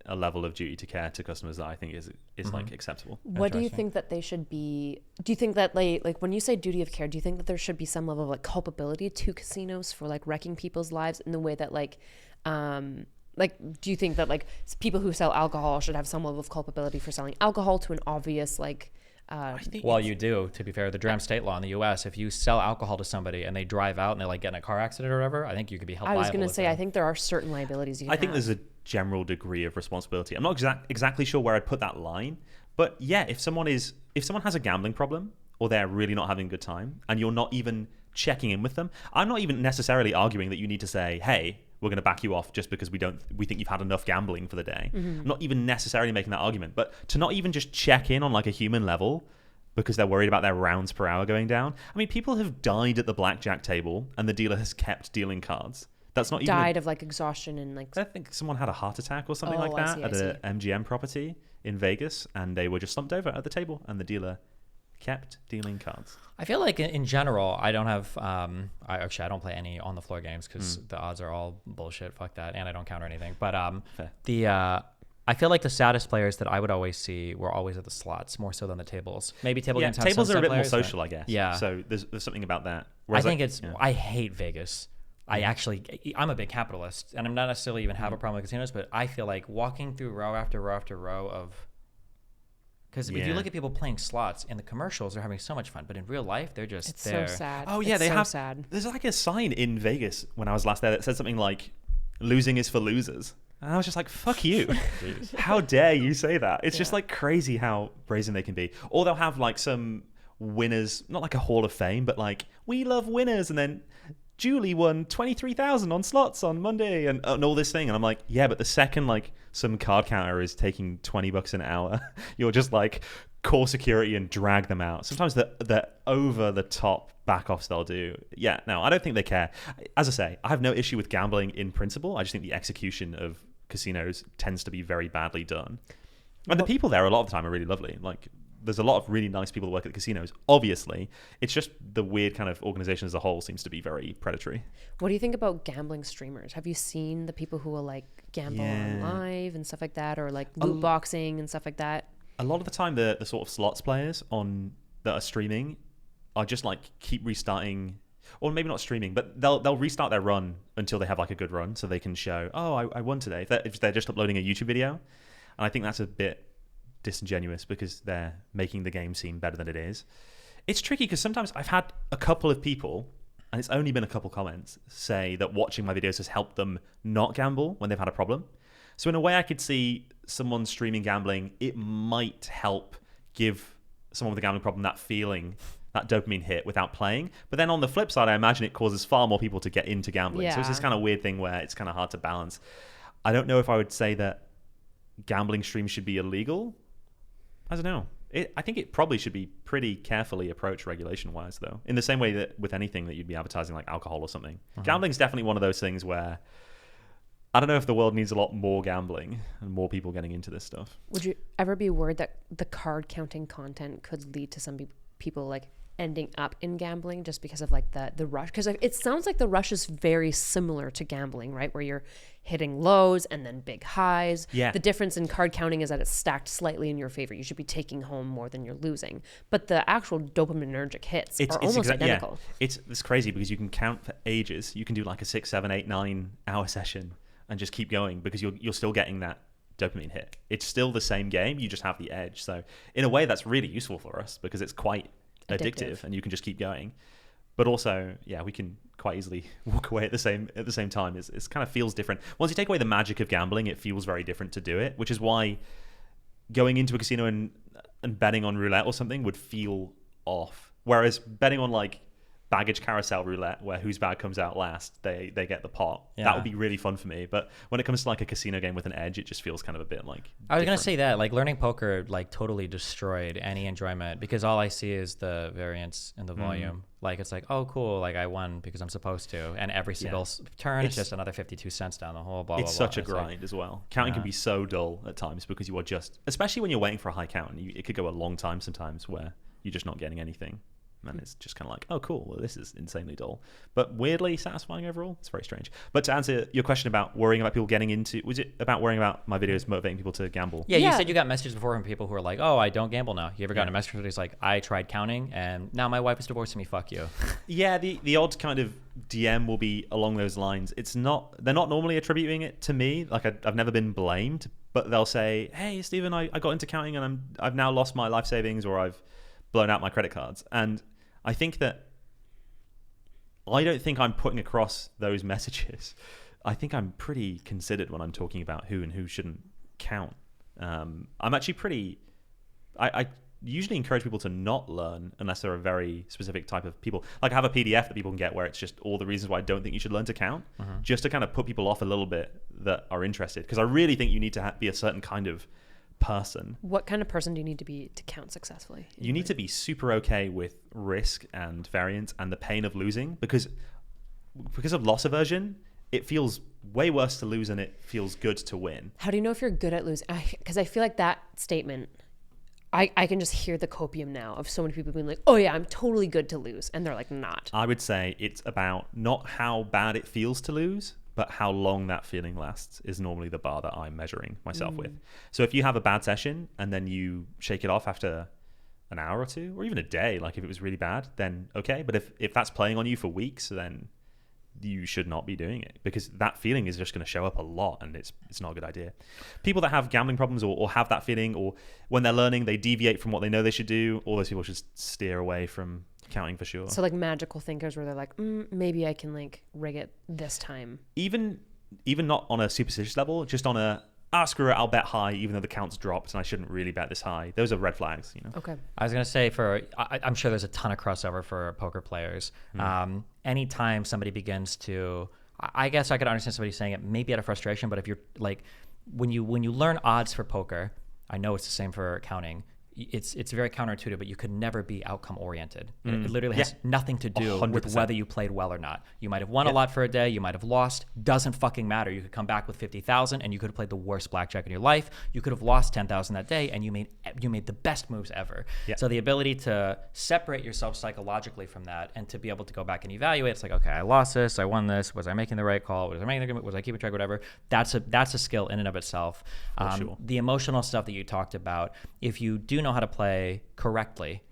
a level of duty to care to customers that I think is like acceptable. What do you think that they should be? Do you think that like when you say duty of care, do you think that there should be some level of like culpability to casinos for like wrecking people's lives in the way that like do you think that like people who sell alcohol should have some level of culpability for selling alcohol to an obvious like well, you do, to be fair. The dram state law in the U.S., if you sell alcohol to somebody and they drive out and they like get in a car accident or whatever, I think you could be held liable. I was going to say, I think there are certain liabilities you can I think there's a general degree of responsibility. I'm not exactly sure where I'd put that line, but yeah, if someone has a gambling problem, or they're really not having a good time, and you're not even checking in with them, I'm not even necessarily arguing that you need to say, hey, we're going to back you off just because we think you've had enough gambling for the day. Mm-hmm. I'm not even necessarily making that argument, but to not even just check in on like a human level because they're worried about their rounds per hour going down. I mean, people have died at the blackjack table and the dealer has kept dealing cards. That's not even died of like exhaustion and like. I think someone had a heart attack or something like that at an MGM property in Vegas, and they were just slumped over at the table, and the dealer kept dealing cards. I feel like in general, I don't have. I don't play any on the floor games because the odds are all bullshit. Fuck that, and I don't counter anything. But I feel like the saddest players that I would always see were always at the slots, more so than the tables. Maybe table games have tables are a bit more players, social, I guess. Yeah. So there's something about that. Whereas I hate Vegas. I'm a big capitalist, and I'm not necessarily even have a problem with casinos, but I feel like walking through row after row after row of Because if you look at people playing slots in the commercials, they're having so much fun, but in real life, they're just It's there. so sad. Oh yeah, it's they so have. sad. There's like a sign in Vegas when I was last there that said something like, "Losing is for losers." And I was just like, fuck you. How dare you say that? It's just like crazy how brazen they can be. Or they'll have like some winners, not like a hall of fame, but like, we love winners. And then Julie won 23,000 on slots on Monday and all this thing. And I'm like, yeah, but the second like some card counter is taking $20 an hour, you're just like, call security and drag them out. Sometimes the over the top back offs they'll do. Yeah, no, I don't think they care. As I say, I have no issue with gambling in principle. I just think the execution of casinos tends to be very badly done. And the people there a lot of the time are really lovely. Like, there's a lot of really nice people that work at the casinos. Obviously, it's just the weird kind of organization as a whole seems to be very predatory. What do you think about gambling streamers? Have you seen the people who will like gamble on live and stuff like that, or like loot boxing and stuff like that? A lot of the time, the sort of slots players that are streaming are just like keep restarting, or maybe not streaming, but they'll restart their run until they have like a good run, so they can show, oh, I won today. If they're just uploading a YouTube video, and I think that's a bit disingenuous because they're making the game seem better than it is. It's tricky because sometimes I've had a couple of people, and it's only been a couple comments, say that watching my videos has helped them not gamble when they've had a problem. So in a way, I could see someone streaming gambling, it might help give someone with a gambling problem that feeling, that dopamine hit without playing. But then on the flip side, I imagine it causes far more people to get into gambling. So it's this kind of weird thing where it's kind of hard to balance. I don't know if I would say that gambling streams should be illegal. I don't know. I think it probably should be pretty carefully approached regulation-wise, though. In the same way that with anything that you'd be advertising, like alcohol or something. Gambling's definitely one of those things where I don't know if the world needs a lot more gambling and more people getting into this stuff. Would you ever be worried that the card counting content could lead to some people like ending up in gambling just because of like the rush? Because it sounds like the rush is very similar to gambling, right? Where you're hitting lows and then big highs. Yeah. The difference in card counting is that it's stacked slightly in your favor. You should be taking home more than you're losing. But the actual dopaminergic hits are almost identical. Yeah. It's crazy because you can count for ages. You can do like a 6, 7, 8, 9 hour session and just keep going because you're still getting that dopamine hit. It's still the same game. You just have the edge. So in a way, that's really useful for us because it's quite addictive and you can just keep going. But also, yeah, we can quite easily walk away at the same time. It's kind of feels different. Once you take away the magic of gambling, it feels very different to do it, which is why going into a casino and betting on roulette or something would feel off. Whereas betting on like baggage carousel roulette, where whose bag comes out last, they get the pot. Yeah. That would be really fun for me. But when it comes to like a casino game with an edge, it just feels kind of a bit like I was going to say that, like learning poker like totally destroyed any enjoyment because all I see is the variance in the volume. Like it's like, oh cool, like I won because I'm supposed to, and every single turn it's just another 52 cents down the hole, blah, blah, blah. It's such a grind as well. Counting can be so dull at times because you are just, especially when you're waiting for a high count, and it could go a long time sometimes where you're just not getting anything. And it's just kind of like, oh, cool. Well, this is insanely dull, but weirdly satisfying overall. It's very strange. But to answer your question about worrying about people getting into, was it about worrying about my videos motivating people to gamble? Yeah, you said you got messages before from people who are like, oh, I don't gamble now. You ever gotten a message where it's like, I tried counting and now my wife is divorcing me. Fuck you. Yeah, the odd kind of DM will be along those lines. They're not normally attributing it to me. Like I've never been blamed, but they'll say, hey, Stephen, I got into counting and I've now lost my life savings or I've blown out my credit cards. And I think that I don't think I'm putting across those messages. I think I'm pretty considered when I'm talking about who and who shouldn't count. I'm actually pretty... I usually encourage people to not learn unless they're a very specific type of people. Like I have a PDF that people can get where it's just all the reasons why I don't think you should learn to count, just to kind of put people off a little bit that are interested. Because I really think you need to be a certain kind of person. What kind of person do you need to be to count successfully? You need to be super okay with risk and variance and the pain of losing because of loss aversion. It feels way worse to lose than it feels good to win. How do you know if you're good at losing? Because I feel like that statement, I can just hear the copium now of so many people being like, oh yeah, I'm totally good to lose. And they're like, not. I would say it's about not how bad it feels to lose, but how long that feeling lasts is normally the bar that I'm measuring myself with. So if you have a bad session and then you shake it off after an hour or two, or even a day, like if it was really bad, then okay. But if that's playing on you for weeks, then you should not be doing it, because that feeling is just going to show up a lot, and it's not a good idea. People that have gambling problems or have that feeling, or when they're learning, they deviate from what they know they should do, all those people should steer away from counting for sure. So like magical thinkers where they're like, maybe I can like rig it this time. Even not on a superstitious level, just on a, screw it, I'll bet high even though the count's dropped and I shouldn't really bet this high. Those are red flags, you know. Okay. I was going to say I'm sure there's a ton of crossover for poker players. Anytime somebody begins to, I guess I could understand somebody saying it maybe out of frustration, but if you're like, when you learn odds for poker, I know it's the same for accounting. It's very counterintuitive, but you could never be outcome oriented. It literally has nothing to do 100%. with whether you played well or not. You might have won a lot for a day, you might have lost. Doesn't fucking matter. You could come back with 50,000, and you could have played the worst blackjack in your life. You could have lost 10,000 that day, and you made the best moves ever. Yeah. So the ability to separate yourself psychologically from that, and to be able to go back and evaluate, it's like, okay, I lost this, I won this. Was I making the right call? Was I keeping track? Whatever. That's a skill in and of itself. Sure. The emotional stuff that you talked about, if you do know how to play correctly,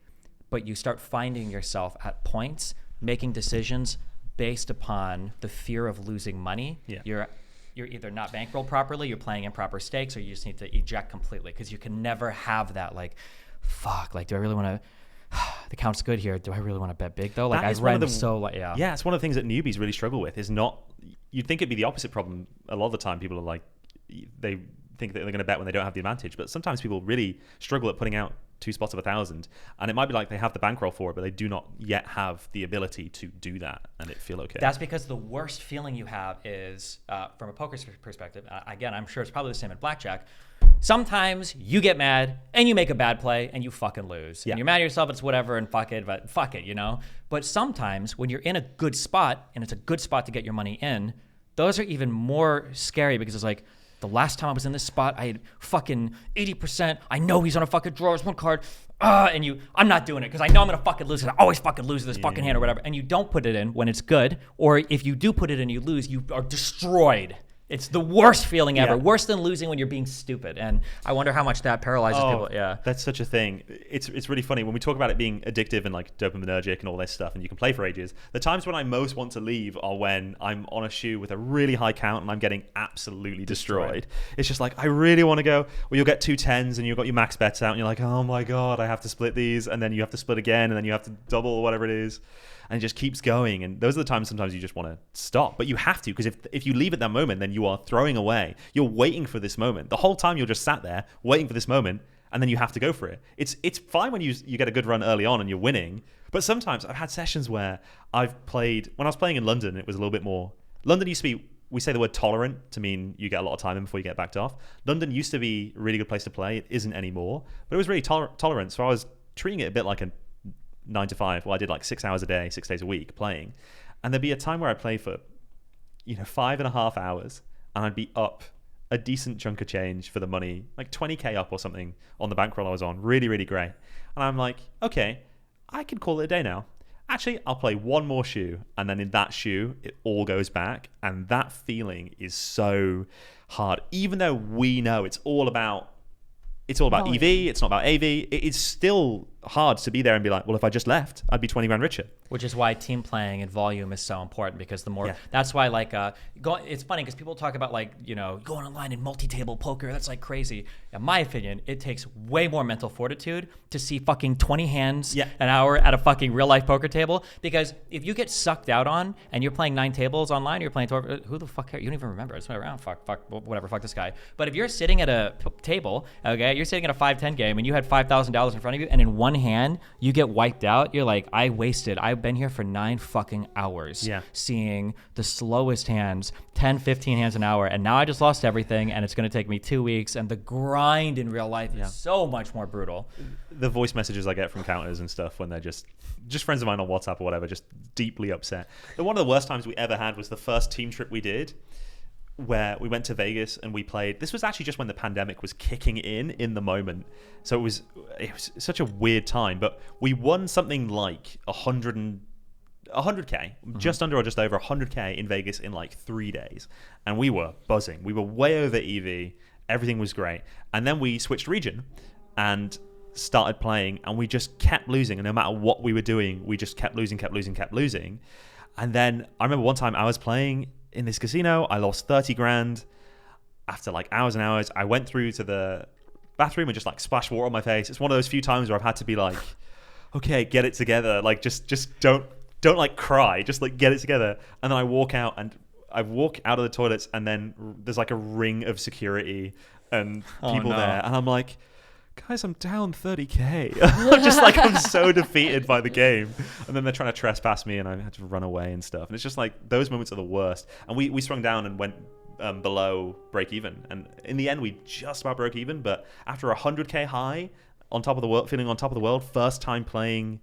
but you start finding yourself at points making decisions based upon the fear of losing money, you're either not bankrolled properly, you're playing improper stakes, or you just need to eject completely, because you can never have that like, fuck, like, do I really want to, the count's good here, do I really want to bet big though? Like, it's one of the things that newbies really struggle with, is not, you'd think it'd be the opposite problem. A lot of the time people are like, they think that they're going to bet when they don't have the advantage, but sometimes people really struggle at putting out 2 spots of 1,000, and it might be like they have the bankroll for it, but they do not yet have the ability to do that and it feel okay. That's because the worst feeling you have is, from a poker perspective, again, I'm sure it's probably the same at blackjack, sometimes you get mad and you make a bad play and you fucking lose. And you're mad at yourself, it's whatever, and fuck it, you know? But sometimes when you're in a good spot, and it's a good spot to get your money in, those are even more scary, because it's like, the last time I was in this spot, I had fucking 80%. I know he's on a fucking draw. It's one card. I'm not doing it because I know I'm going to fucking lose it. I always fucking lose this fucking hand or whatever. And you don't put it in when it's good. Or if you do put it in and you lose, you are destroyed. It's the worst feeling ever. Worse than losing when you're being stupid. And I wonder how much that paralyzes people. Yeah. That's such a thing. It's really funny when we talk about it being addictive and like dopaminergic and all this stuff, and you can play for ages. The times when I most want to leave are when I'm on a shoe with a really high count and I'm getting absolutely destroyed. It's just like, I really want to go. Well, you'll get 2 10s and you've got your max bets out and you're like, oh my God, I have to split these. And then you have to split again, and then you have to double or whatever it is. And it just keeps going. And those are the times sometimes you just want to stop. But you have to, because if you leave at that moment, then you are throwing away. You're waiting for this moment. The whole time you're just sat there waiting for this moment, and then you have to go for it. It's fine when you get a good run early on and you're winning. But sometimes I've had sessions where I've played, when I was playing in London, it was a little bit more, London used to be, we say the word tolerant to mean you get a lot of time in before you get backed off. London used to be a really good place to play. It isn't anymore. But it was really tolerant. So I was treating it a bit like a 9 to 5. Well, I did like 6 hours a day, 6 days a week playing. And there'd be a time where I play for, 5.5 hours, and I'd be up a decent chunk of change for the money, like 20k up or something on the bankroll I was on. Really, really great. And I'm like, okay, I could call it a day now. Actually, I'll play one more shoe, and then in that shoe, it all goes back. And that feeling is so hard. Even though we know it's all about EV, it's not about AV. It's still hard to be there and be like, well, if I just left, I'd be 20 grand richer. Which is why team playing and volume is so important, because the more, that's why like, it's funny because people talk about like, going online in multi-table poker, that's like crazy. In my opinion, it takes way more mental fortitude to see fucking 20 hands an hour at a fucking real life poker table. Because if you get sucked out on and you're playing 9 tables online, you're playing, who the fuck cares? You don't even remember. It's been around, fuck, whatever, fuck this guy. But if you're sitting at a table, okay, you're sitting at a 5-10 game and you had $5,000 in front of you, and in one hand you get wiped out, you're like, I've been here for 9 fucking hours seeing the slowest hands, 10, 15 hands an hour, and now I just lost everything, and it's going to take me 2 weeks, and the grind in real life is so much more brutal. The voice messages I get from counters and stuff when they're just friends of mine on WhatsApp or whatever, just deeply upset. One of the worst times we ever had was the first team trip we did, where we went to Vegas and we played. This was actually just when the pandemic was kicking in the moment. So it was such a weird time, but we won something like 100k, just under or just over 100k in Vegas in like 3 days. And we were buzzing. We were way over EV. Everything was great. And then we switched region and started playing, and we just kept losing. And no matter what we were doing, we just kept losing. And then I remember one time I was playing in this casino. I lost 30 grand after like hours and hours. I went through to the bathroom and just like splashed water on my face. It's one of those few times where I've had to be like, okay, get it together. Like just don't like cry. Just like get it together. And then I walk out and I walk out of the toilets and then there's like a ring of security and people there. And I'm like, guys, I'm down 30K. I'm just like, I'm so defeated by the game. And then they're trying to trespass me and I had to run away and stuff. And it's just like, those moments are the worst. And we swung down and went below break even. And in the end, we just about broke even. But after a 100K high on top of the world, feeling on top of the world, first time playing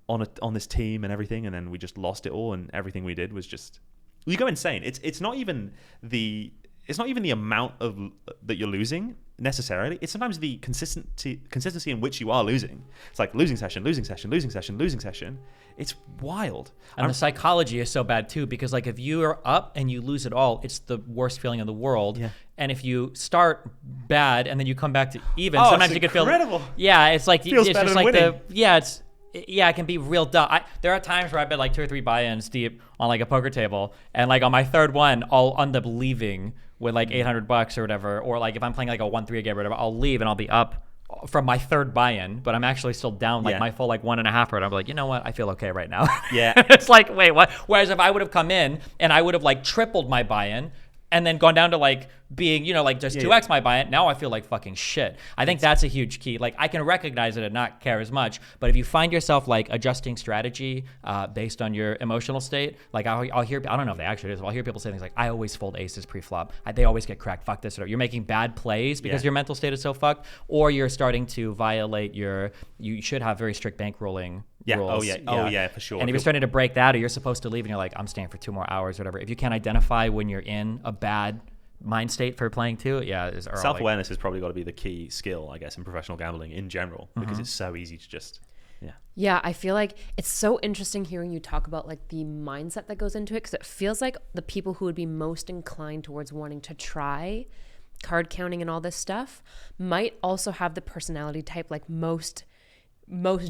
on this team and everything. And then we just lost it all. And everything we did was just, you go insane. It's not even the amount of that you're losing necessarily. It's sometimes the consistency in which you are losing. It's like losing session. It's wild. And the psychology is so bad too, because like if you are up and you lose it all, it's the worst feeling in the world. Yeah. And if you start bad and then you come back to even, sometimes you can feel incredible. Yeah, it's like Feels it's better just than like winning. it can be real dumb. There are times where I bet like 2 or 3 buy-ins deep on like a poker table, and like on my third one, I'll end up leaving with like $800 or whatever, or like if I'm playing like a 1-3 game or whatever, I'll leave and I'll be up from my third buy-in, but I'm actually still down like my full like 1.5, or I'm like, you know what, I feel okay right now. Yeah. It's like, wait, what? Whereas if I would have come in and I would have like tripled my buy-in and then gone down to like being, like just 2x my buy-in, now I feel like fucking shit. I think that's a huge key. Like I can recognize it and not care as much, but if you find yourself like adjusting strategy based on your emotional state, like I'll hear, I don't know if they actually do, I'll hear people say things like, I always fold aces pre-flop. They always get cracked. Fuck this. Or you're making bad plays because your mental state is so fucked, or you're starting to violate you should have very strict bankrolling rules. Oh yeah, for sure. And if you're starting to break that, or you're supposed to leave and you're like, I'm staying for 2 more hours or whatever. If you can't identify when you're in a bad mind state for playing too, self-awareness has probably got to be the key skill, I guess, in professional gambling in general, because it's so easy to just Yeah, I feel like it's so interesting hearing you talk about like the mindset that goes into it, because it feels like the people who would be most inclined towards wanting to try card counting and all this stuff might also have the personality type like most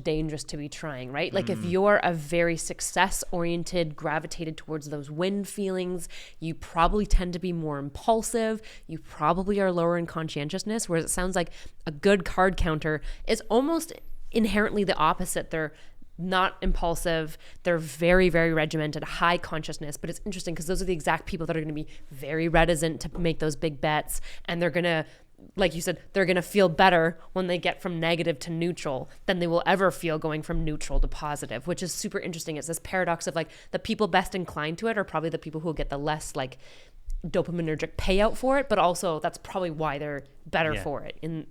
dangerous to be trying, right? Like if you're a very success oriented, gravitated towards those win feelings, you probably tend to be more impulsive. You probably are lower in conscientiousness, whereas it sounds like a good card counter is almost inherently the opposite. They're not impulsive. They're very, very regimented, high consciousness. But it's interesting because those are the exact people that are going to be very reticent to make those big bets. And they're going to, like you said, they're going to feel better when they get from negative to neutral than they will ever feel going from neutral to positive, which is super interesting. It's this paradox of like the people best inclined to it are probably the people who will get the less like dopaminergic payout for it, but also that's probably why they're better for it in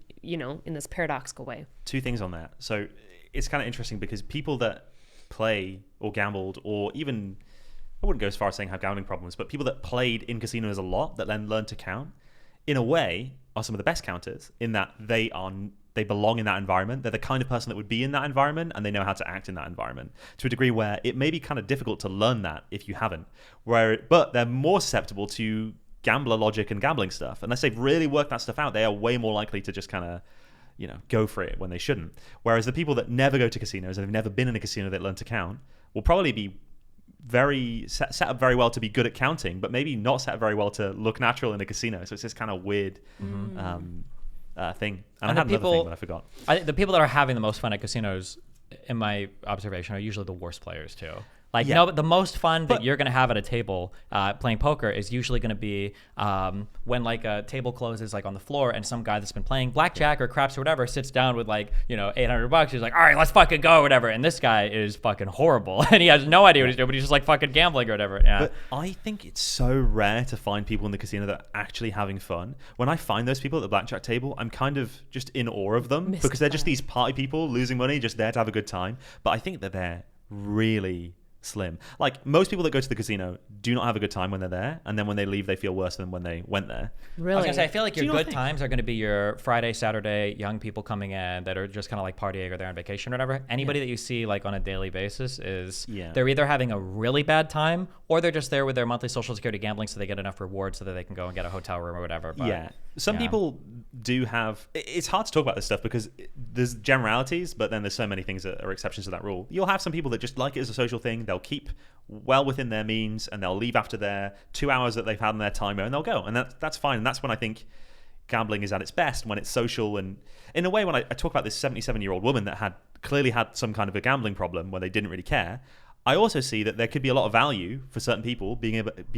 this paradoxical way. 2 things on that. So it's kind of interesting because people that play or gambled, or even, I wouldn't go as far as saying have gambling problems, but people that played in casinos a lot that then learned to count, in a way, are some of the best counters in that they belong in that environment. They're the kind of person that would be in that environment, and they know how to act in that environment to a degree where it may be kind of difficult to learn that if you haven't. But they're more susceptible to gambler logic and gambling stuff. Unless they've really worked that stuff out, they are way more likely to just kind of go for it when they shouldn't. Whereas the people that never go to casinos and have never been in a casino that learn to count will probably be very set up very well to be good at counting, but maybe not set up very well to look natural in a casino. So it's this kind of weird thing. And I had another thing that I forgot. The people that are having the most fun at casinos, in my observation, are usually the worst players too. Like, the most fun that you're going to have at a table playing poker is usually going to be when like a table closes like on the floor and some guy that's been playing blackjack or craps or whatever sits down with like, $800. He's like, all right, let's fucking go or whatever. And this guy is fucking horrible and he has no idea what he's doing, but he's just like fucking gambling or whatever. Yeah. But I think it's so rare to find people in the casino that are actually having fun. When I find those people at the blackjack table, I'm kind of just in awe of them because they're just these party people losing money, just there to have a good time. But I think that they're really slim. Like most people that go to the casino do not have a good time when they're there, and then when they leave they feel worse than when they went there. Really? I was gonna say, I feel like your good think? times are gonna be your Friday, Saturday, young people coming in that are just kind of like partying or they're on vacation or whatever. Anybody that you see like on a daily basis is they're either having a really bad time or they're just there with their monthly social security gambling so they get enough rewards so that they can go and get a hotel room or whatever. But Some people do have. It's hard to talk about this stuff because there's generalities, but then there's so many things that are exceptions to that rule. You'll have some people that just like it as a social thing. They'll keep well within their means, and they'll leave after their 2 hours that they've had on their timer, and they'll go, and that's fine. And that's when I think gambling is at its best, when it's social. And in a way, when I talk about this 77-year-old woman that had clearly had some kind of a gambling problem where they didn't really care, I also see that there could be a lot of value for certain people being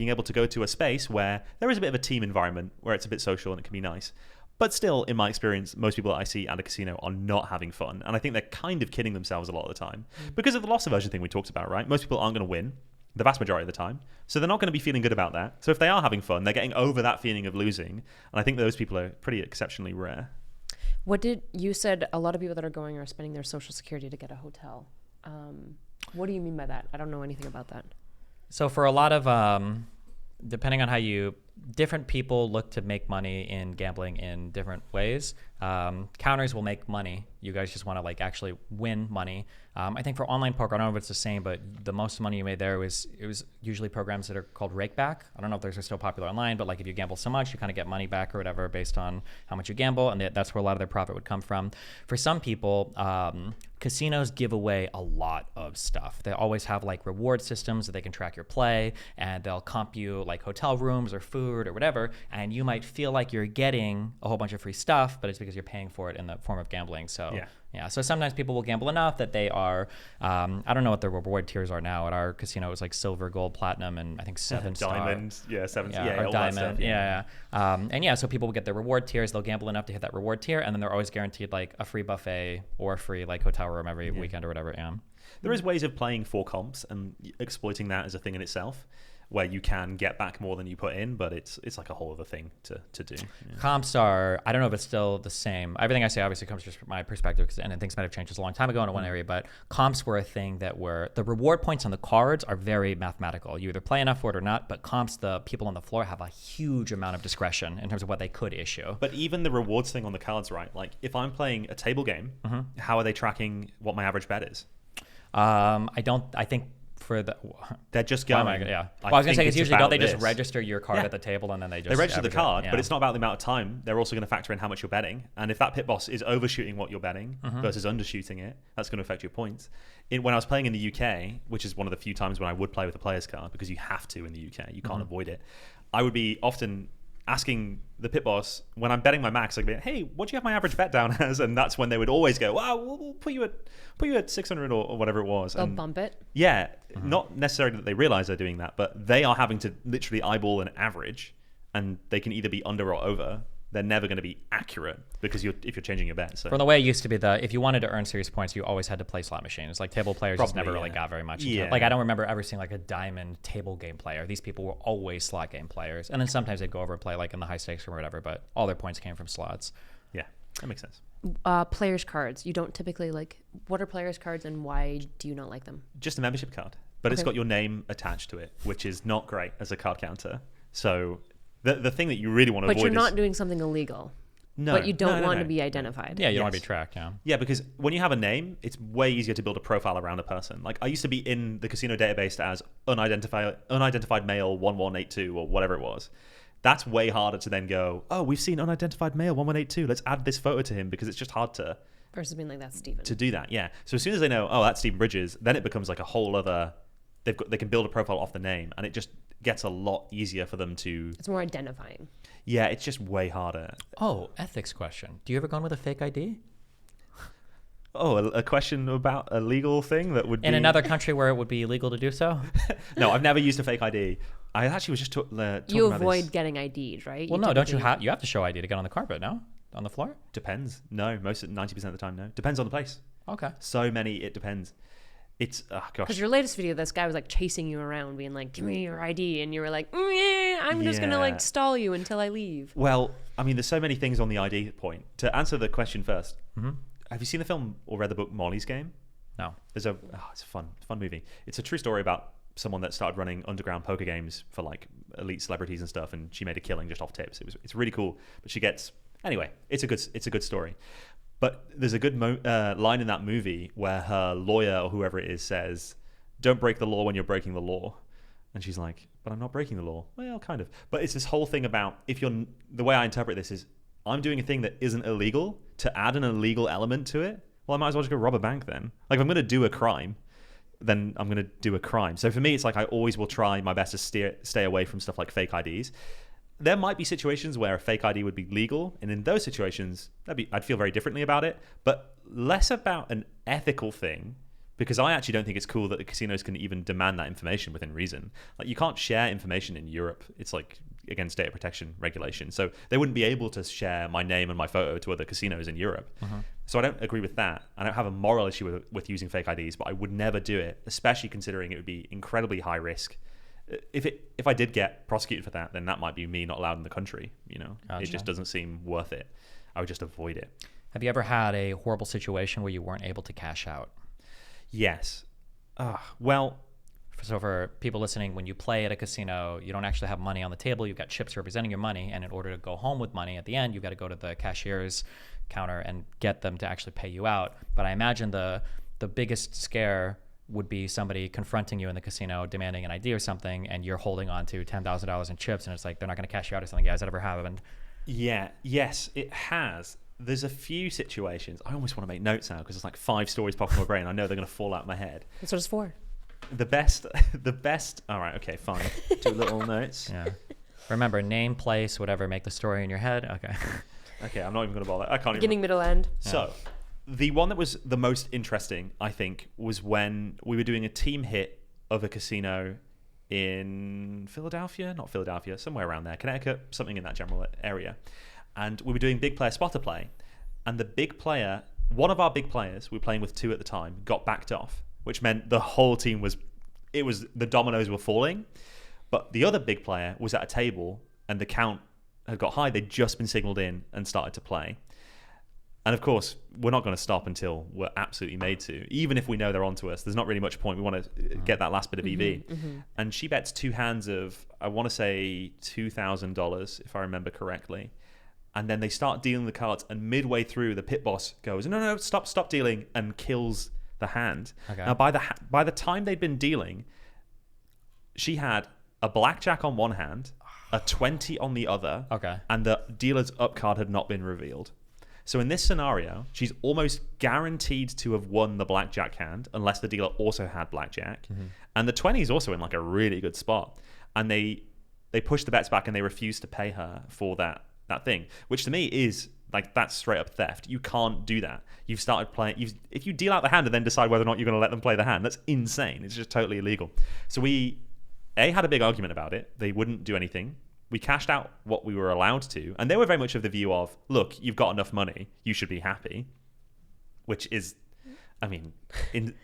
able to go to a space where there is a bit of a team environment, where it's a bit social and it can be nice. But still, in my experience, most people that I see at a casino are not having fun. And I think they're kind of kidding themselves a lot of the time because of the loss aversion thing we talked about, right? Most people aren't going to win the vast majority of the time. So they're not going to be feeling good about that. So if they are having fun, they're getting over that feeling of losing. And I think those people are pretty exceptionally rare. You said a lot of people that are going are spending their social security to get a hotel. What do you mean by that? I don't know anything about that. So for a lot of, depending on different people look to make money in gambling in different ways. Counters will make money. You guys just want to actually win money. I think for online poker, I don't know if it's the same, but the most money you made there was usually programs that are called rakeback. I don't know if those are still popular online, but if you gamble so much, you kind of get money back or whatever based on how much you gamble, and that's where a lot of their profit would come from. For some people, casinos give away a lot of stuff. They always have reward systems that they can track your play, and they'll comp you hotel rooms or food or whatever, and you might feel like you're getting a whole bunch of free stuff, but it's because you're paying for it in the form of gambling. So so sometimes people will gamble enough that they are, I don't know what the reward tiers are now. At our casino, it was silver, gold, platinum, and I think 7-star. Diamond, 7, or all diamond, that stuff, so people will get their reward tiers. They'll gamble enough to hit that reward tier, and then they're always guaranteed a free buffet or a free hotel room every weekend or whatever. There is ways of playing for comps and exploiting that as a thing in itself, where you can get back more than you put in, but it's a whole other thing to do. Comps are, I don't know if it's still the same. Everything I say obviously comes just from my perspective, and things might have changed just a long time ago in one area, but comps were a thing that were, the reward points on the cards are very mathematical. You either play enough for it or not, but comps, the people on the floor have a huge amount of discretion in terms of what they could issue. But even the rewards thing on the cards, right? If I'm playing a table game, how are they tracking what my average bet is? I think for the they're just going. Well, I was gonna say, because usually don't they just register your card at the table and then they register the card, but it's not about the amount of time. They're also going to factor in how much you're betting, and if that pit boss is overshooting what you're betting versus undershooting it, that's going to affect your points. When I was playing in the UK, which is one of the few times when I would play with a player's card because you have to in the UK, you can't avoid it. I would be often asking the pit boss when I'm betting my max, I'd be, hey, what do you have my average bet down as? And that's when they would always go, wow, we'll put you at 600 or whatever it was. They'll bump it. Yeah, not necessarily that they realize they're doing that, but they are having to literally eyeball an average, and they can either be under or over. They're never going to be accurate because if you're changing your bet. So from the way it used to be, if you wanted to earn serious points, you always had to play slot machines. Table players just never really got very much. I don't remember ever seeing a diamond table game player. These people were always slot game players, and then sometimes they'd go over and play in the high stakes or whatever. But all their points came from slots. Yeah, that makes sense. Players cards. You don't typically what are players cards, and why do you not like them? Just a membership card, but it's got your name attached to it, which is not great as a card counter. So the thing that you really want to avoid is... But you're not doing something illegal. No. But you don't want to be identified. Yeah, you don't want to be tracked, Yeah, because when you have a name, it's way easier to build a profile around a person. I used to be in the casino database as unidentified male 1182 or whatever it was. That's way harder to then go, oh, we've seen unidentified male 1182. Let's add this photo to him, because it's just hard to... Versus being that's Stephen. To do that, yeah. So as soon as they know, oh, that's Stephen Bridges, then it becomes a whole other... They can build a profile off the name, and it just gets a lot easier for them to... It's more identifying. Yeah, it's just way harder. Oh, ethics question. Do you ever go in with a fake ID? Oh, a question about a legal thing that would be... In another country where it would be illegal to do so? No, I've never used a fake ID. I actually was just talking You about avoid this. getting ID'd, right? Well, no, don't you have... You have to show ID to get on the carpet, no? On the floor? Depends. No, 90% of the time, no. Depends on the place. Okay. So many, it depends. It's, oh gosh. Because your latest video, this guy was chasing you around, being give me your ID. And you were I'm just going to stall you until I leave. Well, I mean, there's so many things on the ID point. To answer the question first, have you seen the film or read the book Molly's Game? No. It's a fun movie. It's a true story about someone that started running underground poker games for elite celebrities and stuff, and she made a killing just off tips. It's really cool. But anyway, it's a good story. But there's a good line in that movie where her lawyer or whoever it is says, "Don't break the law when you're breaking the law." And she's like, but I'm not breaking the law. Well, kind of. But it's this whole thing about the way I interpret this is I'm doing a thing that isn't illegal to add an illegal element to it. Well, I might as well just go rob a bank then. Like if I'm going to do a crime, then I'm going to do a crime. So for me, it's like I always will try my best to stay away from stuff like fake IDs. There might be situations where a fake ID would be legal, and in those situations, I'd feel very differently about it, but less about an ethical thing, because I actually don't think it's cool that the casinos can even demand that information within reason. Like you can't share information in Europe. It's like against data protection regulation. So they wouldn't be able to share my name and my photo to other casinos in Europe. So I don't agree with that. I don't have a moral issue with using fake IDs, but I would never do it, especially considering it would be incredibly high risk. If I did get prosecuted for that, then that might be me not allowed in the country. Gotcha. It just doesn't seem worth it. I would just avoid it. Have you ever had a horrible situation where you weren't able to cash out? Yes. Well, So for people listening, when you play at a casino, you don't actually have money on the table. You've got chips representing your money. And in order to go home with money at the end, you've got to go to the cashier's counter and get them to actually pay you out. But I imagine the biggest scare would be somebody confronting you in the casino demanding an ID or something, and you're holding on to $10,000 in chips, and it's like they're not going to cash you out or something. Has that ever happened? Yes, it has. There's a few situations. I almost want to make notes now because there's like 5 stories popping in my brain. I know they're going to fall out of my head. That's what it's for. The best. All right, okay, fine. 2 little notes. Yeah. Remember, name, place, whatever. Make the story in your head. Okay. Okay, I'm not even going to bother. I can't Beginning, even. middle, end. So, the one that was the most interesting, I think, was when we were doing a team hit of a casino in not Philadelphia, somewhere around there, Connecticut, something in that general area. And we were doing big player spotter play. And the big player, one of our big players, we were playing with 2 at the time, got backed off, which meant the whole team the dominoes were falling. But the other big player was at a table and the count had got high. They'd just been signaled in and started to play. And of course, we're not going to stop until we're absolutely made to. Even if we know they're onto us, there's not really much point. We want to get that last bit of EV. And she bets 2 hands of, I want to say $2,000, if I remember correctly. And then they start dealing the cards, and midway through, the pit boss goes, no, stop dealing, and kills the hand. Okay. Now, by the time they'd been dealing, she had a blackjack on one hand, a 20 on the other, and the dealer's up card had not been revealed. So in this scenario, she's almost guaranteed to have won the blackjack hand unless the dealer also had blackjack. And the 20 is also in like a really good spot. And they push the bets back and they refuse to pay her for that thing, which to me is like, that's straight up theft. You can't do that. You've started playing. If you deal out the hand and then decide whether or not you're going to let them play the hand, that's insane. It's just totally illegal. So we had a big argument about it. They wouldn't do anything. We cashed out what we were allowed to, and they were very much of the view of, look, you've got enough money, you should be happy, which is, I mean, insane.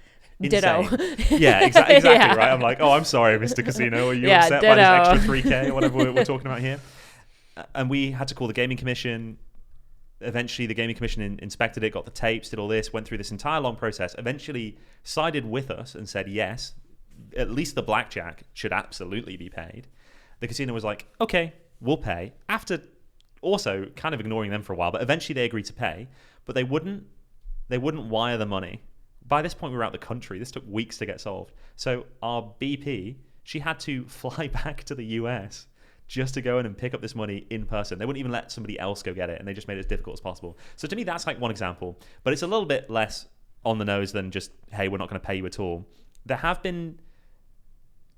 Ditto. Yeah, exactly, right? I'm like, oh, I'm sorry, Mr. Casino, are you upset ditto. by this extra $3K or whatever we're talking about here? And we had to call the gaming commission. Eventually, the gaming commission inspected it, got the tapes, did all this, went through this entire long process, eventually sided with us and said, yes, at least the blackjack should absolutely be paid. The casino was like, okay, we'll pay. After also kind of ignoring them for a while, but eventually they agreed to pay, but they wouldn't wire the money. By this point, we were out the country. This took weeks to get solved. So our BP, she had to fly back to the US just to go in and pick up this money in person. They wouldn't even let somebody else go get it, and they just made it as difficult as possible. So to me, that's like one example, but it's a little bit less on the nose than just, hey, we're not going to pay you at all. There have been,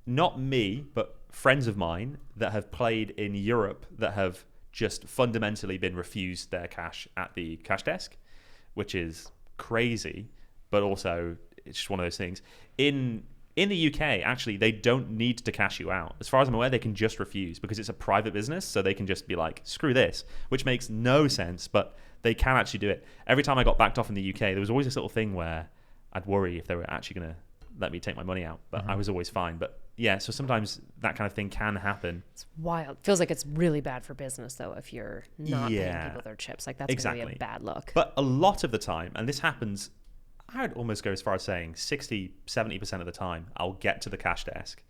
not me, but friends of mine that have played in Europe that have just fundamentally been refused their cash at the cash desk, which is crazy, but also it's just one of those things. In the UK, actually, they don't need to cash you out. As far as I'm aware, they can just refuse because it's a private business, so they can just be like, screw this, which makes no sense, but they can actually do it. Every time I got backed off in the UK, there was always this little thing where I'd worry if they were actually going to let me take my money out, but I was always fine. But yeah, so sometimes that kind of thing can happen. It's wild. Feels like it's really bad for business, though, if you're not paying people their chips. Like, that's going to be a bad look. But a lot of the time, and this happens, I would almost go as far as saying 60, 70% of the time, I'll get to the cash desk,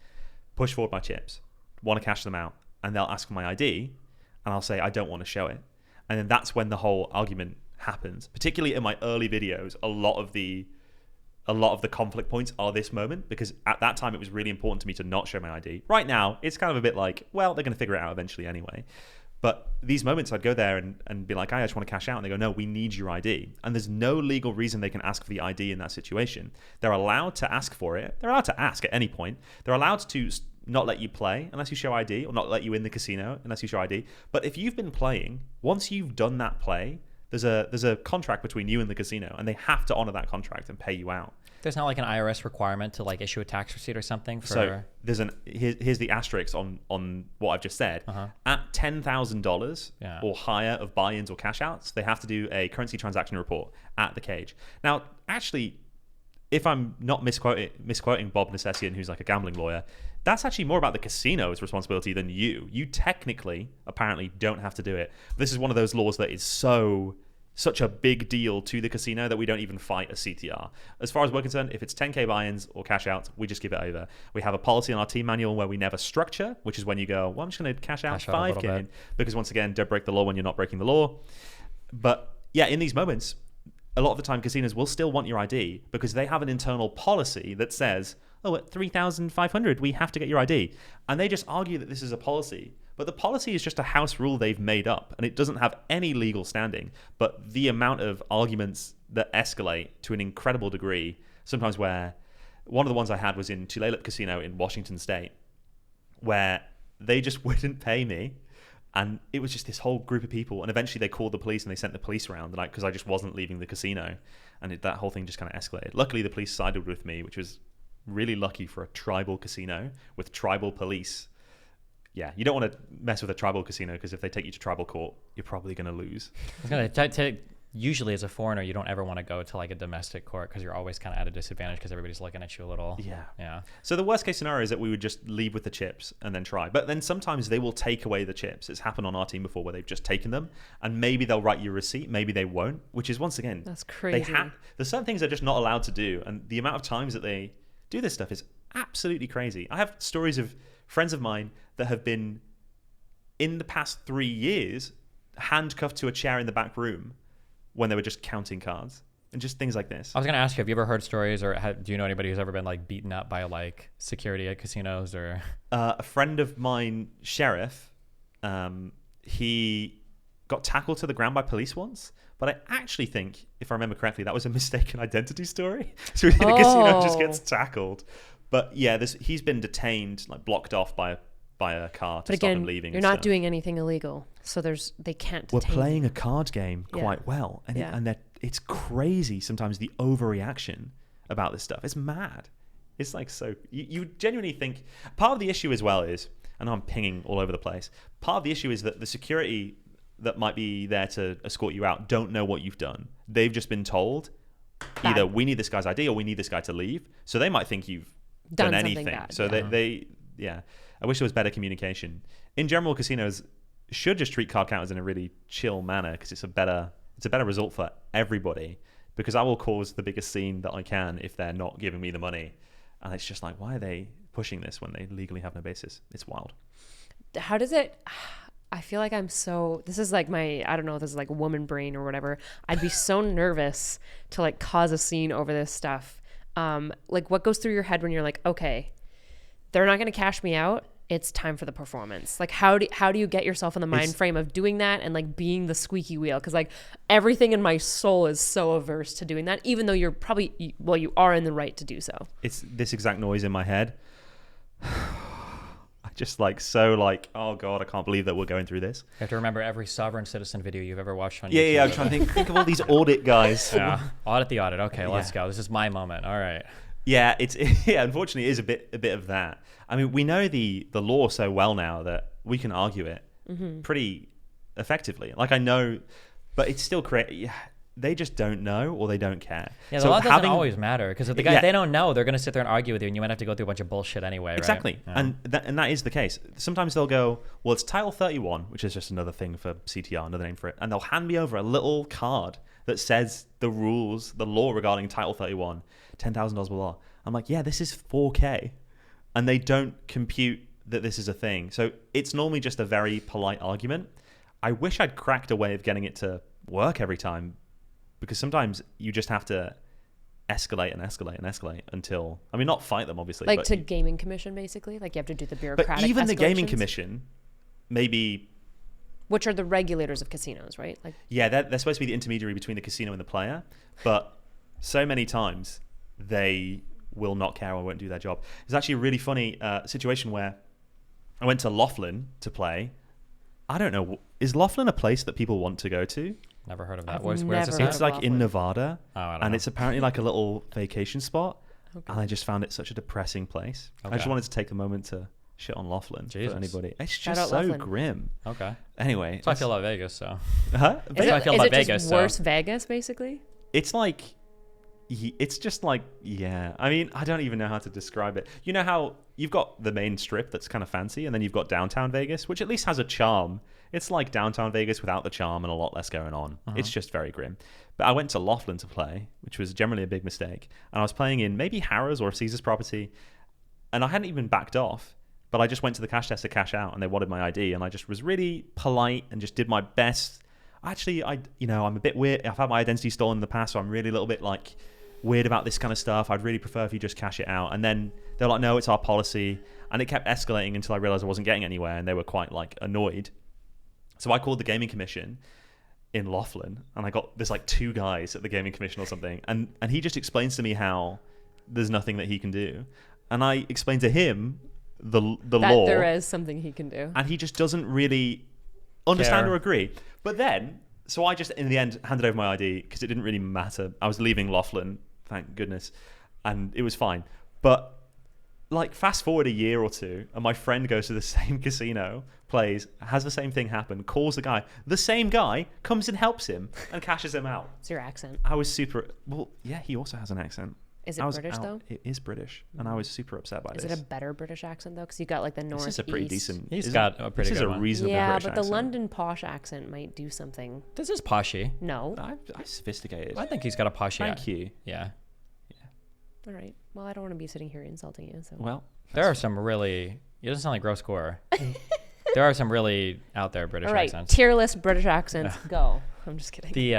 push forward my chips, want to cash them out, and they'll ask for my ID, and I'll say, I don't want to show it. And then that's when the whole argument happens. Particularly in my early videos, a lot of the a lot of the conflict points are this moment, because at that time it was really important to me to not show my ID. Right now, it's kind of a bit like, well, they're going to figure it out eventually anyway. But these moments, I'd go there and be like, I just want to cash out. And they go, no, we need your ID. And there's no legal reason they can ask for the ID in that situation. They're allowed to ask for it. They're allowed to ask at any point. They're allowed to not let you play unless you show ID, or not let you in the casino unless you show ID. But if you've been playing, once you've done that play, there's a contract between you and the casino, and they have to honor that contract and pay you out. There's not like an IRS requirement to like issue a tax receipt or something for. So there's here's the asterisk on what I've just said. At $10,000 or higher of buy-ins or cash outs, they have to do a currency transaction report at the cage. Now, actually, if I'm not misquoting Bob Necessian, who's like a gambling lawyer, that's actually more about the casino's responsibility than you. You technically, apparently, don't have to do it. This is one of those laws that is such a big deal to the casino that we don't even fight a CTR. As far as we're concerned, if it's 10K buy-ins or cash outs, we just give it over. We have a policy in our team manual where we never structure, which is when you go, well, I'm just going to cash out 5K. Because once again, don't break the law when you're not breaking the law. But yeah, in these moments, a lot of the time casinos will still want your ID because they have an internal policy that says, oh, at 3,500, we have to get your ID. And they just argue that this is a policy. But the policy is just a house rule they've made up, and it doesn't have any legal standing. But the amount of arguments that escalate to an incredible degree, sometimes where one of the ones I had was in Tulalip Casino in Washington State, where they just wouldn't pay me. And it was just this whole group of people. And eventually they called the police and they sent the police around because I just wasn't leaving the casino. And that whole thing just kind of escalated. Luckily, the police sided with me, which was really lucky for a tribal casino with tribal police. Yeah, you don't want to mess with a tribal casino because if they take you to tribal court, you're probably going to lose. Usually as a foreigner, you don't ever want to go to like a domestic court because you're always kind of at a disadvantage because everybody's looking at you a little. Yeah. So the worst case scenario is that we would just leave with the chips and then try. But then sometimes they will take away the chips. It's happened on our team before where they've just taken them and maybe they'll write you a receipt. Maybe they won't, which is once again, that's crazy. There's certain things they're just not allowed to do. And the amount of times that they do this stuff is absolutely crazy. I have stories of friends of mine that have been in the past 3 years handcuffed to a chair in the back room when they were just counting cards and just things like this. I was going to ask you, have you ever heard stories or do you know anybody who's ever been like beaten up by like security at casinos or? A friend of mine, Sheriff, he got tackled to the ground by police once, but I actually think, if I remember correctly, that was a mistaken identity story. So the casino just gets tackled. But yeah, he's been detained, like blocked off by a car to stop him leaving. You're not doing anything illegal, so they can't detain. We're playing a card game quite well, and it's crazy sometimes the overreaction about this stuff. It's mad. It's like so you genuinely think part of the issue as well is, I know I'm pinging all over the place. Part of the issue is that the security that might be there to escort you out don't know what you've done. They've just been told either we need this guy's ID or we need this guy to leave. So they might think you've done anything. Bad, so they I wish there was better communication. In general, casinos should just treat card counters in a really chill manner because it's a better result for everybody. Because I will cause the biggest scene that I can if they're not giving me the money, and it's just like, why are they pushing this when they legally have no basis? It's wild. How does it? I feel like this is like this is like woman brain or whatever. I'd be so nervous to like cause a scene over this stuff. Like what goes through your head when you're like, okay, they're not going to cash me out. It's time for the performance. Like how do you get yourself in the mind frame of doing that and like being the squeaky wheel? Because like everything in my soul is so averse to doing that, even though you're probably, you are in the right to do so. It's this exact noise in my head. I just oh God, I can't believe that we're going through this. You have to remember every sovereign citizen video you've ever watched on YouTube. Yeah, I'm trying to think of all these audit guys. Yeah, audit the audit. Okay, let's go. This is my moment. All right. Yeah, unfortunately, it is a bit of that. I mean, we know the law so well now that we can argue it pretty effectively. Like I know, but it's still they just don't know or they don't care. Yeah, the law doesn't always matter because if the guys they don't know, they're going to sit there and argue with you, and you might have to go through a bunch of bullshit anyway. Exactly, right? Yeah. And that is the case. Sometimes they'll go, well, it's Title 31, which is just another thing for CTR, another name for it, and they'll hand me over a little card that says the rules, the law regarding Title 31, $10,000 below. I'm like, yeah, this is 4K. And they don't compute that this is a thing. So it's normally just a very polite argument. I wish I'd cracked a way of getting it to work every time, because sometimes you just have to escalate until, I mean, not fight them obviously, Like but to gaming commission, basically. Like you have to do the bureaucratic. but even the gaming escalations, commission, maybe, which are the regulators of casinos, right? Like yeah, they're supposed to be the intermediary between the casino and the player, but so many times they will not care or won't do their job. It's actually a really funny situation where I went to Laughlin to play. I don't know, is Laughlin a place that people want to go to? Never heard of that. I've Where's never this heard at? It's of like Laughlin. in Nevada, I don't and know. it's apparently like a little vacation spot. Okay. And I just found it such a depressing place. I just Okay. wanted to take a moment to shit on Laughlin Jesus. for anybody. It's Shout just out so Laughlin. grim. Okay. Anyway, So I feel about Vegas, so. huh? Is That's how I feel about it Vegas, just so- worse Vegas, basically? It's like, it's just like, yeah. I mean, I don't even know how to describe it. You know how you've got the main strip that's kind of fancy, and then you've got downtown Vegas, which at least has a charm. It's like downtown Vegas without the charm and a lot less going on. It's just very grim. But I went to Laughlin to play, which was generally a big mistake. And I was playing in maybe Harrah's or Caesar's property, and I hadn't even backed off. But I just went to the cash desk to cash out, and they wanted my ID, and I just was really polite and just did my best. Actually, I'm a bit weird. I've had my identity stolen in the past, so I'm really a little bit like weird about this kind of stuff. I'd really prefer if you just cash it out. And then they're like, no, it's our policy. And it kept escalating until I realized I wasn't getting anywhere, and they were quite like annoyed. So I called the gaming commission in Laughlin, and I got there's like two guys at the gaming commission or something, and he just explains to me how there's nothing that he can do, and I explained to him the That law, there is something he can do. and he just doesn't really understand Care. or agree. But then, so I just in the end handed over my ID because it didn't really matter. I was leaving Laughlin, thank goodness, and it was fine. But like fast forward a year or two, and my friend goes to the same casino, plays, has the same thing happen, calls the same guy comes and helps him and cashes him out. It's your accent. I was super, well, yeah, he also has an accent. Is it I was British, though? It is British, and I was super upset by Is this. it a better British accent, though? Because you got like the north. This is a pretty decent. He's isn't- got a pretty This is good a one. reasonable Yeah, British but the accent. London posh accent might do something. This is poshy. No. I sophisticated. I think he's got a poshy. Thank you. Yeah. All right. Well, I don't want to be sitting here insulting you. So. Well, There are some really. It doesn't sound like gross core. There are some really out there British All right. accents. Tier list British accents. Go. I'm just kidding. The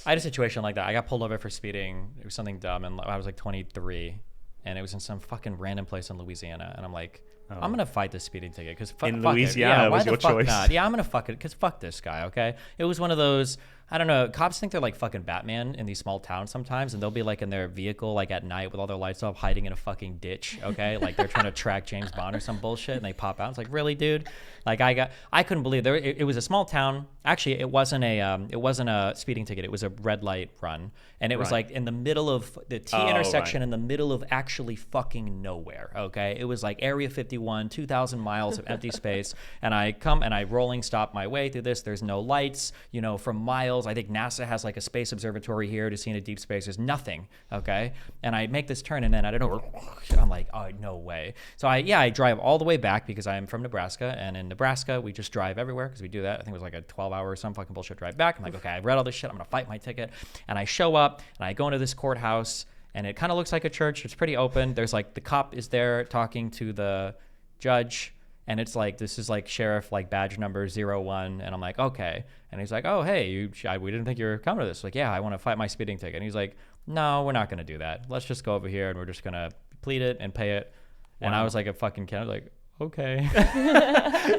I had a situation like that. I got pulled over for speeding. It was something dumb, and I was like 23, and it was in some fucking random place in Louisiana. And I'm like, I'm gonna fight this speeding ticket because In fuck Louisiana it. Yeah, was why the your fuck choice. not? Yeah, I'm gonna fuck it because fuck this guy. Okay, it was one of those. I don't know. Cops think they're like fucking Batman in these small towns sometimes, and they'll be like in their vehicle like at night with all their lights off, hiding in a fucking ditch. Okay, like they're trying to track James Bond or some bullshit, and they pop out. It's like, really, dude? Like I couldn't believe there. It was a small town. Actually, it wasn't a speeding ticket. It was a red light run, and it was Right. like in the middle of the T Oh, intersection, right. in the middle of actually fucking nowhere. Okay, it was like Area 51, 2,000 miles of empty space, and I rolling stop my way through this. There's no lights, from miles. I think NASA has like a space observatory here to see into deep space. There's nothing. Okay, and I make this turn, and then I don't know. I'm like, oh, no way. So I drive all the way back because I'm from Nebraska, and in Nebraska we just drive everywhere because we do that. I think it was like a 12-hour or some fucking bullshit drive back. I'm like, okay, I've read all this shit. I'm gonna fight my ticket, and I show up and I go into this courthouse, and it kind of looks like a church. It's pretty open. There's like the cop is there talking to the judge, and it's like, this is like sheriff like badge number 01, and I'm like, okay. And he's like, oh, hey, we didn't think you were coming to this. Like, yeah, I want to fight my speeding ticket. And he's like, no, we're not gonna do that. Let's just go over here and we're just gonna plead it and pay it. And I was like a fucking kid, like, okay.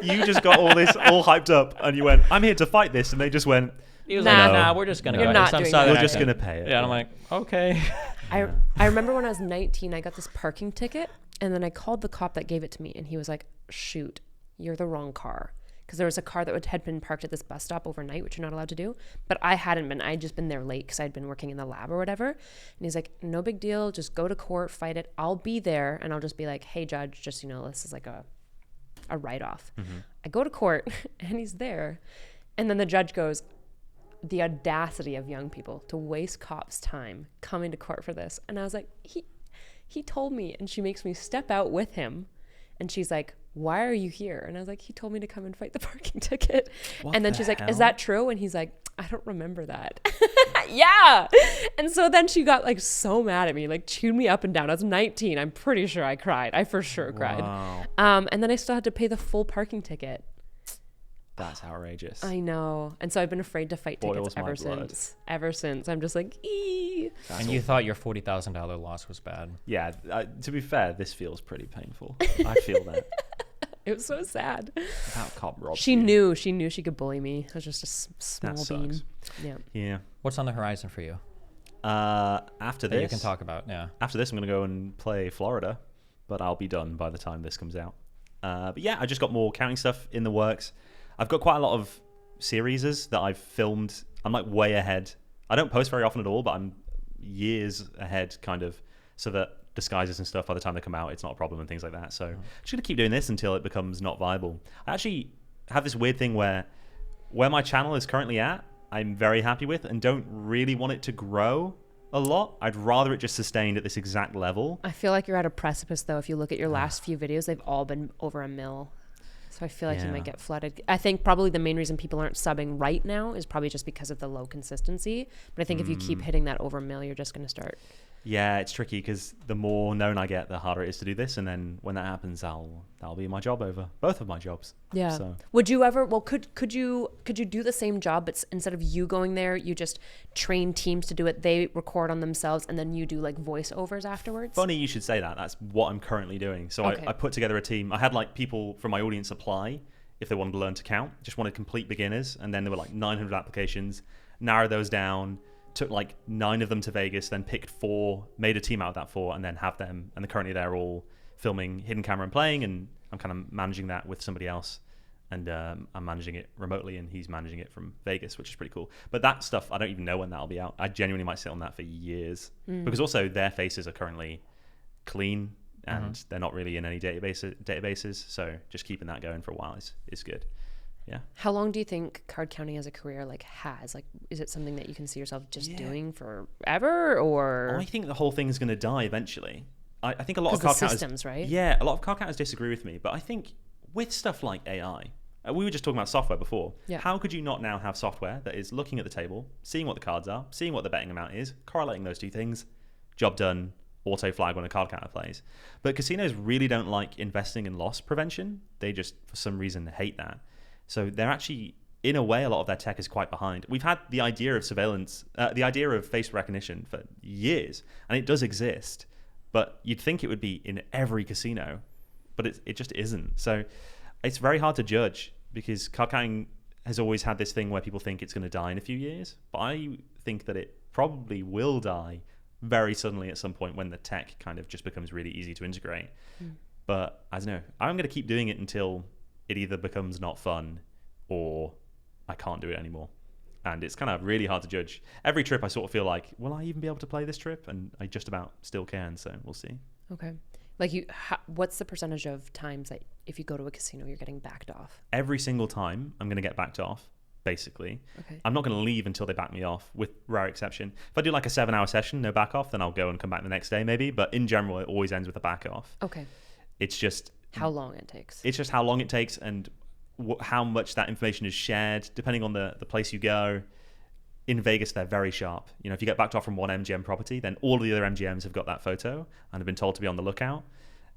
you just got all this all hyped up, and you went, "I'm here to fight this," and they just went, He was Nah. like, nah, we're just gonna You're go not ahead. Some doing southern "You're just accent. gonna pay it." Yeah, and I'm like, okay. I remember when I was 19, I got this parking ticket, and then I called the cop that gave it to me, and he was like, shoot, you're the wrong car. Because there was a car that had been parked at this bus stop overnight, which you're not allowed to do. But I hadn't been. I had just been there late because I'd been working in the lab or whatever. And he's like, no big deal. Just go to court, fight it. I'll be there. And I'll just be like, hey, judge, just, this is like a write-off. I go to court, and he's there. And then the judge goes, the audacity of young people to waste cops' time coming to court for this. And I was like, he told me. And she makes me step out with him. And she's like, why are you here? And I was like, he told me to come and fight the parking ticket. And then she's like, is that true? And he's like, I don't remember that. Yeah. And so then she got like so mad at me, like chewed me up and down. I was 19. I'm pretty sure I cried. I for sure cried. Wow. And then I still had to pay the full parking ticket. That's outrageous. I know. And so I've been afraid to fight tickets Boils my ever blood. since. Ever since. I'm just like, ee. That's And you thought your $40,000 loss was bad. Yeah, to be fair, this feels pretty painful. I feel that. It was so sad. That cop robbed She you. knew she could bully me. I was just a small That bean. sucks. Yeah. Yeah. What's on the horizon for you After that this, you can talk about? Yeah. After this, I'm going to go and play Florida, but I'll be done by the time this comes out. But yeah, I just got more counting stuff in the works. I've got quite a lot of series that I've filmed. I'm like way ahead. I don't post very often at all, but I'm years ahead kind of, so that disguises and stuff, by the time they come out, it's not a problem and things like that. So I'm just going to keep doing this until it becomes not viable. I actually have this weird thing where my channel is currently at, I'm very happy with and don't really want it to grow a lot. I'd rather it just sustained at this exact level. I feel like you're at a precipice, though. If you look at your last few videos, they've all been over 1 mil. So I feel like you might get flooded. I think probably the main reason people aren't subbing right now is probably just because of the low consistency. But I think if you keep hitting that over 1 mil, you're just going to start. Yeah, it's tricky because the more known I get, the harder it is to do this. And then when that happens, that'll be my job over. Both of my jobs. Yeah. So. Would you ever? Well, could you do the same job, but instead of you going there, you just train teams to do it. They record on themselves, and then you do like voiceovers afterwards. Funny you should say that. That's what I'm currently doing. So Okay. I put together a team. I had like people from my audience apply if they wanted to learn to count. Just wanted complete beginners, and then there were like 900 applications. Narrowed those down. Took like 9 of them to Vegas, then picked 4, made a team out of that 4, and then have them. And currently they're all filming hidden camera and playing, and I'm kind of managing that with somebody else. And I'm managing it remotely, and he's managing it from Vegas, which is pretty cool. But that stuff, I don't even know when that'll be out. I genuinely might sit on that for years. Because also their faces are currently clean, and they're not really in any databases. So just keeping that going for a while is good. Yeah. How long do you think card counting as a career has? Like, is it something that you can see yourself just doing forever, or? I think the whole thing is going to die eventually. I think a lot of the card counters, systems, right? Yeah, a lot of card counters disagree with me, but I think with stuff like AI, we were just talking about software before. Yeah. How could you not now have software that is looking at the table, seeing what the cards are, seeing what the betting amount is, correlating those two things, job done, auto flag when a card counter plays. But casinos really don't like investing in loss prevention. They just, for some reason, hate that. So they're actually, in a way, a lot of their tech is quite behind. We've had the idea of surveillance, the idea of face recognition for years, and it does exist. But you'd think it would be in every casino, but it just isn't. So it's very hard to judge, because card counting has always had this thing where people think it's going to die in a few years. But I think that it probably will die very suddenly at some point when the tech kind of just becomes really easy to integrate. But I don't know. I'm going to keep doing it until it either becomes not fun or I can't do it anymore. And it's kind of really hard to judge. Every trip I sort of feel like, will I even be able to play this trip? And I just about still can, so we'll see. Okay. Like what's the percentage of times that if you go to a casino, you're getting backed off? Every single time I'm going to get backed off, basically. Okay. I'm not going to leave until they back me off, with rare exception. If I do like a 7-hour session, no back off, then I'll go and come back the next day maybe. But in general, it always ends with a back off. Okay. It's just How long it takes. It's just how long it takes and how much that information is shared, depending on the place you go. In Vegas, they're very sharp. You know, if you get backed off from one MGM property, then all of the other MGMs have got that photo and have been told to be on the lookout.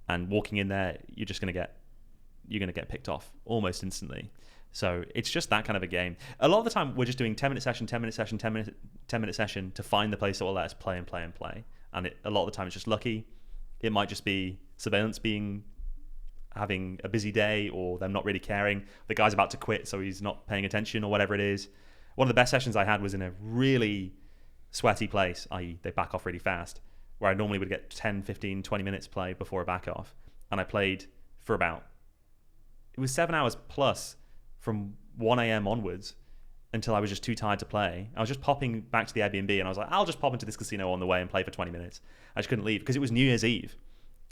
And walking in there, you're going to get picked off almost instantly. So it's just that kind of a game. A lot of the time, we're just doing 10-minute session, 10-minute session, 10-minute session to find the place that will let us play and play and play. And a lot of the time, it's just lucky. It might just be surveillance having a busy day, or them not really caring. The guy's about to quit, so he's not paying attention, or whatever it is. One of the best sessions I had was in a really sweaty place, i.e. they back off really fast, where I normally would get 10, 15, 20 minutes play before a back off. And I played for it was 7 hours plus from 1 a.m. onwards until I was just too tired to play. I was just popping back to the Airbnb, and I was like, I'll just pop into this casino on the way and play for 20 minutes. I just couldn't leave because it was New Year's Eve.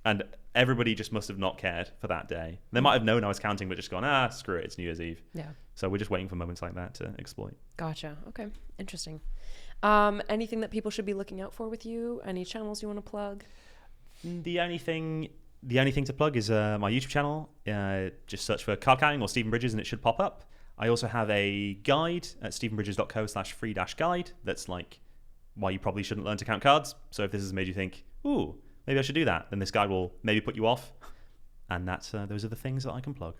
And everybody just must have not cared for that day. They might have known I was counting, but just gone, screw it, it's New Year's Eve. Yeah. So we're just waiting for moments like that to exploit. Gotcha. Okay. Interesting. Anything that people should be looking out for with you? Any channels you want to plug? The only thing to plug is my YouTube channel. Just search for card counting or Stephen Bridges and it should pop up. I also have a guide at stephenbridges.co/free-guide that's like why you probably shouldn't learn to count cards. So if this has made you think, ooh, maybe I should do that, then this guide will maybe put you off. And those are the things that I can plug.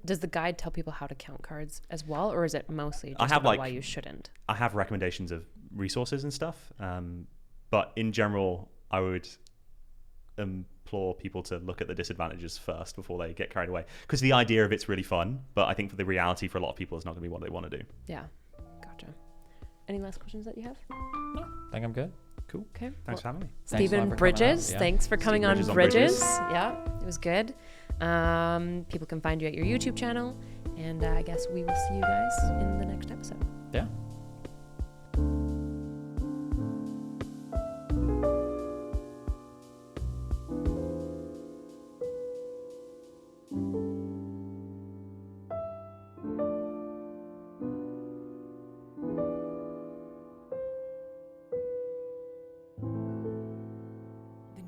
Does the guide tell people how to count cards as well, or is it mostly just I have about why you shouldn't? I have recommendations of resources and stuff, but in general, I would implore people to look at the disadvantages first before they get carried away. Because the idea of it's really fun, but I think for the reality for a lot of people is not going to be what they want to do. Yeah, gotcha. Any last questions that you have? I think I'm good. Cool. Okay. Thanks for having me. Thanks a lot Stephen for coming Bridges, out. Yeah. thanks for coming Stephen on Bridges Bridges. on Yeah, it was good. People can find you at your YouTube channel, and I guess we will see you guys in the next episode. Yeah.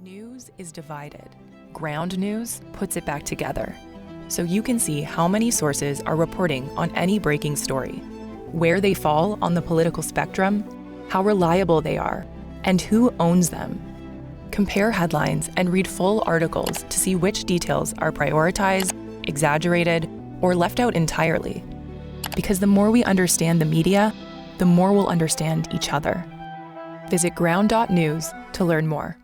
News is divided. Ground news puts it back together. So you can see how many sources are reporting on any breaking story, where they fall on the political spectrum, how reliable they are, and who owns them. Compare headlines and read full articles to see which details are prioritized, exaggerated, or left out entirely. Because the more we understand the media, the more we'll understand each other. Visit ground.news to learn more.